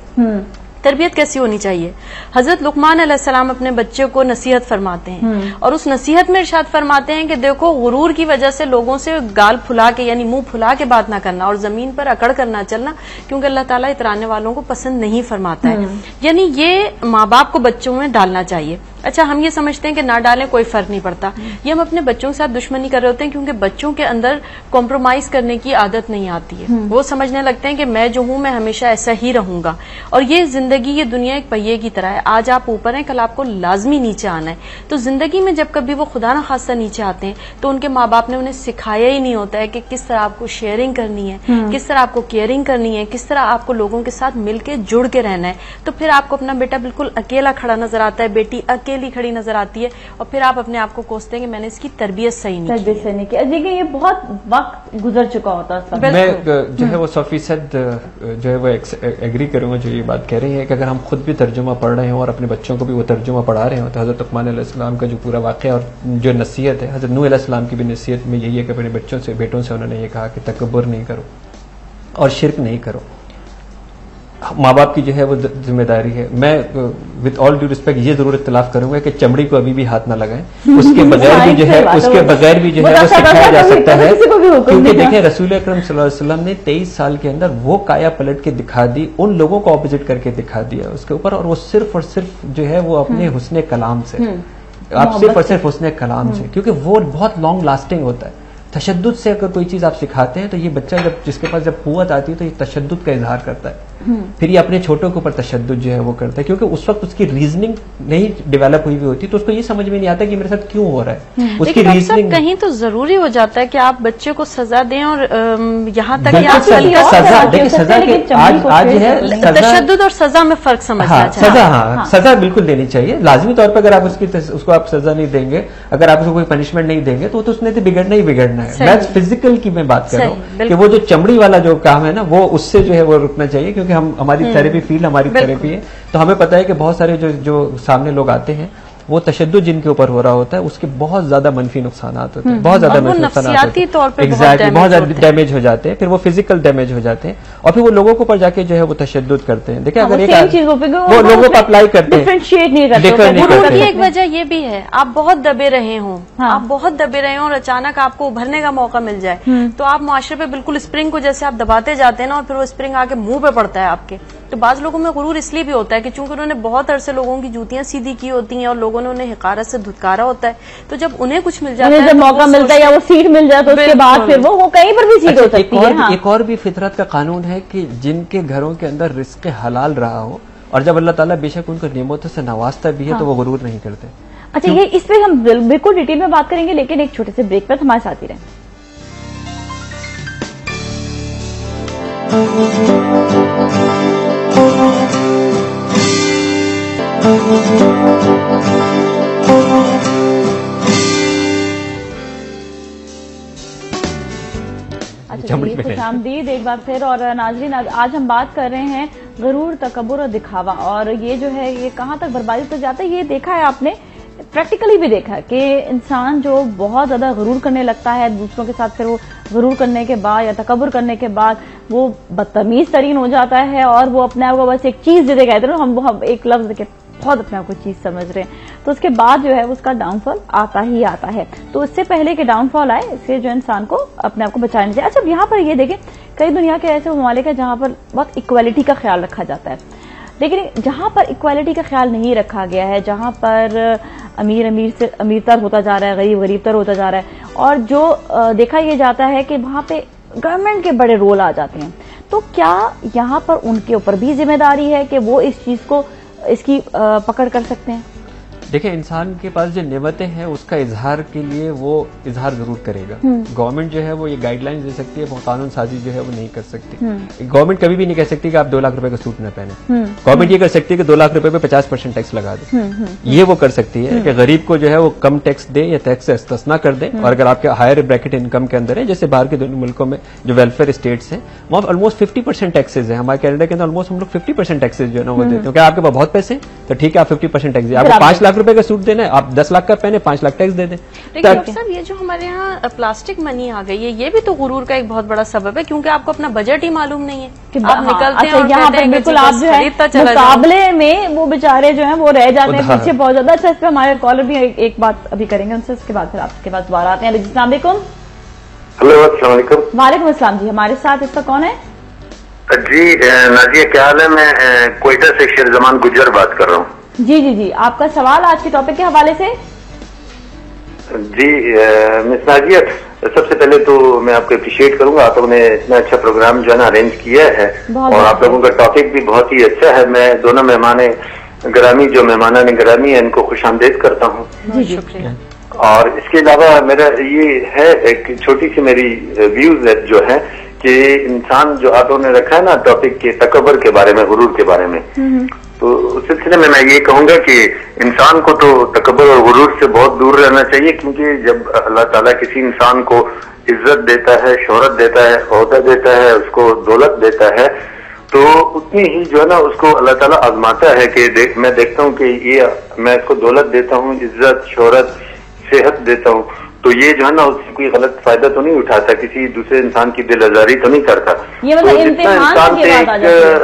तरबियत कैसी होनी चाहिए? हजरत लुकमान अलैहिस्सलाम अपने बच्चे को नसीहत फरमाते हैं और उस नसीहत में इरशाद फरमाते हैं कि देखो, गुरूर की वजह से लोगों से गाल फुला के यानी मुंह फुला के बात ना करना और जमीन पर अकड़ कर ना चलना, क्योंकि अल्लाह ताला इतराने वालों को पसंद नहीं फरमाता है। यानी ये माँ बाप को बच्चों में डालना चाहिए। अच्छा, हम ये समझते हैं कि ना डालें कोई फर्क नहीं पड़ता, ये हम अपने बच्चों के साथ दुश्मनी कर रहे होते हैं, क्योंकि बच्चों के अंदर कॉम्प्रोमाइज करने की आदत नहीं आती है। वो समझने लगते हैं कि मैं जो हूं मैं हमेशा ऐसा ही रहूंगा, और ये जिंदगी, ये दुनिया एक पहिए की तरह है, आज आप ऊपर हैं कल आपको लाजमी नीचे आना है। तो जिंदगी में जब कभी वो खुदा न खास्ता नीचे आते हैं तो उनके माँ बाप ने उन्हें सिखाया ही नहीं होता है कि किस तरह आपको शेयरिंग करनी है, किस तरह आपको केयरिंग करनी है, किस तरह आपको लोगों के साथ मिलकर जुड़ के रहना है। तो फिर आपको अपना बेटा बिल्कुल अकेला खड़ा नजर आता है, बेटी अकेली खड़ी नजर आती है, और फिर आप अपने आप को कोसते हैं कि मैंने इसकी तरबियत सही नहीं की। देखिए, ये बहुत वक्त गुजर चुका होता है। मैं जो है वो 100% जो है वो एग्री करूंगा जो ये बात कह रही है कि अगर हम खुद भी तर्जुमा पढ़ रहे हो और अपने बच्चों को भी वो तर्जुमा पढ़ा रहे हो, तो हजरत लुकमान अलैहिस्सलाम का जो पूरा वाक़या और जो नसीहत है, हजरत नूह अलैहिस्सलाम की भी नसीहत में यही है कि अपने बच्चों से, बेटों से उन्होंने ये कहा कि तकब्बुर नहीं करो और शिरक नहीं करो। माँ बाप की जो है वो जिम्मेदारी है। मैं विद ऑल ड्यू रिस्पेक्ट ये जरूर इख्तिलाफ करूंगा कि चमड़ी को अभी भी हाथ ना लगाएं, उसके बगैर भी जो है वो सिखाया जा सकता है। क्योंकि देखें, रसूल अकरम सल्लल्लाहु अलैहि वसल्लम ने 23 साल के अंदर वो काया पलट के दिखा दी, उन लोगों को ऑपोजिट करके दिखा दिया उसके ऊपर, और वो सिर्फ और सिर्फ जो है वो अपने हुस्ने कलाम से, आप सिर्फ और सिर्फ हुस्ने कलाम से, क्योंकि वो बहुत लॉन्ग लास्टिंग होता है। तशद्दुद से अगर कोई चीज आप सिखाते हैं तो ये बच्चा जब जिसके पास जब कुव्वत आती है तो ये तशद्दुद का इजहार करता है, फिर ये अपने छोटों के ऊपर तशद्दुद जो है वो करता है, क्योंकि उस वक्त उसकी रीजनिंग नहीं डेवलप हुई होती, तो उसको ये समझ में नहीं आता कि मेरे साथ क्यों हो रहा है। उसकी रीजनिंग कहीं तो जरूरी हो जाता है कि आप बच्चे को सजा दें, और यहाँ तक सजा देखिए, सजा के आज है तशद्दुद और सजा में फर्क समझना चाहिए। सजा सजा बिल्कुल देनी चाहिए, लाजमी तौर पर। अगर आप उसको आप सजा नहीं देंगे, अगर आप उसको कोई पनिशमेंट नहीं देंगे तो उसने तो बिगड़ना ही बिगड़ना है। मैं फिजिकल की मैं बात कर रहा हूँ कि वो जो चमड़ी वाला जो काम है ना, वो उससे जो है वो रुकना चाहिए, क्योंकि हम हमारी थेरेपी फील्ड हमारी थेरेपी है, तो हमें पता है कि बहुत सारे जो सामने लोग आते हैं वो तशद्दुद जिनके ऊपर हो रहा होता है उसके बहुत ज्यादा मनफी नुकसान होते हैं, बहुत ज्यादा मनफी नुकसान एग्जैक्टली बहुत ज्यादा डैमेज हो जाते हैं, फिर वो फिजिकल डैमेज हो जाते हैं और फिर वो लोगों के ऊपर जाके जो है वो तशद्दुद करते हैं। देखिए अगर वो लोगों को अप्लाई करते हैं, डिफरेंशिएट नहीं करते। एक वजह ये भी है, आप बहुत दबे रहे हों, आप बहुत दबे रहे हों और अचानक आपको उभरने का मौका मिल जाए तो आप मुआशरे पे बिल्कुल स्प्रिंग को जैसे आप दबाते जाते हैं ना और फिर वो स्प्रिंग आके मुंह पे पड़ता है आपके। तो बाज लोगों में गुरूर इसलिए भी होता है कि चूंकि उन्होंने बहुत अरसे लोगों की जूतियां सीधी की होती हैं और लोगों ने उन्हें हिकारत से धुतकारा होता है, तो जब उन्हें कुछ मिल जाता है, जब मौका मिलता है या वो सीट मिल जाए तो उसके बाद फिर वो कहीं पर भी सीट हो सकती है। एक और भी फितरत का कानून है कि जिनके घरों के अंदर रिस्क हलाल रहा हो और जब अल्लाह ताला बेशक उनको नेमतों से नवाजता भी है तो वो गुरूर नहीं करते। अच्छा, ये इस पे हम बिल्कुल डिटेल में बात करेंगे, लेकिन एक छोटे से ब्रेक पर हमारे साथ ही रहें। अच्छा, खुशामदीद एक बार फिर। और नाज़रीन, आज हम बात कर रहे हैं गुरूर, तकब्बुर और दिखावा, और ये जो है ये कहाँ तक बर्बादी तक जाता है। ये देखा है आपने, प्रैक्टिकली भी देखा कि इंसान जो बहुत ज्यादा गुरूर करने लगता है दूसरों के साथ, फिर वो गुरूर करने के बाद या तकब्बुर करने के बाद वो बदतमीज तरीन हो जाता है और वो अपने आप को बस एक चीज दे कहते हैं, हम एक लफ्ज के बहुत अपने आप को चीज समझ रहे हैं, तो उसके बाद जो है उसका डाउनफॉल आता ही आता है। तो इससे पहले कि डाउनफॉल आए, इससे जो इंसान को अपने आप को बचाना चाहिए। अच्छा, यहाँ पर ये देखें, कई दुनिया के ऐसे ममालिक है जहां पर बहुत इक्वालिटी का ख्याल रखा जाता है, लेकिन जहां पर इक्वालिटी का ख्याल नहीं रखा गया है, जहां पर अमीर अमीर से अमीरतर होता जा रहा है, गरीब गरीबतर होता जा रहा है, और जो देखा यह जाता है कि वहां पे गवर्नमेंट के बड़े रोल आ जाते हैं, तो क्या यहाँ पर उनके ऊपर भी जिम्मेदारी है कि वो इस चीज को, इसकी पकड़ कर सकते हैं? देखिए, इंसान के पास जो नेमतें हैं उसका इजहार के लिए वो इजहार जरूर करेगा। गवर्नमेंट जो है वो ये गाइडलाइंस दे सकती है, वो कानून साजी जो है वो नहीं कर सकती। गवर्नमेंट कभी भी नहीं कह सकती कि आप 2 लाख रुपए का सूट न पहने। गवर्नमेंट ये कर सकती है कि 2 लाख रुपए पे 50% टैक्स लगा दे। ये वो कर सकती है कि गरीब को जो है वो कम टैक्स दे या टैक्स से इस्तिस्ना कर दे। और अगर आपके हायर ब्रैकेट इनकम के अंदर है, जैसे बाहर के मुल्कों में जो वेलफेयर स्टेट्स है वहां ऑलमोस्ट 50% टैक्सेज है। हमारे कैनेडा के अंदर ऑलमोस्ट हम लोग 50% टैक्सेज जो है ना वो देते हैं। क्योंकि आपके पास बहुत पैसे तो ठीक है, आप 50% टैक्स, आपको 5 लाख रुपए का सूट देना है, आप 10 लाख का पहने 5 लाख टैक्स दे दें। डॉक्टर साहब, ये जो हमारे यहाँ प्लास्टिक मनी आ गई है, ये भी तो गुरूर का एक बहुत बड़ा सबब है, क्योंकि आपको अपना बजट ही मालूम नहीं है कि आप निकलते हैं और यहाँ पर बिल्कुल आप जो है मुकाबले में वो बेचारे जो है वो रह जाते हैं पीछे बहुत ज्यादा। अच्छा, इस पर हमारे कॉलर भी एक बात अभी करेंगे उनसे, उसके बाद फिर आपके पास दोबारा आते हैं। अस्सलाम वालेकुम। वालेकुम अस्सलाम जी, हमारे साथ इसका कौन है? जी नाजिया, क्या हाल है? मैं कोयटा से शेरजमान गुजर बात कर रहा हूँ। जी जी जी, आपका सवाल आज के टॉपिक के हवाले से? जी मिस नाजिया, सबसे पहले तो मैं आपको अप्रिशिएट करूंगा, आप लोगों ने इतना अच्छा प्रोग्राम जो है ना अरेंज किया है और आप लोगों का टॉपिक भी बहुत ही अच्छा है। मैं दोनों मेहमान ग्रामी जो मेहमान ग्रामी है इनको खुशामदीद करता हूँ। जी शुक्रिया। और इसके अलावा मेरा ये है एक छोटी सी मेरी व्यूज जो है कि इंसान जो आप लोगों ने रखा है ना टॉपिक के तकब्बुर के बारे में, गुरूर के बारे में, तो उस सिलसिले में मैं ये कहूंगा कि इंसान को तो तकब्बुर और गुरूर से बहुत दूर रहना चाहिए, क्योंकि जब अल्लाह ताला किसी इंसान को इज्जत देता है, शोहरत देता है, ओहदा देता है, उसको दौलत देता है, तो उतनी ही जो है ना उसको अल्लाह ताला आजमाता है कि मैं देखता हूँ कि ये मैं इसको दौलत देता हूँ, इज्जत, शोहरत, सेहत देता हूँ, तो ये जो है ना उससे कोई गलत फायदा तो नहीं उठाता, किसी दूसरे इंसान की दिल आजारी तो नहीं करता। ये मतलब तो जितना इंसान से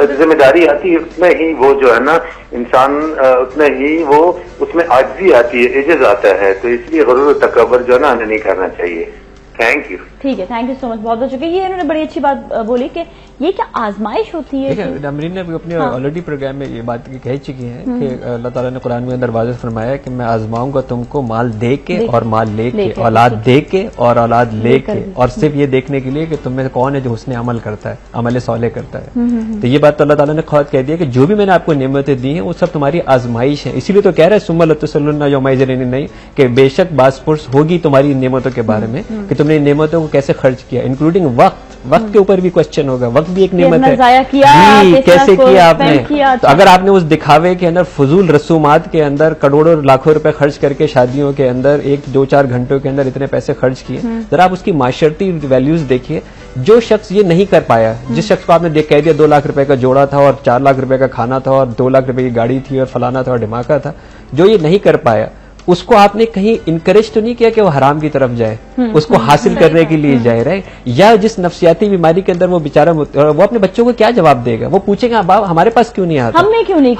एक जिम्मेदारी आती है उतने ही वो जो है ना इंसान उतने ही वो उसमें आजिज़ी आती है, एजज आता है, तो इसलिए गुरूर तकब्बुर जो है ना हमें नहीं करना चाहिए। Thank you. ठीक है, थैंक यू सो मच, बहुत बहुत शुक्रिया। ये इन्होंने बड़ी अच्छी बात बोली कि ये क्या आजमाइश होती है। अमरीन ने अपने ऑलरेडी प्रोग्राम में ये बात कह चुकी है कि अल्लाह ताला ने कुरान में अंदर वाज़ेह फरमाया कि मैं आजमाऊंगा तुमको माल दे के और माल लेके, औलाद दे के और औलाद लेके, और सिर्फ ये देखने के लिए कि तुम में कौन है जो हुस्ने अमल करता है, अमल सौले करता है। तो ये बात तो अल्लाह ताला ने खुद कह दिया कि जो भी मैंने आपको नेमतें दी हैं वो सब तुम्हारी आजमाइश है। इसीलिए तो कह रहा है सुम्मा लतुसल्लुन्ना यौमइज़िन नहीं, कि बेशक बासपुरस होगी तुम्हारी नेमतों के बारे में कि तुमने नेमतों को कैसे खर्च किया, इंक्लूडिंग वक्त के ऊपर भी क्वेश्चन होगा। वक्त भी एक नेमत है, जी कैसे किया आपने। तो अगर आपने उस दिखावे के अंदर फजूल रसूमात के अंदर करोड़ों लाखों रुपए खर्च करके शादियों के अंदर 1-2-4 घंटों के अंदर इतने पैसे खर्च किए, जरा आप उसकी माशरती वैल्यूज देखिए। जो शख्स ये नहीं कर पाया, जिस शख्स को आपने कह दिया 2 लाख रुपए का जोड़ा था और 4 लाख रुपए का खाना था और 2 लाख रुपए की गाड़ी थी और फलाना था और ढिमाका था, जो ये नहीं कर पाया उसको आपने कहीं इनकरेज तो नहीं किया कि वो हराम की तरफ जाए, उसको हासिल करने के लिए जाए, राइट? या जिस नफ्सियाती बीमारी के अंदर वो बेचारा वो अपने बच्चों को क्या जवाब देगा? वो पूछेगा बाप हमारे पास क्यों नहीं आता, हमें क्यों नहीं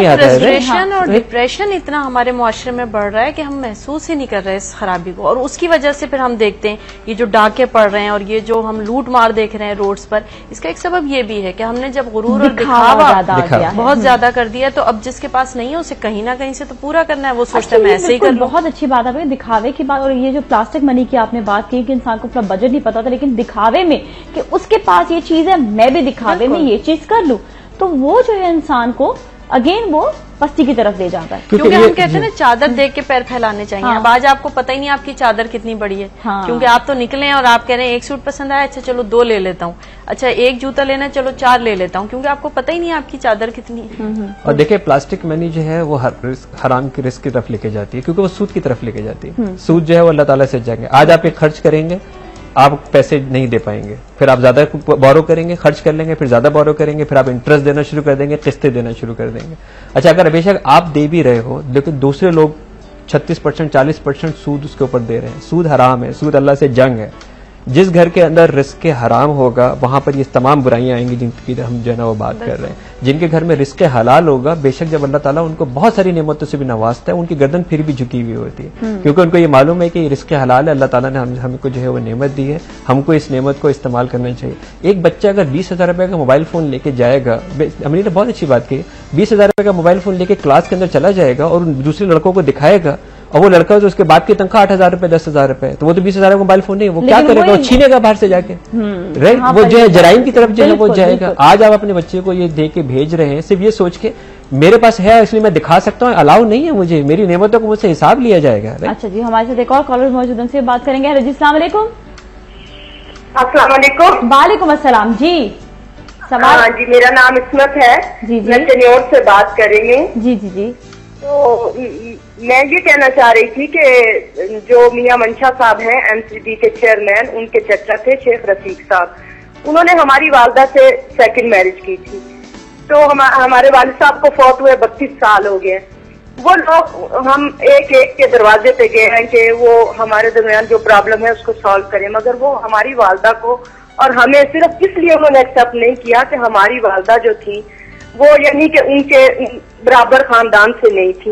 आता है? फ्रस्ट्रेशन और डिप्रेशन इतना हमारे मुआशरे में बढ़ रहा है कि हम महसूस ही नहीं कर रहे इस खराबी को, और उसकी वजह से फिर हम देखते हैं ये जो डाके पड़ रहे हैं और ये जो हम लूट मार देख रहे हैं रोड्स पर, इसका एक सबब ये भी है कि हमने जब गुरूर और दिखावा बहुत ज्यादा कर दिया, तो अब जिसके पास नहीं है उसे कहीं ना कहीं से तो पूरा करना है, वो सोचता है मैं ऐसे ही कर। बहुत अच्छी बात है दिखावे की बात, और ये जो प्लास्टिक मनी की आपने बात की कि इंसान को अपना बजट नहीं पता था, लेकिन दिखावे में कि उसके पास ये चीज है मैं भी दिखावे में ये चीज कर लूं, तो वो जो है इंसान को अगेन वो पस्ती की तरफ ले जाता है। क्योंकि हम कहते हैं ना चादर देख के पैर फैलाने चाहिए। अब आज आपको पता ही नहीं आपकी चादर कितनी बड़ी है, क्योंकि आप तो निकले हैं और आप कह रहे हैं एक सूट पसंद आया, अच्छा चलो 2 ले लेता हूँ, अच्छा एक जूता लेना चलो 4 ले लेता हूँ, क्योंकि आपको पता ही नहीं आपकी चादर कितनी है। और देखिए प्लास्टिक मनी जो है वो हराम की रिस्क की तरफ लेके जाती है, क्योंकि वो सूद की तरफ लेके जाती है। सूद जो है वो अल्लाह ताला से जाएंगे। आज आप एक खर्च करेंगे, आप पैसे नहीं दे पाएंगे, फिर आप ज्यादा बोरो करेंगे, खर्च कर लेंगे, फिर ज्यादा बोरो करेंगे, फिर आप इंटरेस्ट देना शुरू कर देंगे, किस्तें देना शुरू कर देंगे। अच्छा अगर बेशक आप दे भी रहे हो, लेकिन दूसरे लोग 36% 40% सूद उसके ऊपर दे रहे हैं। सूद हराम है, सूद अल्लाह से जंग है। जिस घर के अंदर रिस्क हराम होगा वहां पर ये तमाम बुराइयां आएंगी जिनकी हम जो है ना वो बात कर रहे हैं। जिनके घर में रिस्क हलाल होगा, बेशक जब अल्लाह ताला उनको बहुत सारी नेमतों से भी नवाजता है, उनकी गर्दन फिर भी झुकी हुई होती है, क्योंकि उनको ये मालूम है कि ये रिस्क हलाल है, अल्लाह ताला ने हमको जो है वो नेमत दी है, हमको इस नेमत को इस्तेमाल करना चाहिए। एक बच्चा अगर 20,000 रुपए का मोबाइल फोन लेके जाएगा, अमीर ने बहुत अच्छी बात की, 20,000 रुपए का मोबाइल फोन लेके क्लास के अंदर चला जाएगा और दूसरे लड़कों को दिखाएगा, और वो लड़का तो उसके बाद की तनख्वाह 8,000 रुपए 10,000 रुपए, तो वो तो 20,000 का मोबाइल फोन नहीं, वो क्या करेगा? वो छीनेगा बाहर से जाके, राइट? वो जो है जराइम की तरफ जो है वो जाएगा। आज आप अपने बच्चे को ये दे के भेज रहे हैं सिर्फ ये सोच के मेरे पास है इसलिए मैं दिखा सकता हूँ, अलाउ नहीं है मुझे, मेरी नेमतों को मुझसे हिसाब लिया जाएगा। अच्छा जी, हमारे साथ एक और कॉलर मौजूद, उनसे बात करेंगे। हेलो जी, अस्सलाम वालेकुम। अस्सलाम वालेकुम। वालेकुम अस्सलाम जी। सवाल? हाँ जी, मेरा नाम इस्मत है जी, मैं चनियोर से बात करेंगे जी जी जी। तो मैं ये कहना चाह रही थी कि जो मियां मंशा साहब हैं एमसीडी के चेयरमैन, उनके चचा थे शेख रफीक साहब, उन्होंने हमारी वालदा से सेकंड मैरिज की थी। तो हमारे वालिद साहब को फौत हुए 32 साल हो गए। वो लोग हम एक के दरवाजे पे गए हैं कि वो हमारे दरमियान जो प्रॉब्लम है उसको सॉल्व करें, मगर वो हमारी वालदा को और हमें सिर्फ इसलिए उन्होंने एक्सेप्ट नहीं किया कि हमारी वालदा जो थी वो यानी कि उनके बराबर खानदान से नहीं थी,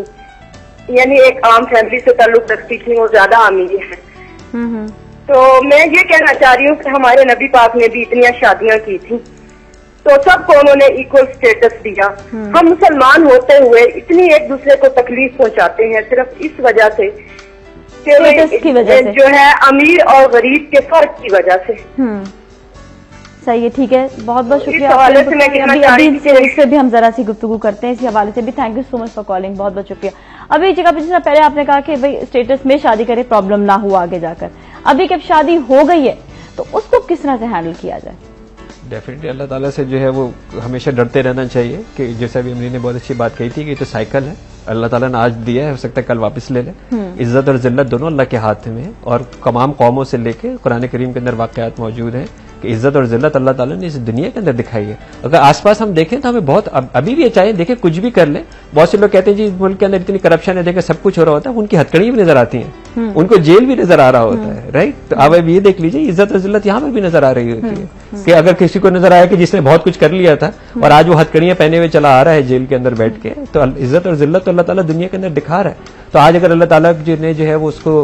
यानी एक आम फैमिली से ताल्लुक रखती थी, वो ज्यादा अमीर है। तो मैं ये कहना चाह रही हूँ कि हमारे नबी पाक ने भी इतनी शादियां की थी, तो सबको उन्होंने इक्वल स्टेटस दिया। हम मुसलमान होते हुए इतनी एक दूसरे को तकलीफ पहुंचाते हैं सिर्फ इस वजह से जो है अमीर और गरीब के फर्क की वजह से। सही है, ठीक है, बहुत बहुत शुक्रिया। इससे भी हम जरा सी गुफ्तगू करते हैं इसी हवाले से भी। Thank you so much for calling, बहुत बहुत शुक्रिया। अभी जगह पे जैसा पहले आपने कहा कि भाई स्टेटस में शादी करे प्रॉब्लम ना हो आगे जाकर, अभी जब शादी हो गई है तो उसको किस तरह से हैंडल किया जाए? डेफिनेटली अल्लाह ताला से जो है वो हमेशा डरते रहना चाहिए कि जैसा भी अमरी ने बहुत अच्छी बात कही थी कि तो साइकिल है, अल्लाह ताला ने आज दिया है, हो सकता है कल वापस ले ले। इज्जत और जिल्लत दोनों अल्लाह के हाथ में है, और तमाम कौमों से लेके कुरान करीम के अंदर वाकयात मौजूद हैं कि इज्जत और जिल्लत अल्लाह ताला ने इस दुनिया के अंदर दिखाई है। अगर आसपास हम देखें तो हमें बहुत अभी भी चाहे देखें कुछ भी कर लें, बहुत से लोग कहते हैं जी इस मुल्क के अंदर इतनी करप्शन है, देखें सब कुछ हो रहा होता है, उनकी हथकड़ियां भी नजर आती हैं, उनको जेल भी नजर आ रहा होता है, राइट? तो अब ये देख लीजिए इज्जत और जिल्लत यहाँ पर भी नजर आ रही होती है कि अगर किसी को नजर आया कि जिसने बहुत कुछ कर लिया था और आज वो हथकड़ियां पहने हुए चला आ रहा है जेल के अंदर बैठ के, तो इज्जत और जिल्लत तो अल्लाह ताला दुनिया के अंदर दिखा रहा है। तो आज अगर अल्लाह ताला ने जो है वो उसको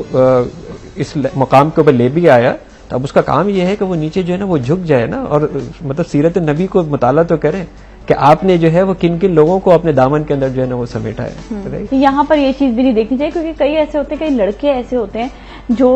इस मकाम के ऊपर ले भी आया, तो अब उसका काम यह है कि वो नीचे जो है ना वो झुक जाए ना, और मतलब सीरत नबी को मुताला तो करें कि आपने जो है वो किन किन लोगों को अपने दामन के अंदर जो है ना वो समेटा है। यहाँ पर ये चीज भी नहीं देखनी चाहिए, क्योंकि कई ऐसे होते हैं, कई लड़के ऐसे होते हैं जो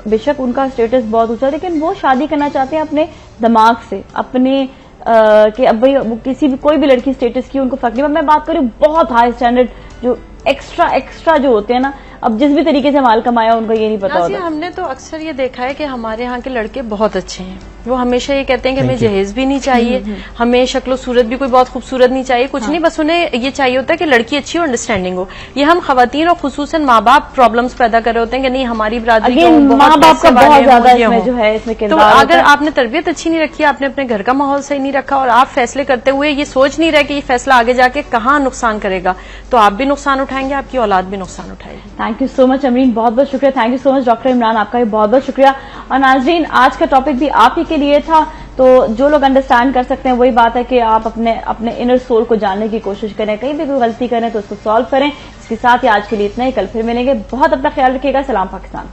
बेशक उनका स्टेटस बहुत ऊंचा, लेकिन वो शादी करना चाहते हैं अपने दिमाग से, अपने कि अब भाई वो किसी भी कोई भी लड़की स्टेटस की उनको फर्क नहीं। मैं बात करूँ बहुत हाई स्टैंडर्ड जो एक्स्ट्रा जो होते हैं ना, अब जिस भी तरीके से माल कमाया उनको ये नहीं पता होता। हमने तो अक्सर ये देखा है कि हमारे यहाँ के लड़के बहुत अच्छे हैं, वो हमेशा ये कहते हैं कि हमें जहेज भी नहीं चाहिए, हमें शक्लो सूरत भी कोई बहुत खूबसूरत नहीं चाहिए, कुछ नहीं, बस उन्हें ये चाहिए होता है कि लड़की अच्छी और अंडरस्टैंडिंग हो। ये हम खवातीन और खुसूसन माँ बाप प्रॉब्लम्स पैदा कर रहे होते हैं कि नहीं हमारी बरादरी माँ बाप का बहुत ज्यादा इसमें जो है इसमें तो अगर आपने तरबियत अच्छी नहीं रखी, आपने अपने घर का माहौल सही नहीं रखा और आप फैसले करते हुए ये सोच नहीं रहे कि ये फैसला आगे जाके कहाँ नुकसान करेगा, तो आप भी नुकसान उठाएंगे, आपकी औलाद भी नुकसान उठाएगी। Thank you so much Amreen, बहुत बहुत शुक्रिया। Thank you so much doctor Imran, आपका भी बहुत बहुत शुक्रिया। और नाज़रीन, आज का टॉपिक भी आप ही के लिए था, तो जो लोग अंडरस्टैंड कर सकते हैं वही बात है कि आप अपने इनर सोल को जानने की कोशिश करें, कहीं भी कोई गलती करें तो उसको सॉल्व करें। इसके साथ ही आज के लिए इतना ही, कल फिर मिलेंगे। बहुत अपना ख्याल रखिएगा। सलाम पाकिस्तान।